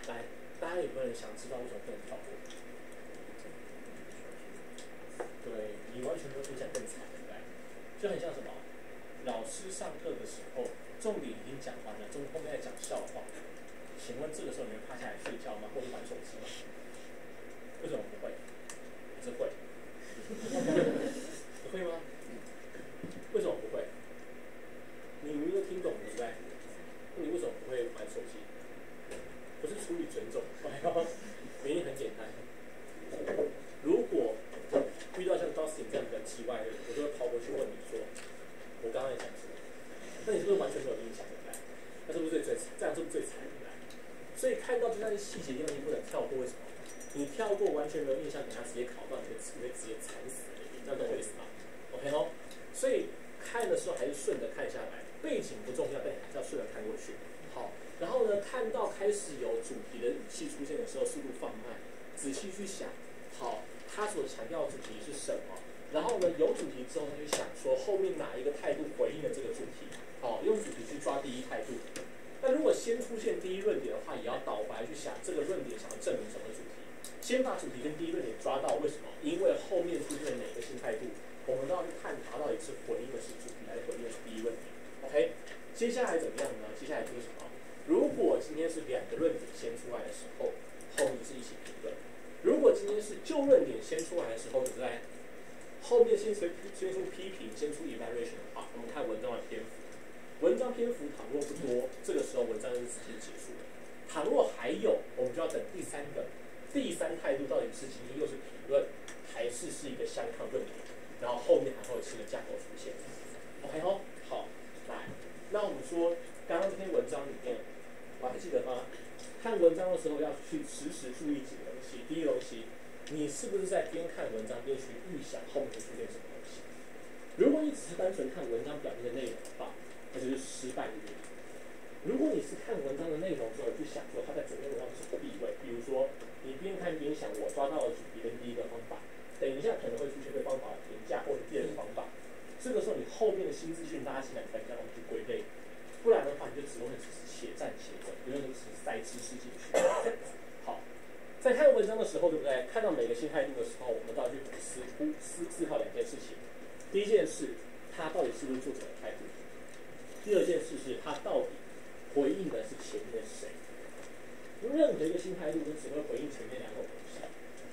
来，大家有没有人想知道为什么不能跳过？对，你完全没有印象更惨，对不对？就很像什么？老师上课的时候，重点已经讲完了，后面在讲笑话。请问这个时候你会趴下来睡觉吗？或者玩手机吗？为什么不会？还是会？你会吗？为什么不会？你明明都听懂，对不对？那你为什么不会玩手机？不是出于尊重，原因很简单。如果遇到像 Dustin 这样比较奇怪的人，我就会跑过去问你说：“我刚刚在讲什么？”那你是不是完全没有印象，对不对？那是不是这样是不是最惨的？所以看到这些细节地方你不能跳过，为什么？你跳过完全没有印象，等下直接考到，你会直接惨死的，你知道我意思吗 ？OK 哦，所以看的时候还是顺着看下来，背景不重要，但还是要顺着看过去。好，然后呢，看到开始有主题的语气出现的时候，速度放慢，仔细去想，好，他所强调的主题是什么？然后呢，有主题之后，他就想说后面哪一个态度回应了这个主题，好，用主题去抓第一态度。那如果先出现第一论点的话，也要倒回来去想这个论点想要证明什么主题。先把主题跟第一论点抓到，为什么？因为后面出现的哪个新态度，我们都要去探讨到底是回应的是主题，还是回应的是第一论点。OK， 接下来怎么样呢？接下来就是什么？如果今天是2个论点先出来的时候，后面是一起评论；如果今天是旧论点先出来的时候，对不对？后面先出批评，先出 evaluation 的话，我们看文章的篇幅。文章篇幅倘若不多，这个时候文章就直接结束了。倘若还有，我们就要等第3态度到底是今天又是评论，还是一个相抗论点，然后后面还会有新的架构出现。OK 哦，好，来，那我们说刚刚这篇文章里面，我还记得吗？看文章的时候要去时注意几个东西。第一个东西，你是不是在边看文章边去预想后面会出现什么东西？如果你只是单纯看文章表面的内容的话，那就是失败的原因。如果你是看文章的内容之后去想说它在整个文章是什么地位，比如说你边看边想，我抓到了主题跟第一个方法，等一下可能会出现对方法的评价或者第2个方法，这个时候你后面的新资讯拉进来才比较容易去归类，不然的话你就只会只是且战且走，有可能只是塞知识进去。好，在看文章的时候，对不对？看到每个新态度的时候，我们都要去思考2件事情。第一件事，它到底是不是作者的态度？第2件事是它到底回应的是前面的谁？任何一个新态度都只会回应前面2种东西，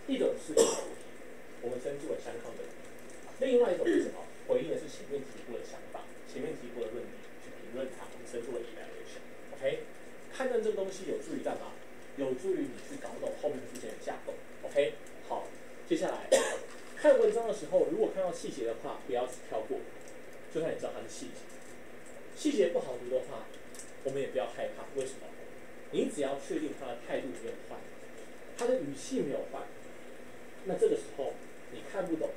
一种是我们称之为相抗论，另外一种是什么？回应的是前面提出的想法，前面提出的论点，去评论它，我们称之为 evaluation。OK， 判断这个东西有助于干嘛？有助于你去搞懂后面出现的架构。OK， 好，接下来看文章的时候，如果看到细节的话，不要跳过，就算你知道它是细节。细节不好读的话，我们也不要害怕。为什么？你只要确定他的态度没有换，他的语气没有换，那这个时候你看不懂，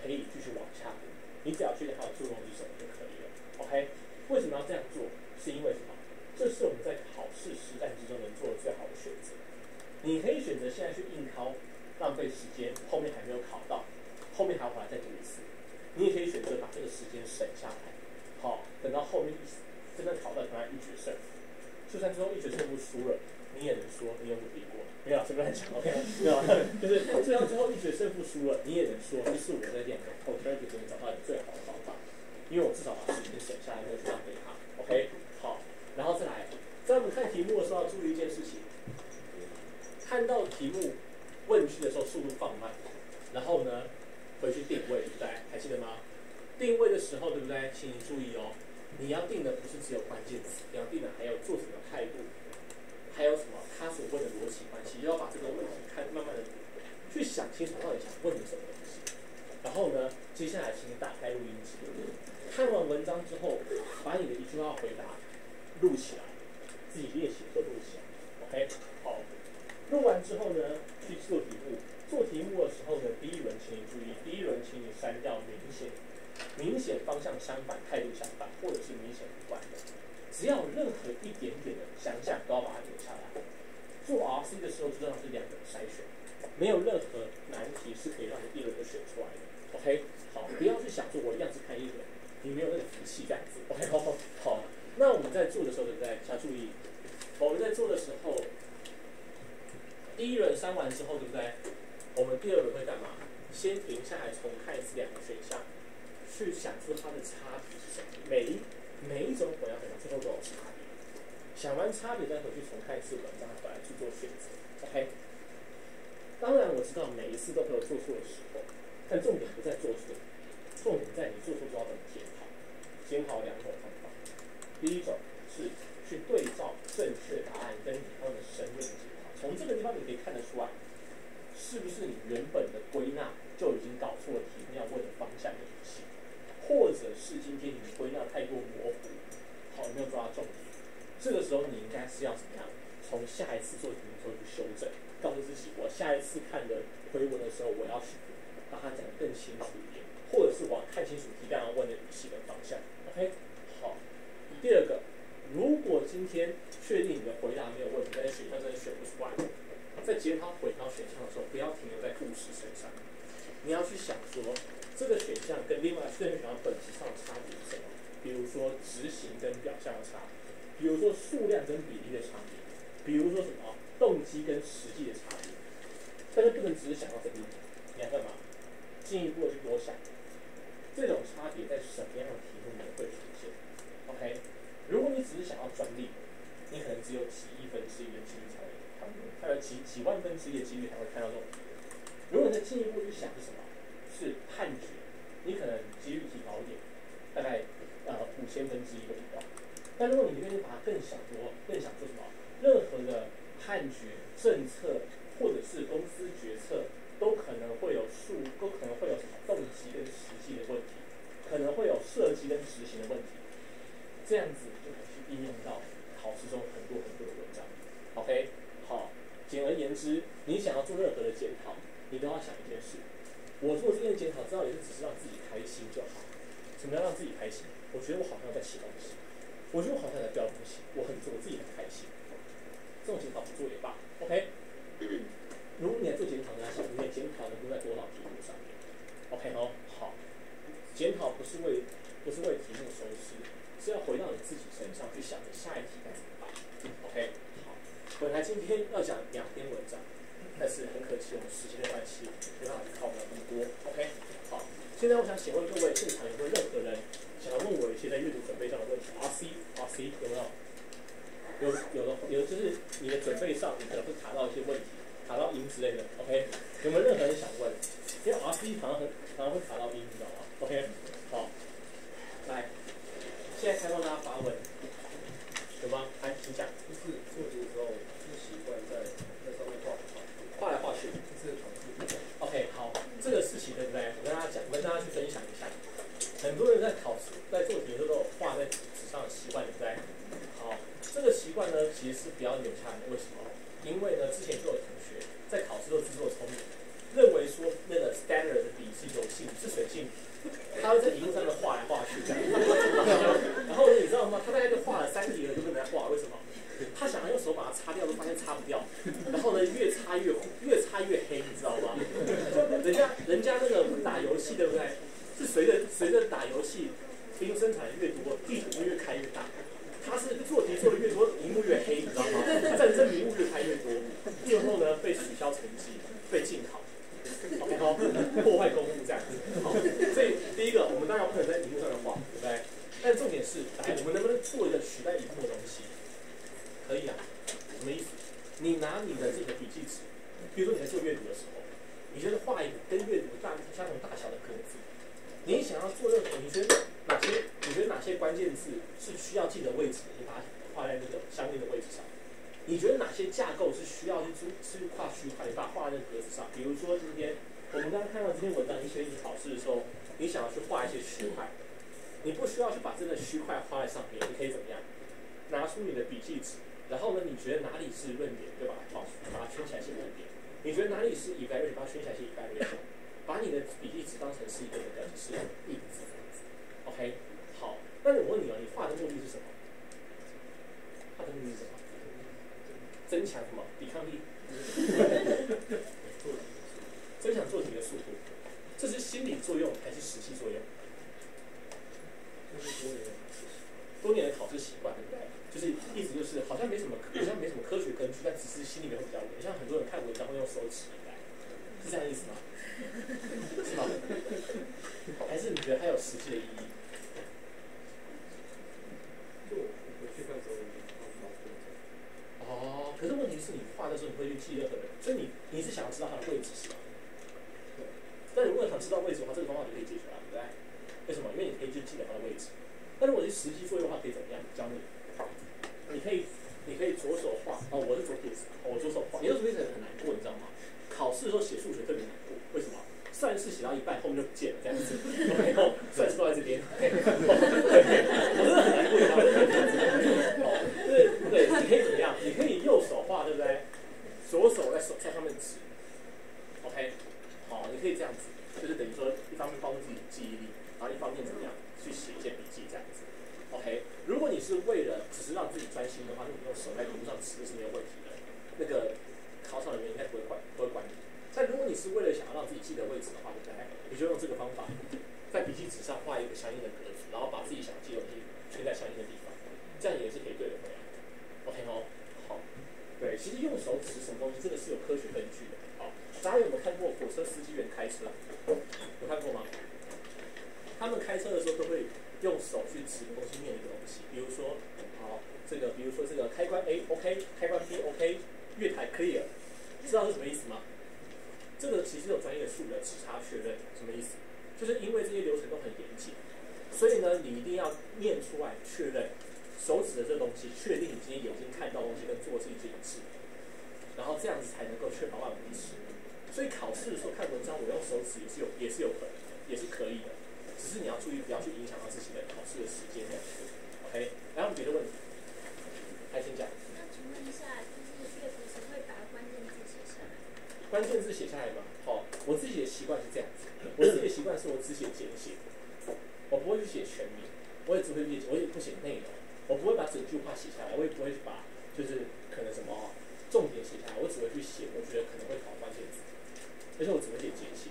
可以继续往下读。你只要确定他有注重于什么就可以了。OK， 为什么要这样做？是因为什么？这是我们在考试实战之中能做的最好的选择。你可以选择现在去硬考，浪费时间，后面还没有考到，后面还要回来再读一次。你也可以选择把这个时间省下来。好，等到后面真的考到，跟他一决胜负。就算最后一决胜负输了，你也能说你有努力过。没有，随便乱讲 ，OK， 没有，就是就算最后一决胜负输了，你也能说这是我在练后天给你找到最好的方法，因为我至少把时间省下来，没有去浪费它。OK， 好，然后再来，在我们看题目的时候要注意一件事情，看到题目问句的时候速度放慢，然后呢回去定位，对不对？还记得吗？定位的时候，对不对？请你注意哦，你要定的不是只有关键词，你要定的还有作者的态度。还有什么他所问的逻辑关系，要把这个问题慢慢的去想清楚，到底想问你什么东西。然后呢，接下来请你打开录音机，看完文章之后，把你的一句话回答录起来，自己练习都录起来。OK， 好，录完之后呢，去做题目。做题目的时候呢，第一轮请你注意，第一轮请你删掉明显方向相反、态度相反，或者是明显不关的，只要有任何一点点的想象，都要把它留下来。做 RC 的时候，就像是2个筛选，没有任何难题是可以让你一轮就选出来的。OK， 好，不要去想说我一样是看一轮，你没有那个福气这样子。OK， 好，那我们在做的时候，对不对？要注意，我们在做的时候，第一轮删完之后，对不对？我们第二轮会干嘛？先停下来重看一次2个选项，去想出它的差别是什么。每一种混淆选项最后都有差别。想完差别再回去重看一次文章，回来去做选择。OK。当然我知道每一次都会有做错的时候，但重点不在做错，重点在你做错之后怎么检讨。检讨2种方法，第一种是去对照正确答案跟你方的申论检讨。从这个地方你可以看得出来。是不是你原本的归纳就已经搞错了题目要问的方向跟语气，或者是今天你的归纳太过模糊，好，没有抓到重点？这个时候你应该是要怎么样？从下一次做题目的时候去修正，告诉自己，我下一次看的回文的时候，我要去把它讲得更清楚一点，或者是我要看清楚题干要问的语气跟方向。OK， 好。第二个，如果今天确定你的回答没有问题，但是选项真的选不出来，在检讨回答选项的时候，不要停留在故事身上，你要去想说这个选项跟另外4个选项本质上的差别是什么？比如说执行跟表象的差别，比如说数量跟比例的差别，比如说什么动机跟实际的差别。但是不能只是想到这里，你要干嘛？进一步的去多想，这种差别在什么样的题目里面会出现 ？OK， 如果你只是想要专利，你可能只有几亿分之一的几率才会看到，还有几万分之一的几率才会看到这种题。如果你再进一步去想是什么？是判决，你可能几率提高一点，大概5000分之一会提高。但如果你愿意把它更想说什么？任何的判决、政策或者是公司决策，都可能会有什么动机跟实际的问题，可能会有设计跟执行的问题。这样子就可以去应用到考试中很多的文章。OK， 好。简而言之，你想要做任何的检讨，你都要想一件事：我做这件检讨，知道也是只是让自己开心就好。什么叫让自己开心？我觉得我好像在写东西，我觉得我好像在标东西，我自己很开心。这种检讨不做也罢。OK， 如果你来做检讨，你要想你的检讨能够在多少题目上面 ？OK 哦，好。检讨不是为题目收拾，是要回到你自己身上去想你下一题该怎么办。OK。本来今天要讲2篇文章，但是很可惜我们时间的关系，没办法去考不了那么多。OK， 好，现在我想请问各位现场有没有任何人想要问我一些在阅读准备上的问题 ？RC 有没有？有，就是你的准备上，你可能会卡到一些问题，卡到音之类的。OK， 有没有任何人想问？因为 RC 常常会卡到音，你知道吗 ？OK， 好，来，现在开放大家发问。有吗？来，请讲。就是做题的时候，是习惯在那上面画来画去。这是考试。OK， 好，这个事情对不对？我跟大家去分享一下。很多人在做题的时候都有画在纸上的习惯，对不对？好，这个习惯呢，其实是比较留下来的。为什么？因为呢，之前就有同学在考试都自作聪明，认为说那个 standard 的笔是油性，是水性。他会在荧幕上面画来画去这样，然后你知道吗？他大概就画了3题了，就不能再画，为什么？他想要用手把它擦掉，都发现擦不掉，然后呢越擦越黑，你知道吗？人家那个打游戏对不对？是随着打游戏兵生产越多，地图越开越大。他是做题做的越多，荧幕越黑，你知道吗？战争荧幕越开越多，最后呢被取消成绩，被禁考。OK， 好，破坏公务这样子。好，所以第一个，我们当然不能在荧幕上面画，对不对？但重点是，来，我们能不能做一个取代荧幕的东西？可以啊。什么意思？你拿你的这个笔记纸，比如说你在做阅读的时候，你就是画一个跟阅读相同大小的格子。你想要做任何，你觉得哪些关键字是需要记的位置，你把它画在那个相应的位置上。你觉得哪些架构是需要去跨区块，你把它画在那个格子上？比如说今天我们刚刚看到这篇文章，你学习考试的时候，你想要去画一些区块，你不需要去把这个区块画在上面，你可以怎么样？拿出你的笔记纸，然后呢，你觉得哪里是论点，就把它圈起来写论点；你觉得哪里是 evaluation， 把它圈起来写 evaluation。把你的笔记纸当成是一个是一个字这样子 ，OK， 好。那我问你哦，你画的目的是什么？画的目的是什么？增强什么抵抗力？增强做题的速度。这是心理作用还是实际作用？多年的考试习惯，对不对？就是意思就是好像没什么科学根据，但只是心里面会比较稳。像很多人看文章会用手指来，是这样意思吗？是吗？还是你觉得它有实际的意义？哦，可是问题是你画的时候你会去记任何人，所以你是想要知道它的位置是吗？对。但如果想知道位置的话，这个方法就可以解决了，对不对？为什么？因为你可以去记得它的位置。那如果是实际作用的话，可以怎么样？教你，你可以左手画，哦，我是左撇子，我左手画。你的左撇子很难过，你知道吗？考试的时候写数学特别难过，为什么？算式写到一半，后面就不见了，这样子。然后算式都在这边，我真的很难过，你知道吗？对，你可以怎么样？你可以右手画，对不对？左手在上面指 ，OK， 好，你可以这样子，就是等于说一方面帮助自己记忆力，然后一方面怎么样去写一些笔记这样子 ，OK。如果你是为了只是让自己专心的话，那你用手在屏幕上指是没有问题的，那个考场人员应该不会管你。但如果你是为了想要让自己记得位置的话，对不对？你就用这个方法，在笔记纸上画一个相应的格子，然后把自己想记的东西圈在相应的地方，这样也是可以对的，对吧 ？OK 哦，好，对，其实用手指什么东西，这个是有科学根据的。好，大家有没有看过火车司机员开车？有看过吗？他们开车的时候都会用手去指东西面一个东西，比如说，好，比如说这个开关 A OK， 开关 B OK， 月台 clear， 知道是什么意思吗？这个其实有专业术语的指差确认，什么意思？就是因为这些流程都很严谨，所以呢，你一定要念出来确认手指的这东西，确定你今天眼睛看到东西跟做事情是一致，然后这样子才能够确保万无一失。所以考试的时候看文章，我用手指也是有可能，也是可以的，只是你要注意不要去影响到自己的考试的时间这样子。OK， 还有别的问题？还请讲。那请问一下，就是阅读时会把关键字写下来？关键字写下来吗？好，我自己的习惯是这样子。我自己的习惯是我只写简写，我不会去写全名，我也不写内容，我不会把整句话写下来，我也不会把就是可能什么重点写下来，我只会去写我觉得可能会考关键字，而且我只会写简写。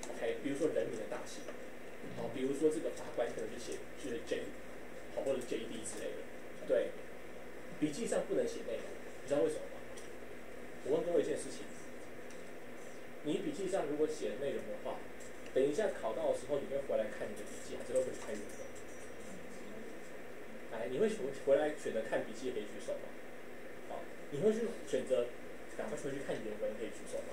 OK， 比如说人名的大写，好，比如说这个法官可能就写就是 J， 好或者 JD 之类的。对，笔记上不能写内容，你知道为什么吗？我问各位一件事情。你笔记上如果写内容的话，等一下考到的时候，你会回来看你的笔记，还是会拍原文？来，你会回来选择看笔记可以举手吗？好，你会去选择赶快回去看原文可以举手吗？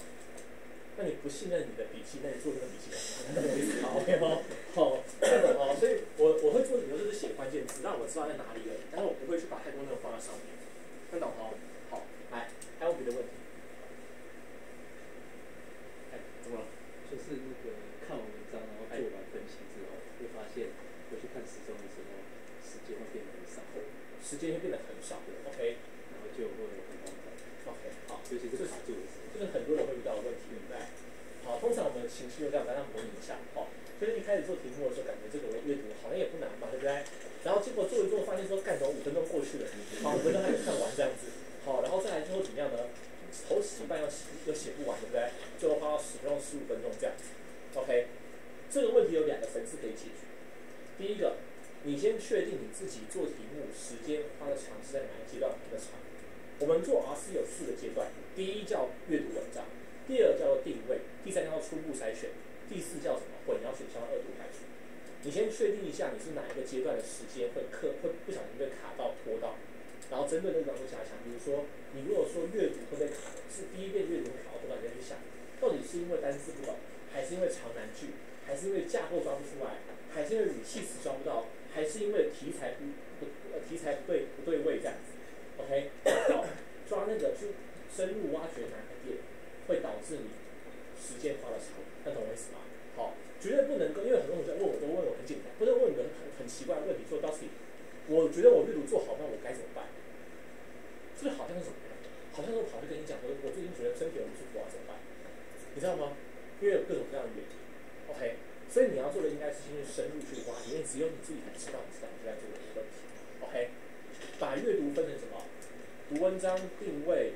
那你不信任你的笔记，那你做这个笔记干嘛？好 ，OK 吗？好，这个哦，所以我会做什么？就是写关键词，让我知道在哪里了，但是我不会去把太多内容放在上面。看懂哦？好，来，还有别的问题？就是那个看完文章，然后做完分析之后，会发现回去看时钟的时候，时间会变得很少，时间会变得很少 ，OK， 然后就会很慌张 ，OK， 好，尤其是卡住的时候，这是很多人会遇到的问题，对不对？好，通常我们情绪就这样，大家模拟一下，好，就是一开始做题目的时候，感觉这个阅读好像也不难嘛，对不对？然后结果做一做，发现说干什么5分钟过去了，好，5分钟还没看完这样子，好，然后再来之后怎么样呢？头洗一半又写不完，对不对？最后花到10分钟、15分钟这样子 ，OK。这个问题有2个层次可以解决。第一个，你先确定你自己做题目时间花的长是在哪一阶段花的长。我们做 RC 有4个阶段，第一叫阅读文章，第2叫做定位，第3叫做初步筛选，第4叫什么？混淆选项2度排除。你先确定一下你是哪一个阶段的时间会不小心被卡到拖到。然后针对这个做加强，比如说，你如果说阅读会被卡的，是第一遍阅读卡到多少，你再去想，到底是因为单词不懂，还是因为长难句，还是因为架构抓不出来，还是因为语气词抓不到，还是因为题材不对位这样子 ，OK？ 好，抓那个去深入挖掘哪个点，会导致你时间花的长，那懂我意思吗？好，绝对不能够，因为很多同学问我很简单，不能问一个很奇怪的问题，说到底，我觉得我阅读做好，那我该怎么办？是不是好像是什么样？好像是我跑去跟你讲说，我最近觉得身体很不舒服啊，怎么办？你知道吗？因为有各种各样的原因。OK， 所以你要做的应该是先去深入去挖，因为只有你自己才知道你正在做的问题。OK， 把阅读分成什么？读文章、定位、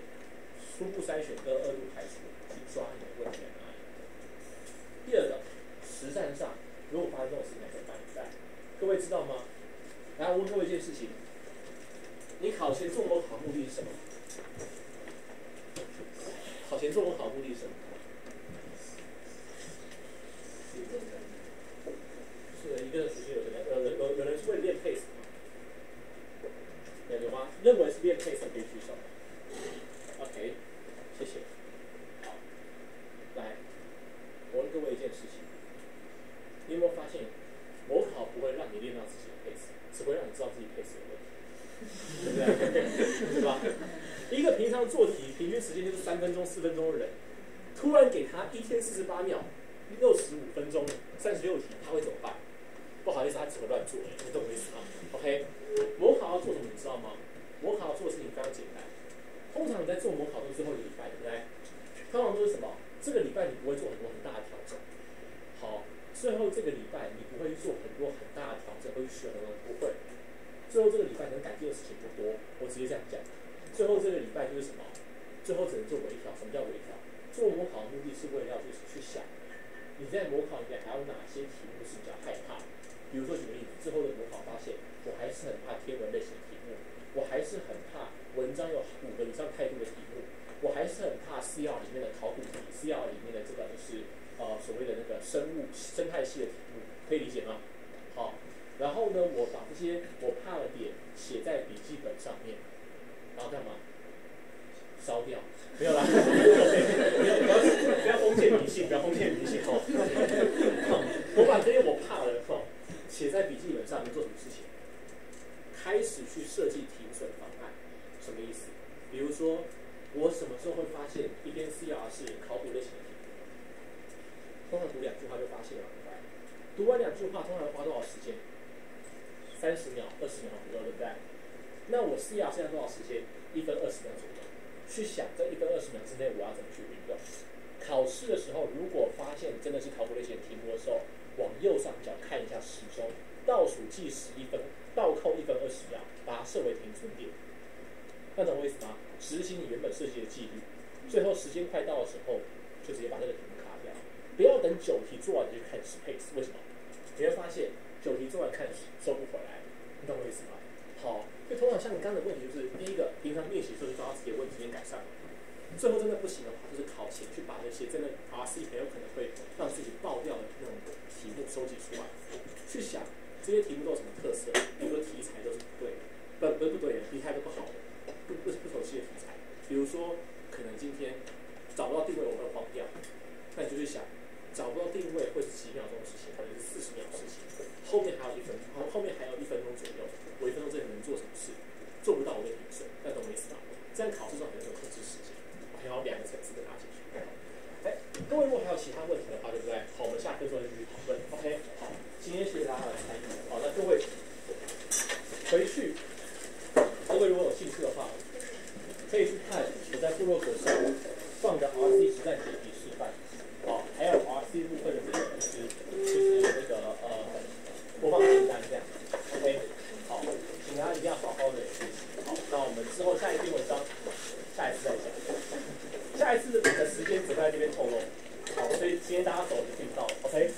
初步筛选跟二度排除，去抓你的问题在哪里。第二个，实战上如果发生这种事情怎么办？各位知道吗？来，我问各位一件事情：你考前做模考目的是什么？考前做模考目的是什么？是一个属性有人是为了练 pace 吗？有吗？认为是练 pace 可以举手。OK， 谢谢。好，来，我问各位一件事情，你有没有发现，模考不会让你练到自己的 pace， 只会让你知道自己 pace 有问题，对不对？对吧？一个平常做题平均时间就是3分钟、4分钟的人，突然给他1天48秒、65分钟、36题，他会怎么办？不好意思，他只会乱做，你懂我意思吗 ？OK， 模考要做什么，你知道吗？模考要做的事情非常简单。通常你在做模考都是最后一个礼拜，对不对？通常都是什么？这个礼拜你不会做很多很大的调整。好，最后这个礼拜你不会做很多很大的调整，会去学很多不会。最后这个礼拜能改进的事情不多，我直接这样讲。最后这个礼拜就是什么？最后只能做微调。什么叫微调？做模考的目的是为了去想，你在模考里面还有哪些题目是比较害怕？比如说举个例子，最后的模考发现，我还是很怕天文类型的题目，我还是很怕文章有5个以上态度的题目，我还是很怕 CR 里面的考古题 ，CR 里面的这个就是所谓的那个生态系的题目，可以理解吗？好，然后呢，我把这些我怕的点写在笔记本上面，然后干嘛？烧掉。没有啦，不要封建迷信，不要封建迷信哦。我把这些我怕的写在笔记本上面做什么事情？开始去设计停损方案，什么意思？比如说，我什么时候会发现一篇 CR 是考古类型的题目？通常读2句话就发现了，对不对？读完2句话通常花多少时间？30秒、20秒左右，对不对？那我 CR 现在多少时间？1分20秒左右。去想这1分20秒之内我要怎么去运用。考试的时候，如果发现真的是考古类型的题目的时候，往右上角看一下时钟，倒数计时1分，倒扣1分20秒，把它设为停损点。那懂我意思吗？执行你原本设计的纪律，最后时间快到的时候，就直接把这个题目卡掉。不要等9题做完就开始 pace， 为什么？你会发现9题做完看收不回来，你懂我意思吗？好，所以通常像你刚刚的问题就是，第一个，平常练习就是抓到自己的问题先改善。最后真的不行的话，就是考前去把那些真的 RC 很有可能会让自己爆掉的那种题目收集出来，去想这些题目都有什么特色，比如说题材都是不对的，不是不对的，题材都不好的，不熟悉的题材。比如说，可能今天找不到定位，我会慌掉，那你就去想，找不到定位会是几秒钟的事情，可能是40秒的事情，后面还有1分钟左右，我1分钟之内能做什么事？做不到我就停损，那懂我意思吗？这样考试中很有控制时间。然后2个层次的拿进去。各位如果还有其他问题的话，对不对？好，我们下课之后继续讨论。OK， 好，今天谢谢大家的参与。好，那各位回去，各位如果有兴趣的话，可以去看我在部落格上放的 RC 实战解题示范。好，还有 RC 部分的这个就是那个播放清单这样。OK， 好，请大家一定要好好的学习。好，那我们之后下一篇文章，下一次再讲。下一次的时间只在这边透露，好，所以今天大家走就听到了 ，OK。